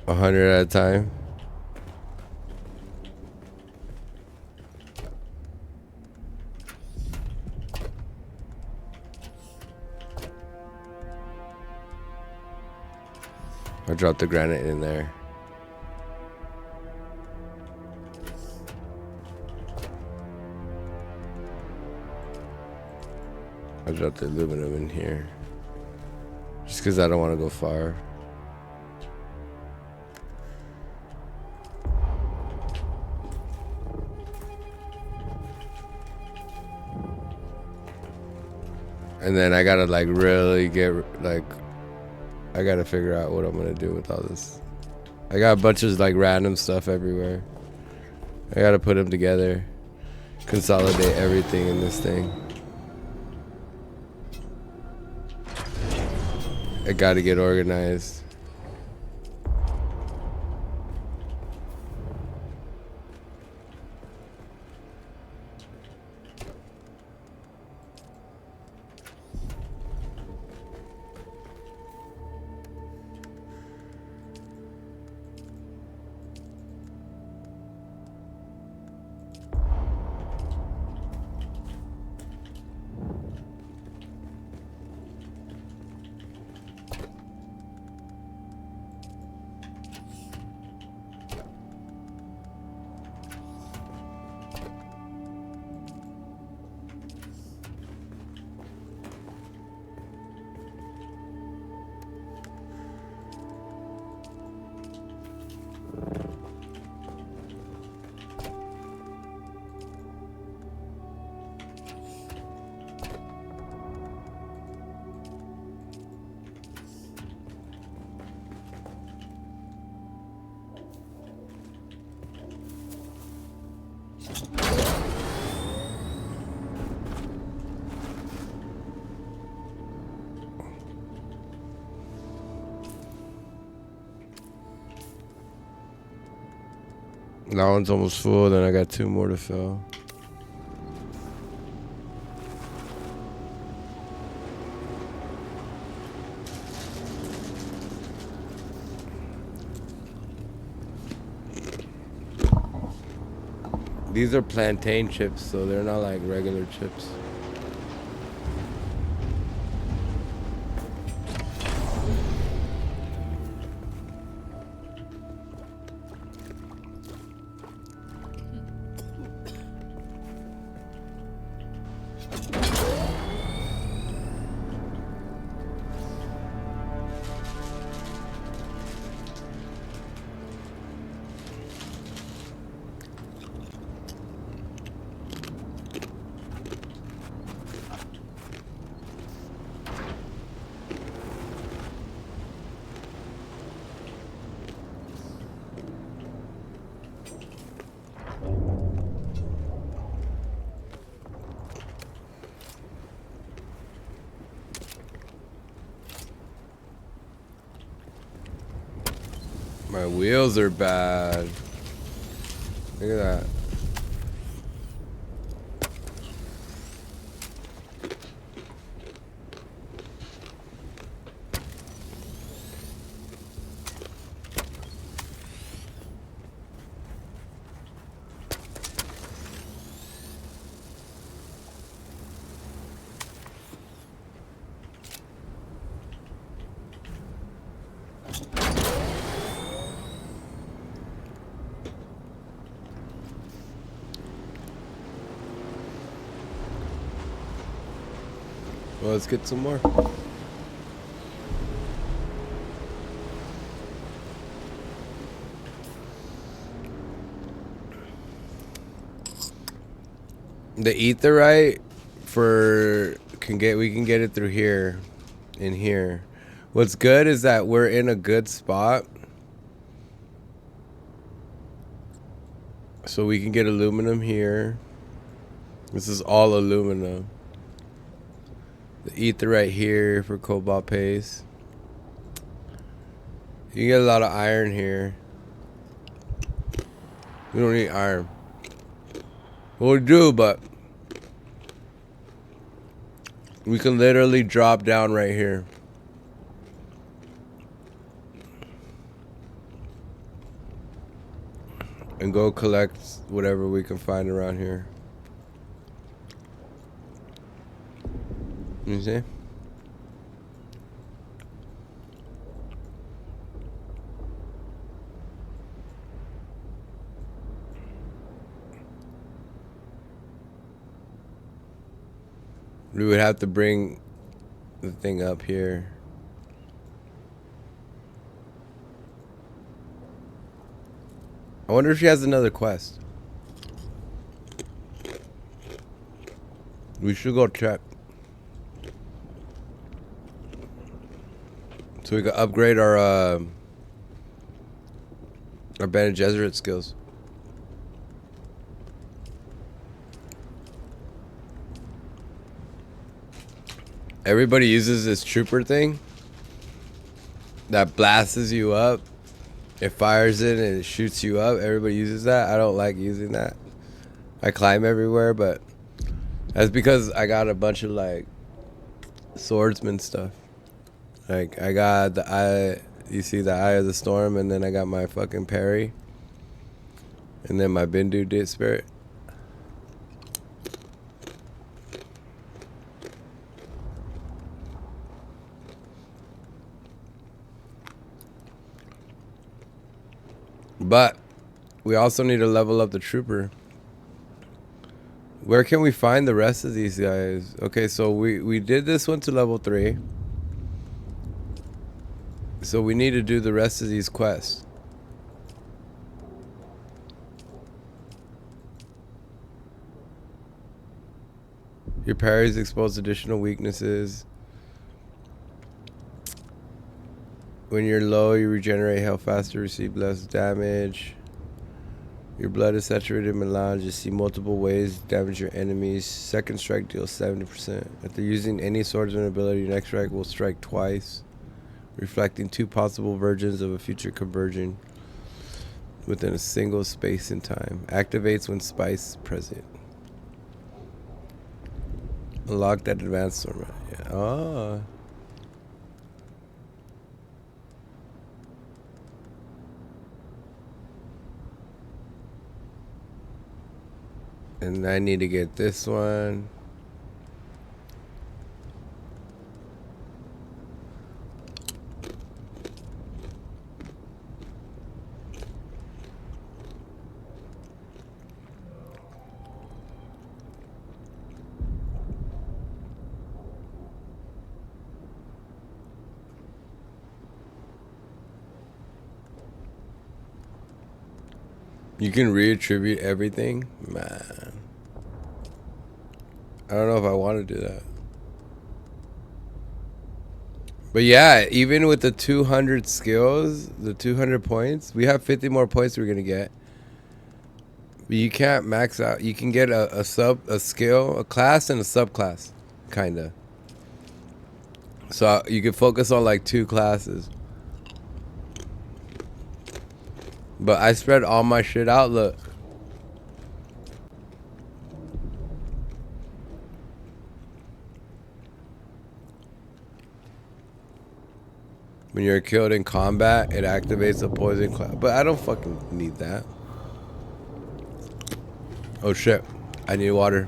100 at a time. I dropped the granite in there. I dropped the aluminum in here. Just because I don't want to go far. And then I gotta like really get like, I gotta figure out what I'm gonna do with all this. I got a bunch of like random stuff everywhere. I gotta put them together, consolidate everything in this thing. I gotta get organized. That one's almost full, then I got 2 more to fill. These are plantain chips, so they're not like regular chips. My wheels are bad. Look at that. Well, let's get some more. The etherite we can get it through here, in here. What's good is that we're in a good spot, so we can get aluminum here. This is all aluminum. The etherite here for cobalt paste. You can get a lot of iron here. We don't need iron. Well, we do, but we can literally drop down right here. and go collect whatever we can find around here. You see? We would have to bring the thing up here. I wonder if she has another quest. We should go check. So we can upgrade our Bene Gesserit skills. Everybody uses this trooper thing that blasts you up. It fires it and it shoots you up. Everybody uses that. I don't like using that. I climb everywhere, but that's because I got a bunch of like swordsman stuff. Like I got the eye, you see the Eye of the Storm, and then I got my fucking parry, and then my Bindu spirit. But we also need to level up the trooper. Where can we find the rest of these guys? Okay, so we did this one to level 3. So we need to do the rest of these quests. Your parries expose additional weaknesses. When you're low, you regenerate health faster, receive less damage. Your blood is saturated in melange. You see multiple ways to damage your enemies. Second strike deals 70%. After using any swordsman ability, your next strike will strike twice, reflecting 2 possible versions of a future conversion within a single space and time. Activates when spice present. Unlock that advanced sword. Yeah. Oh. And I need to get this one. You can reattribute everything? Man. I don't know if I want to do that. But yeah, even with the 200 skills, the 200 points, we have 50 more points we're going to get. But you can't max out. You can get a skill, a class, and a subclass, kind of. So you can focus on like 2 classes. But I spread all my shit out, look. When you're killed in combat, it activates a poison cloud. But I don't fucking need that. Oh shit. I need water.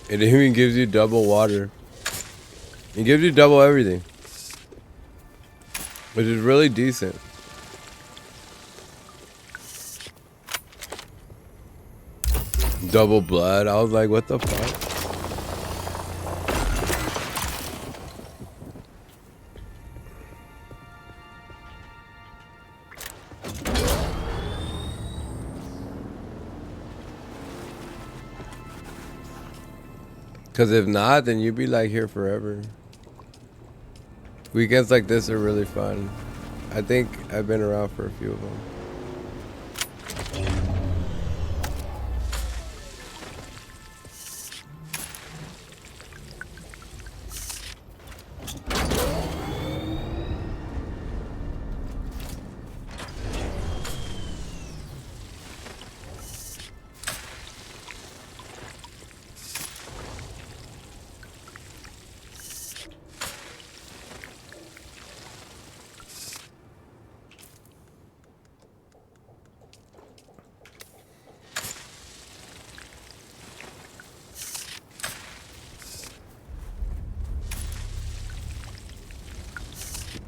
It even gives you double water. It gives you double everything, which is really decent. Double blood. I was like, what the fuck? Cause if not, then you'd be like here forever. Weekends like this are really fun. I think I've been around for a few of them.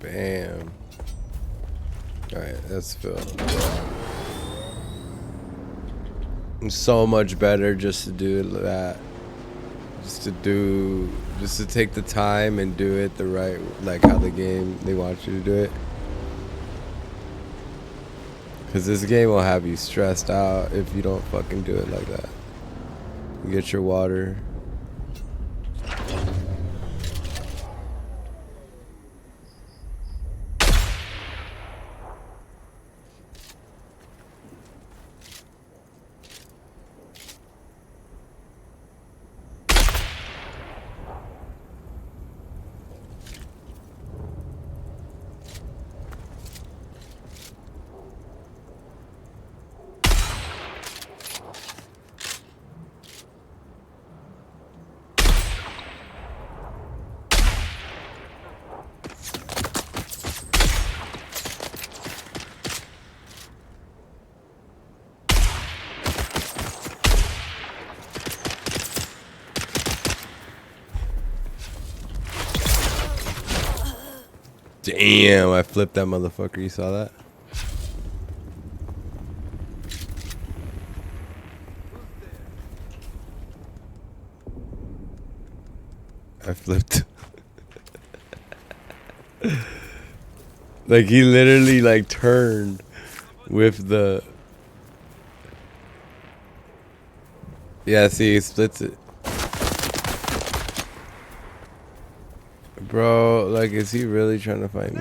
Bam. Alright, that's filled. It's so much better just to do that. Just to take the time and do it the right, like how the game, they want you to do it. Because this game will have you stressed out if you don't fucking do it like that. You get your water. Damn, I flipped that motherfucker. You saw that? I flipped. Like he literally like turned with the. Yeah, see, he splits it. Bro, like, is he really trying to fight me?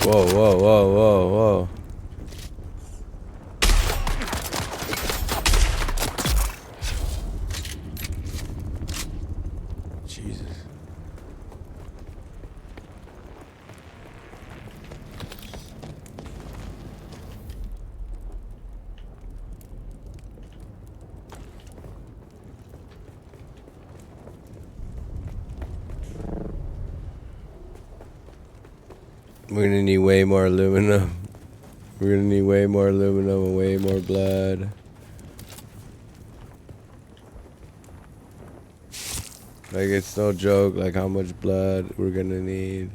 Whoa, whoa, whoa, whoa, whoa. Jesus. We're gonna need way more aluminum. We're gonna need way more aluminum and way more blood. Like, it's no joke, like, how much blood we're gonna need.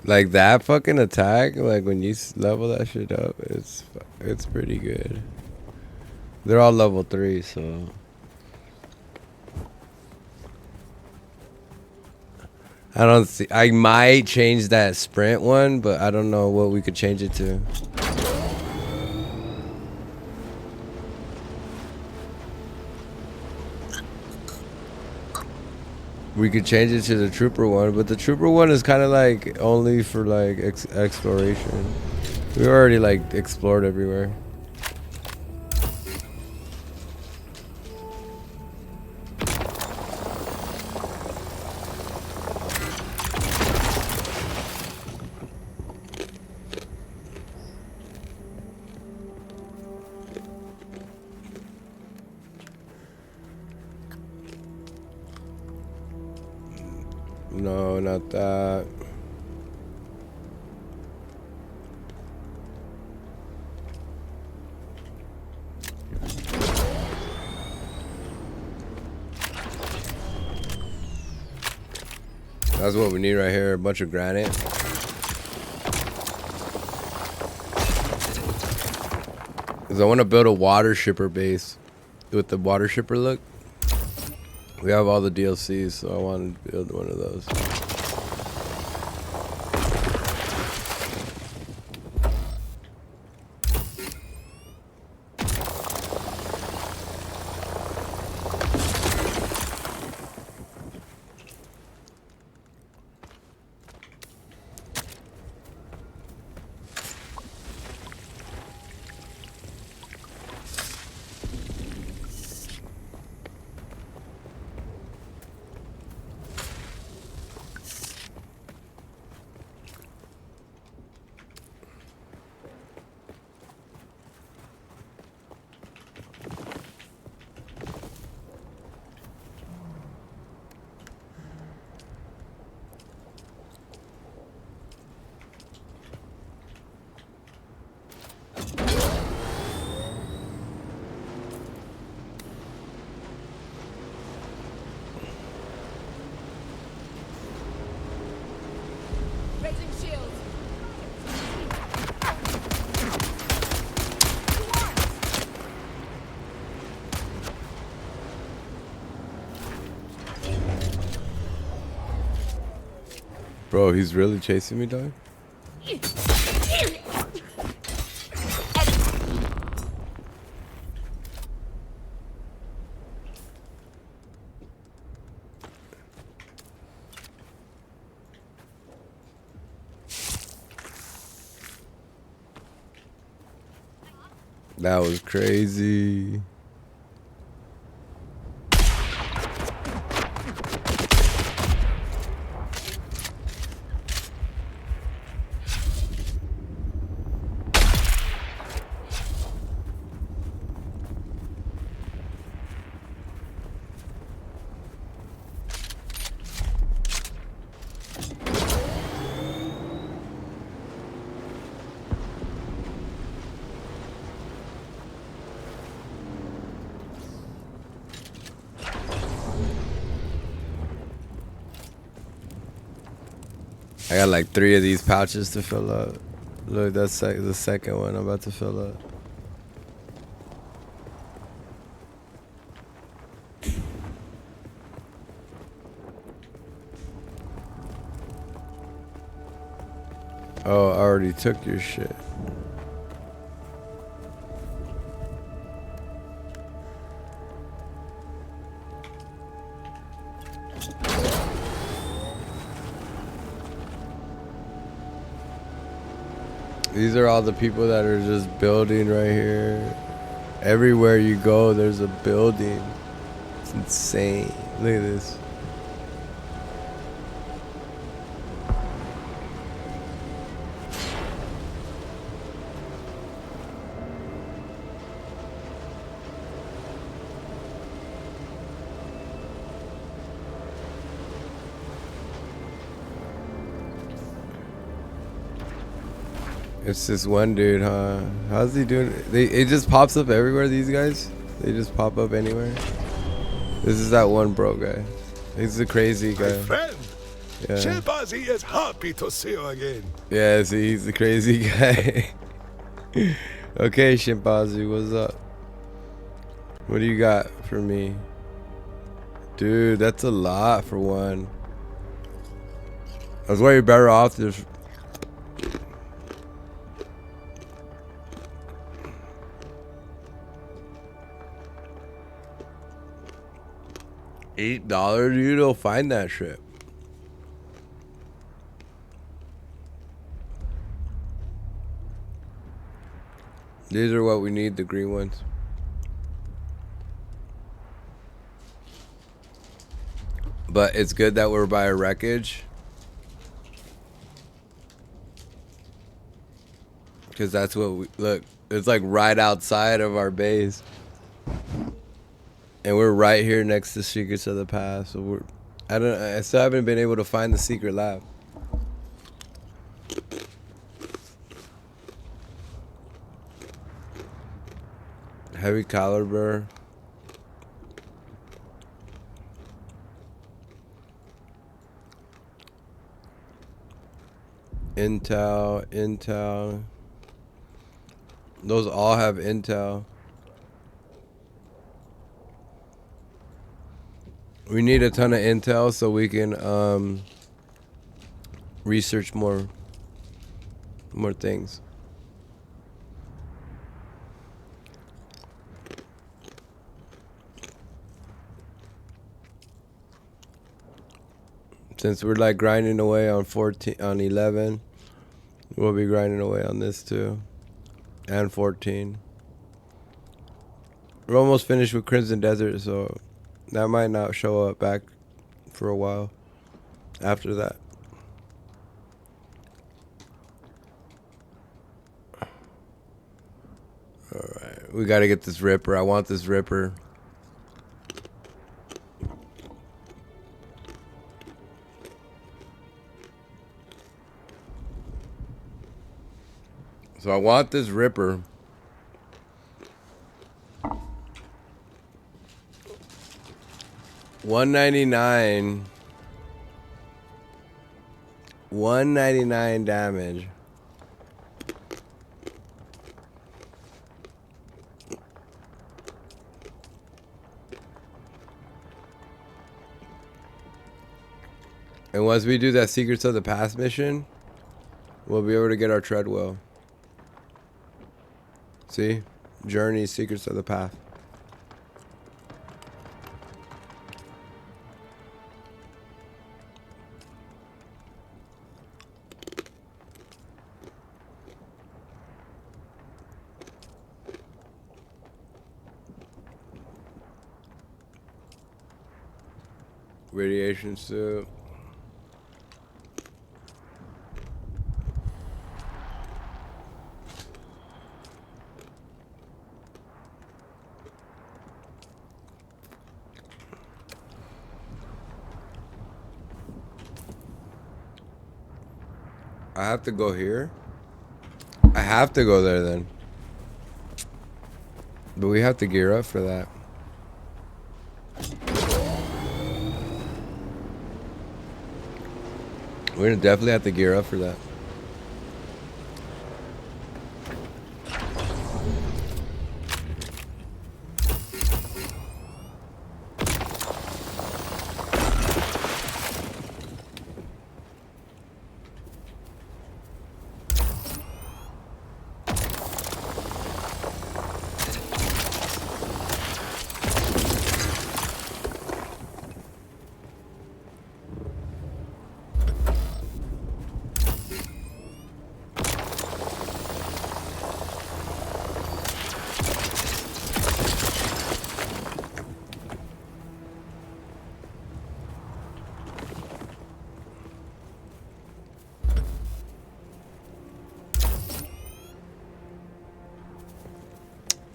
Like, that fucking attack, like, when you level that shit up, it's pretty good. They're all level 3, so. I don't see. I might change that sprint one, but I don't know what we could change it to. We could change it to the trooper one, but the trooper one is kind of like only for like exploration. We already like explored everywhere. pulling out that. That's what we need right here, a bunch of granite. Because I want to build a water shipper base with the water shipper look. We have all the DLCs, so I want to build one of those. Raising shields. Bro, he's really chasing me, dog? That was crazy. I got like 3 of these pouches to fill up. Look, that's the second one I'm about to fill up. Oh, I already took your shit. These are all the people that are just building right here. Everywhere you go, there's a building. It's insane. Look at this. It's this one dude, huh? How's he doing? It just pops up everywhere, these guys? They just pop up anywhere? This is that one bro guy. He's the crazy guy. My friend, Yeah. Chimpanzee is happy to see you again. Yeah, see, he's the crazy guy. Okay, Chimpanzee, what's up? What do you got for me? Dude, that's a lot for one. That's why you're better off just... $8, you don't find that shit. These are what we need, the green ones. But it's good that we're by a wreckage. Because that's what we... Look, it's like right outside of our base. And we're right here next to Secrets of the Past. So I still haven't been able to find the secret lab. Heavy caliber. Intel. Those all have Intel. We need a ton of Intel so we can research more things. Since we're like grinding away on 11, we'll be grinding away on this too. And 14. We're almost finished with Crimson Desert, so that might not show up back for a while after that. Alright, we gotta get this Ripper. I want this Ripper. So I want this Ripper. $199. $199 damage. And once we do that Secrets of the Past mission, we'll be able to get our Treadwell. See? Journey, Secrets of the Path. Radiation suit. I have to go here? I have to go there then. But we have to gear up for that. We're gonna definitely have to gear up for that.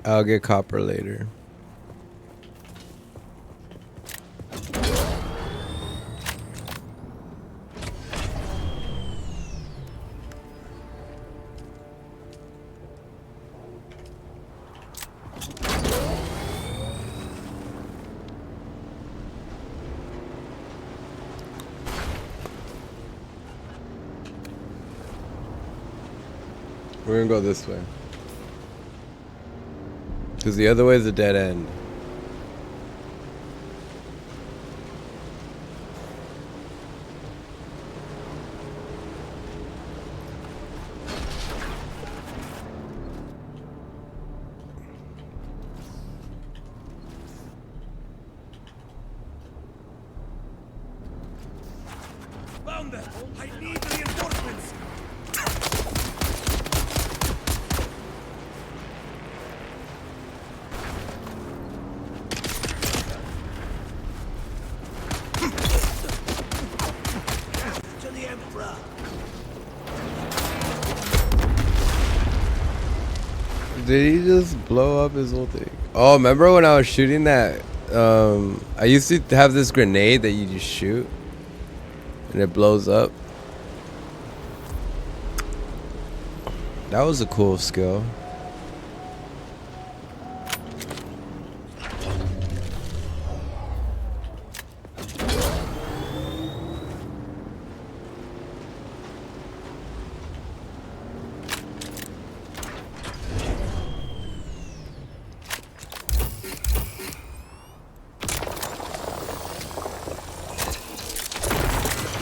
I'll get copper later. We're gonna go this way. Because the other way is a dead end. Found them! I need reinforcements! To the Emperor! Did he just blow up his whole thing? Oh, remember when I was shooting that I used to have this grenade that you just shoot and it blows up. That was a cool skill.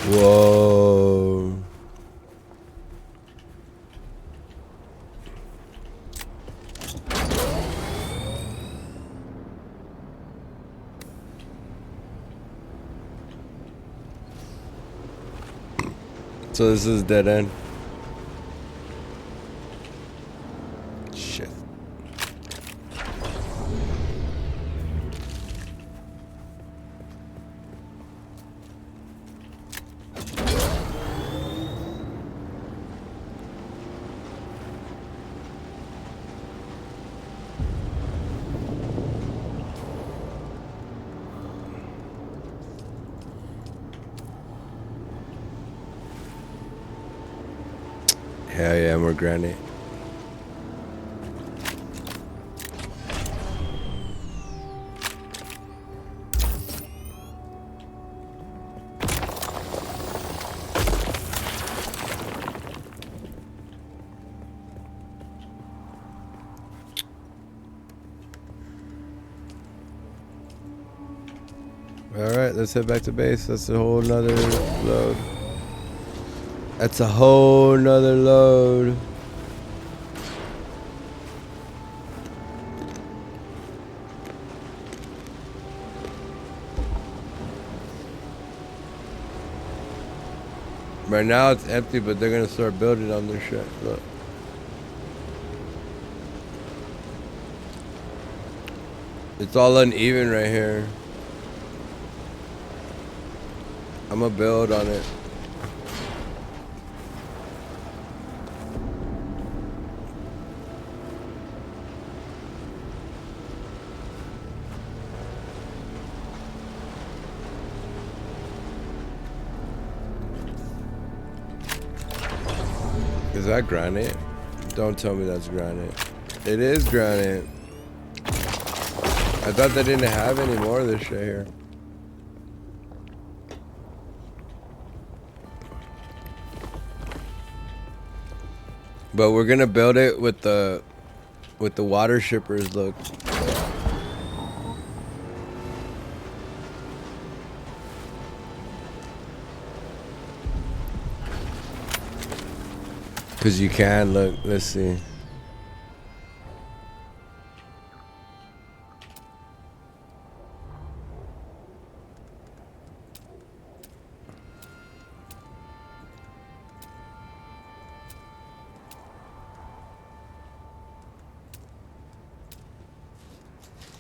Whoa. So this is dead end. Shit. Hell yeah, more granite. Alright, let's head back to base. That's a whole nother load. That's a whole nother load. Right now it's empty, but they're gonna start building on their shit. Look. It's all uneven right here. I'm gonna build on it. Is that granite? Don't tell me that's granite. It is granite. I thought they didn't have any more of this shit here. But we're gonna build it with the water shippers, look. Cause you can, look, let's see.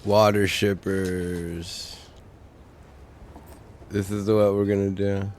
Water shippers. This is what we're gonna do.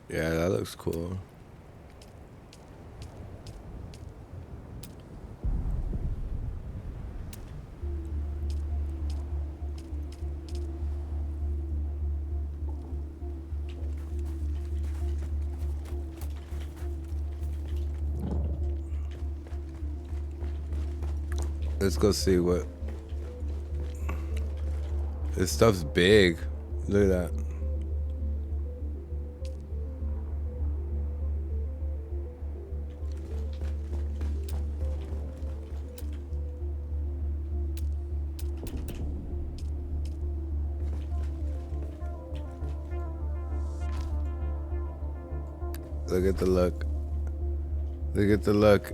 Yeah, that looks cool. Let's go see what. This stuff's big. Look at that. Look at the look. Look at the look.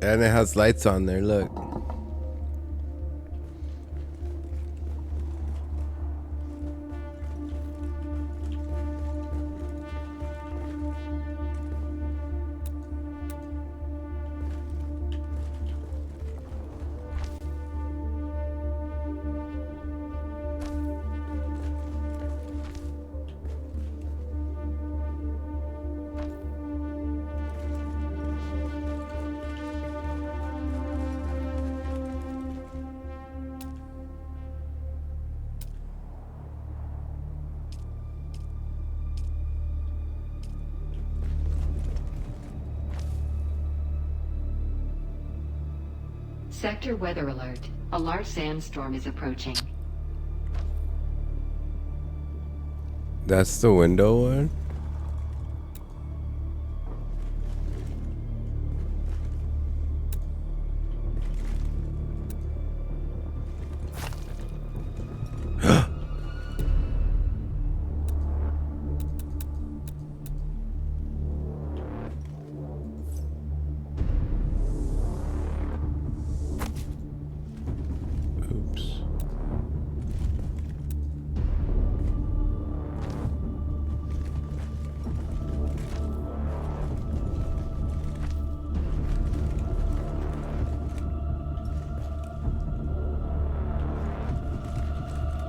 And it has lights on there, look. Sector weather alert. A large sandstorm is approaching. That's the window one?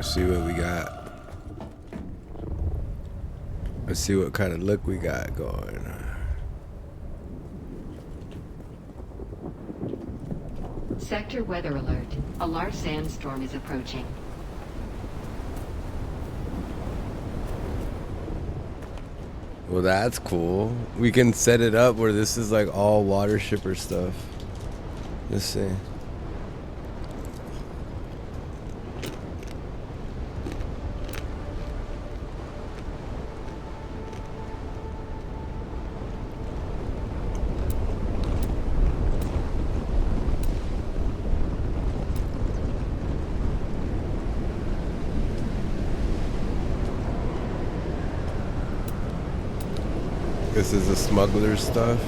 See what we got. Let's see what kind of look we got going. Sector weather alert. A large sandstorm is approaching. Well, that's cool. We can set it up where this is like all water shipper stuff. Let's see. This is the smuggler stuff.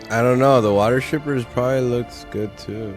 I don't know. The water shippers probably looks good too.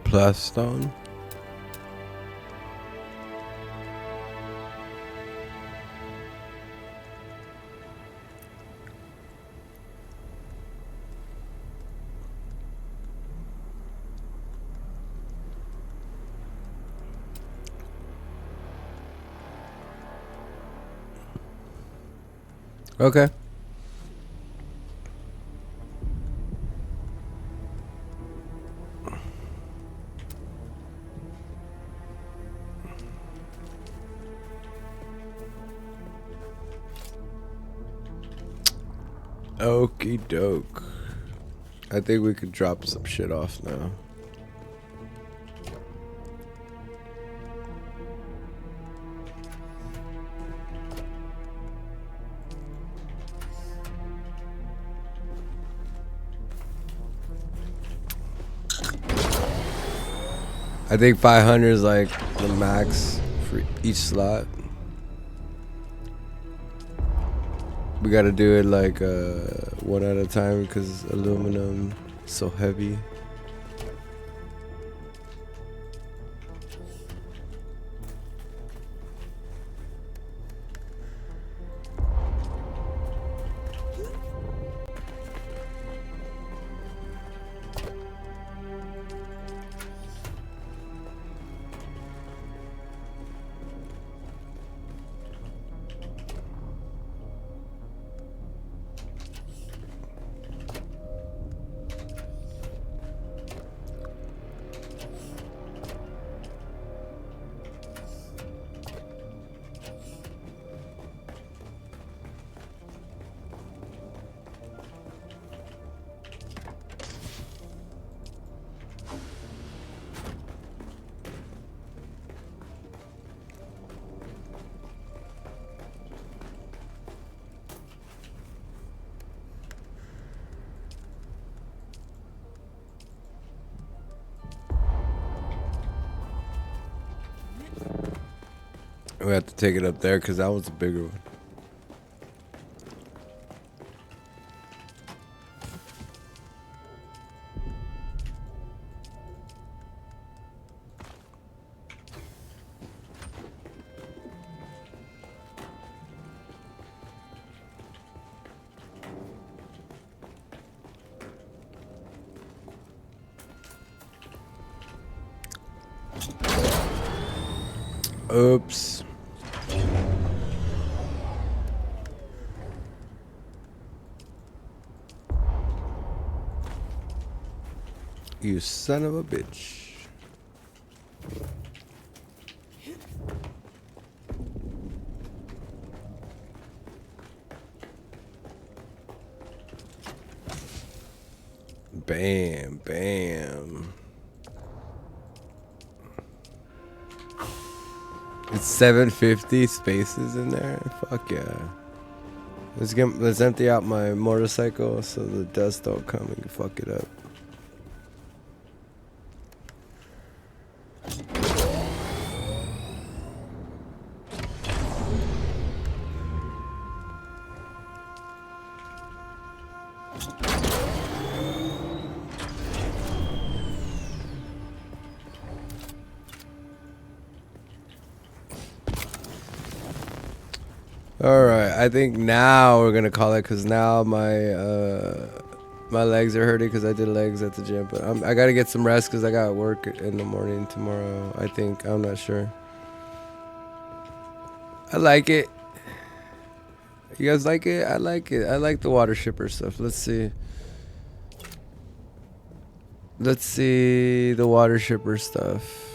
Plus stone. Okay. Okie doke. I think we could drop some shit off now. I think 500 is like the max for each slot. We gotta do it like one at a time because aluminum is so heavy. We have to take it up there because that was a bigger one. Oops. You son of a bitch. Bam, bam. It's 750 spaces in there. Fuck yeah. Let's empty out my motorcycle so the dust don't come and fuck it up. All right, I think now we're gonna call it because now my legs are hurting because I did legs at the gym. But I gotta get some rest because I got work in the morning tomorrow. I think I'm not sure. I like it. You guys like it? I like it. I like the water shipper stuff. Let's see. Let's see the water shipper stuff.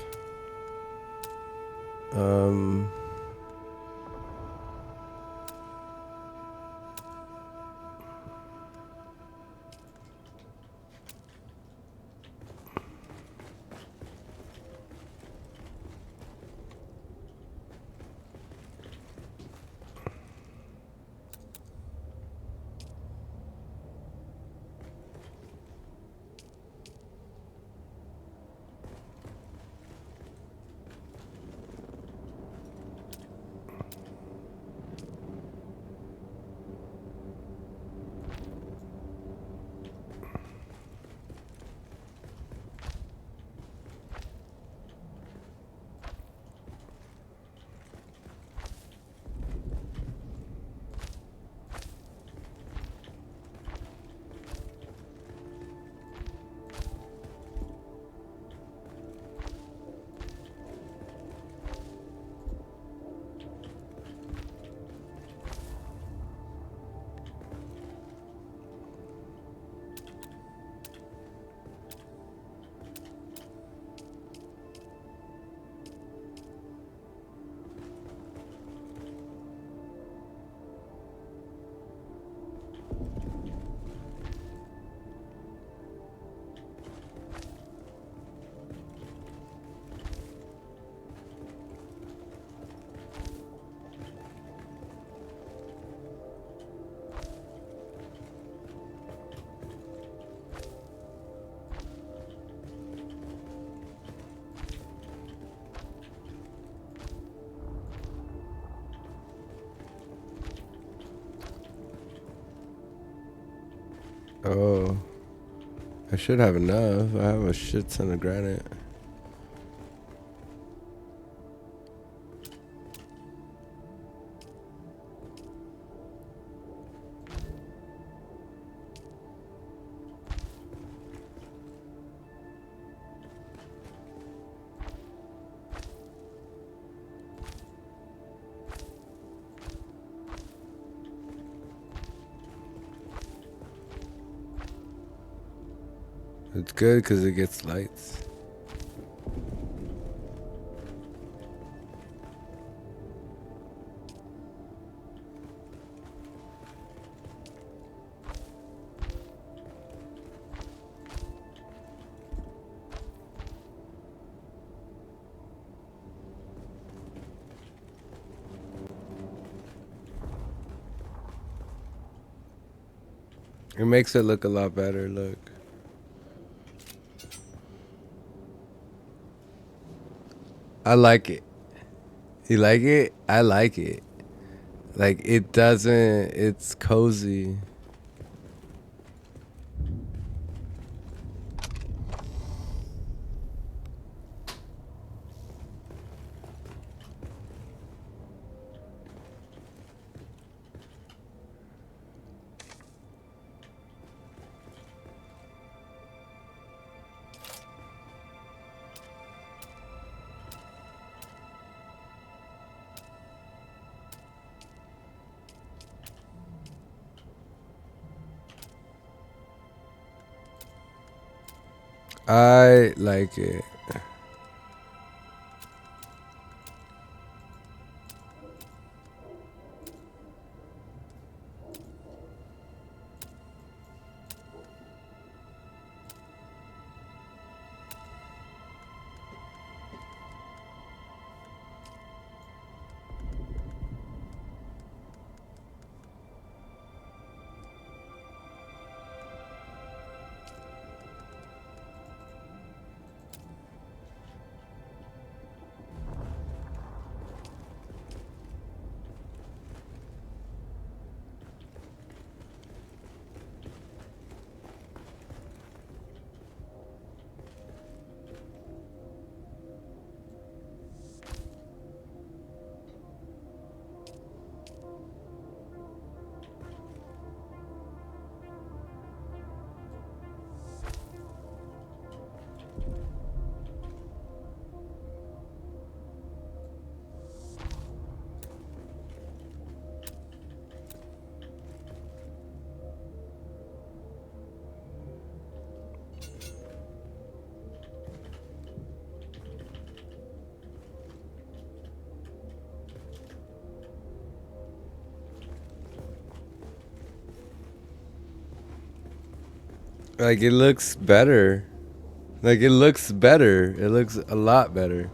Oh. I should have enough. I have a shit ton of granite. It's good because it gets lights. It makes it look a lot better, look. I like it. You like it? I like it. Like, it doesn't, it's cozy. I like it. Like, it looks better. Like, it looks better. It looks a lot better.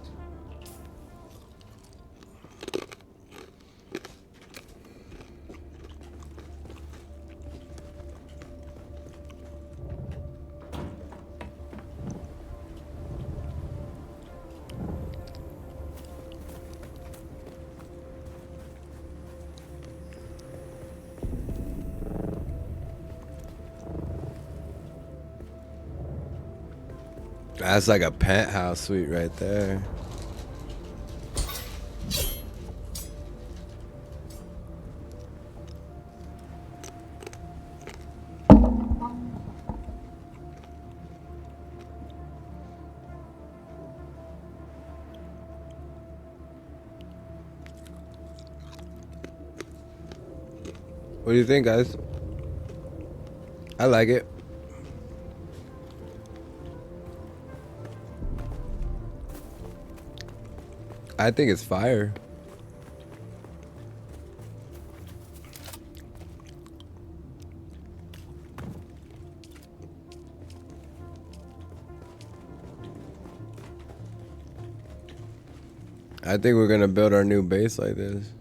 That's like a penthouse suite right there. What do you think, guys? I like it. I think it's fire. I think we're gonna build our new base like this.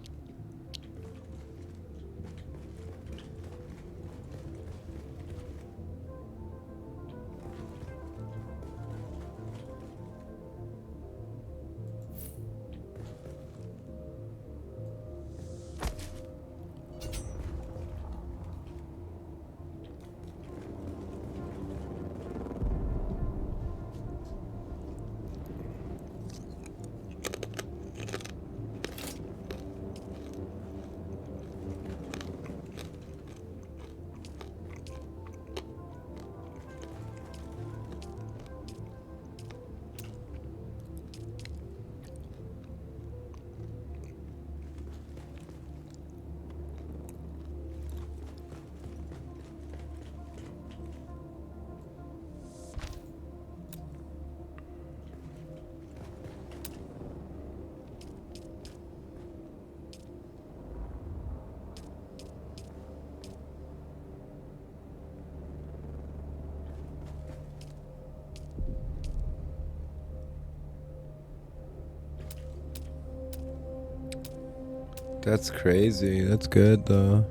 That's crazy. That's good though.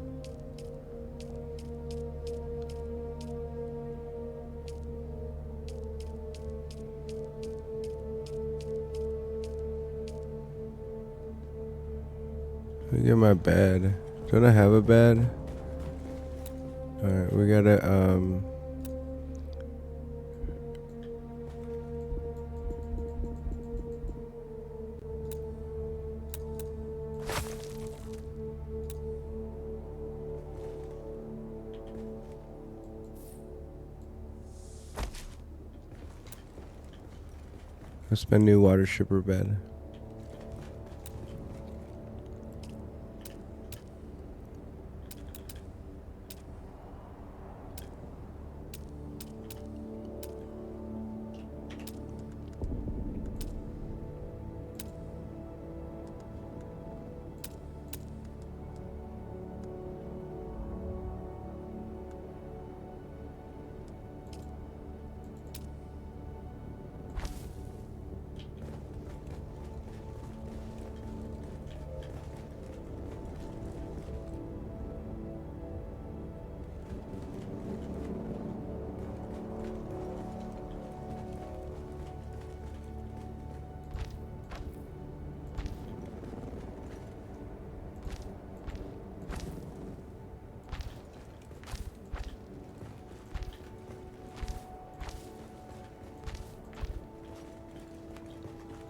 Let me get my bed. Don't I have a bed? Alright, we gotta let's my new water shipper bed.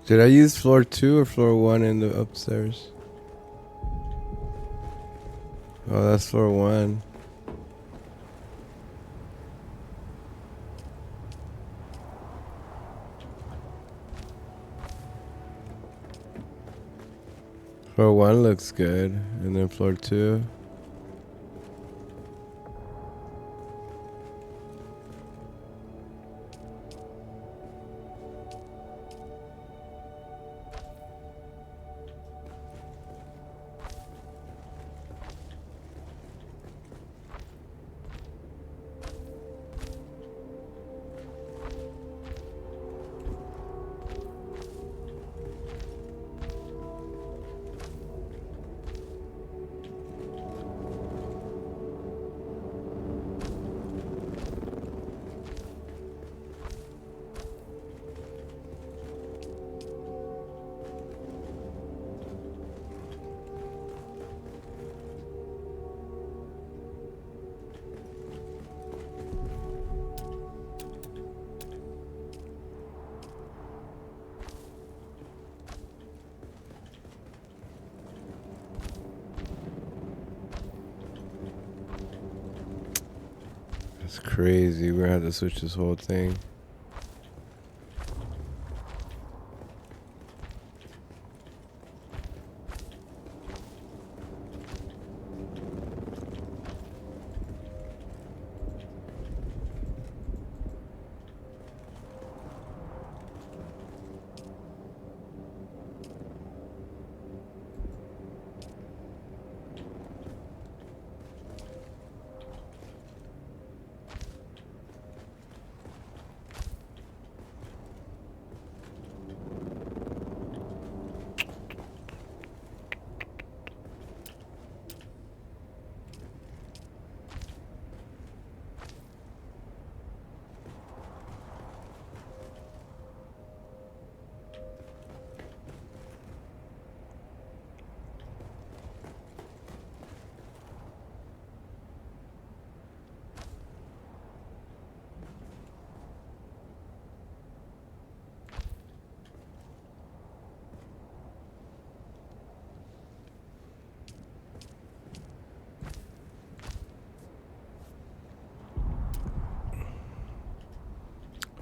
Did I use floor 2 or floor 1 in the upstairs? Oh, that's floor 1. Floor 1 looks good. And then floor 2. That's crazy. We're gonna have to switch this whole thing.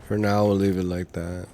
For now, we'll leave it like that.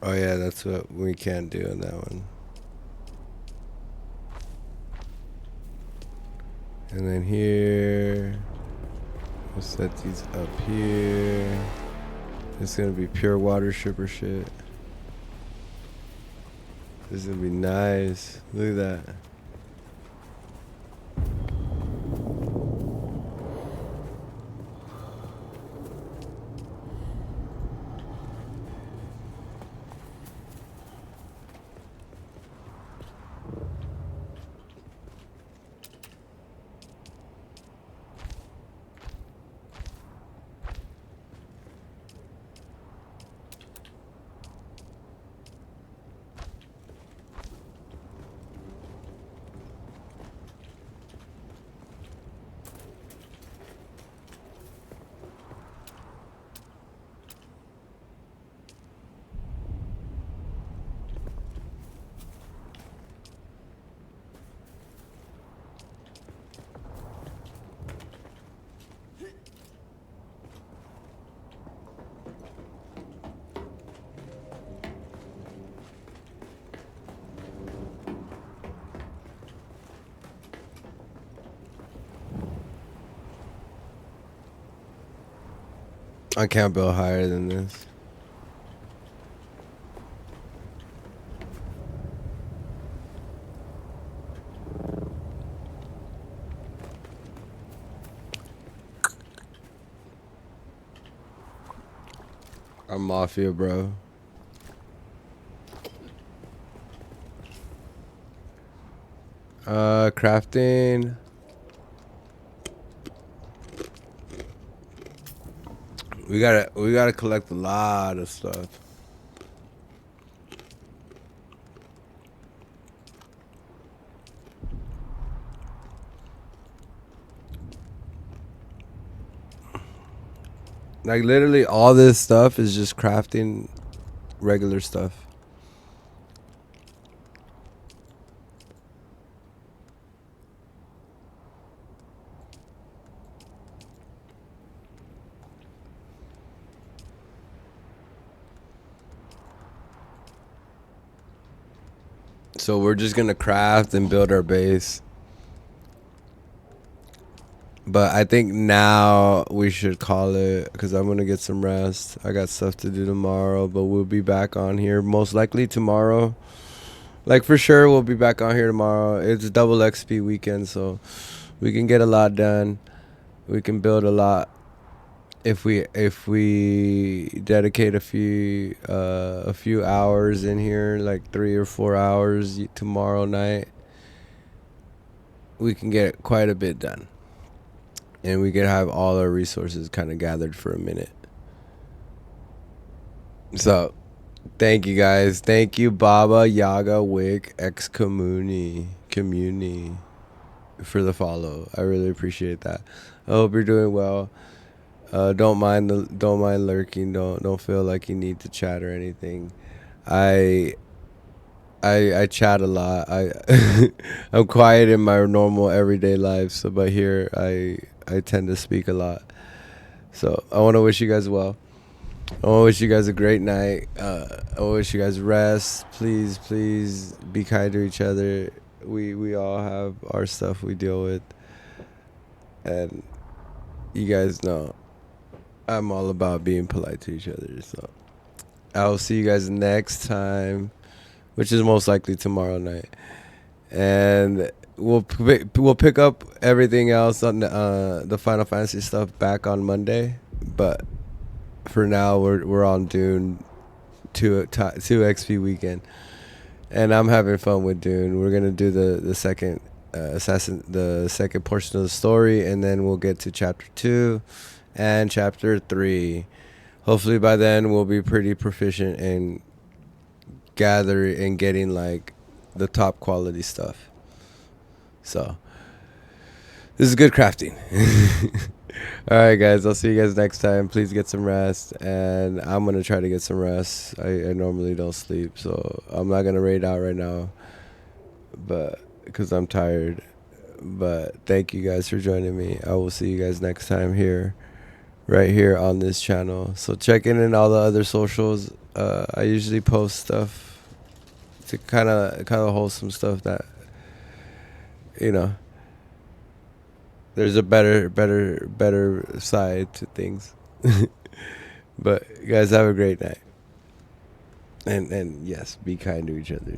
Oh yeah, that's what we can't do in that one. And then here, we'll set these up here. It's gonna be pure water stripper shit. This is gonna be nice. Look at that. I can't build higher than this. I'm mafia, bro. Crafting. We gotta collect a lot of stuff. Like literally all this stuff is just crafting regular stuff. So we're just gonna craft and build our base. But I think now we should call it because I'm gonna get some rest. I got stuff to do tomorrow, but we'll be back on here most likely tomorrow. Like for sure, we'll be back on here tomorrow. It's double XP weekend, so we can get a lot done. We can build a lot if we dedicate a few hours in here, like 3 or 4 hours tomorrow night. We can get quite a bit done. And we can have all our resources kind of gathered for a minute. So, thank you guys. Thank you, Baba Yaga Wick Ex Communi for the follow. I really appreciate that. I hope you're doing well. Don't mind lurking. Don't feel like you need to chat or anything. I chat a lot. I'm quiet in my normal everyday life, so but here I tend to speak a lot. So I want to wish you guys well. I want to wish you guys a great night. I wish you guys rest. Please be kind to each other. We all have our stuff we deal with, and you guys know I'm all about being polite to each other. So I'll see you guys next time, which is most likely tomorrow night, and we'll pick up everything else on the Final Fantasy stuff back on Monday. But for now, we're on Dune 2 XP weekend, and I'm having fun with Dune. We're gonna do the second the second portion of the story, and then we'll get to chapter 2 and chapter 3. Hopefully by then we'll be pretty proficient in gathering and getting like the top quality stuff. So this is good crafting. All right, guys. I'll see you guys next time. Please get some rest, and I'm gonna try to get some rest. I normally don't sleep, so I'm not gonna raid out right now, but because I'm tired. But thank you guys for joining me. I will see you guys next time here, right here on this channel. So check in all the other socials I usually post stuff to kind of wholesome stuff that, you know, there's a better side to things. But you guys have a great night. And yes, be kind to each other.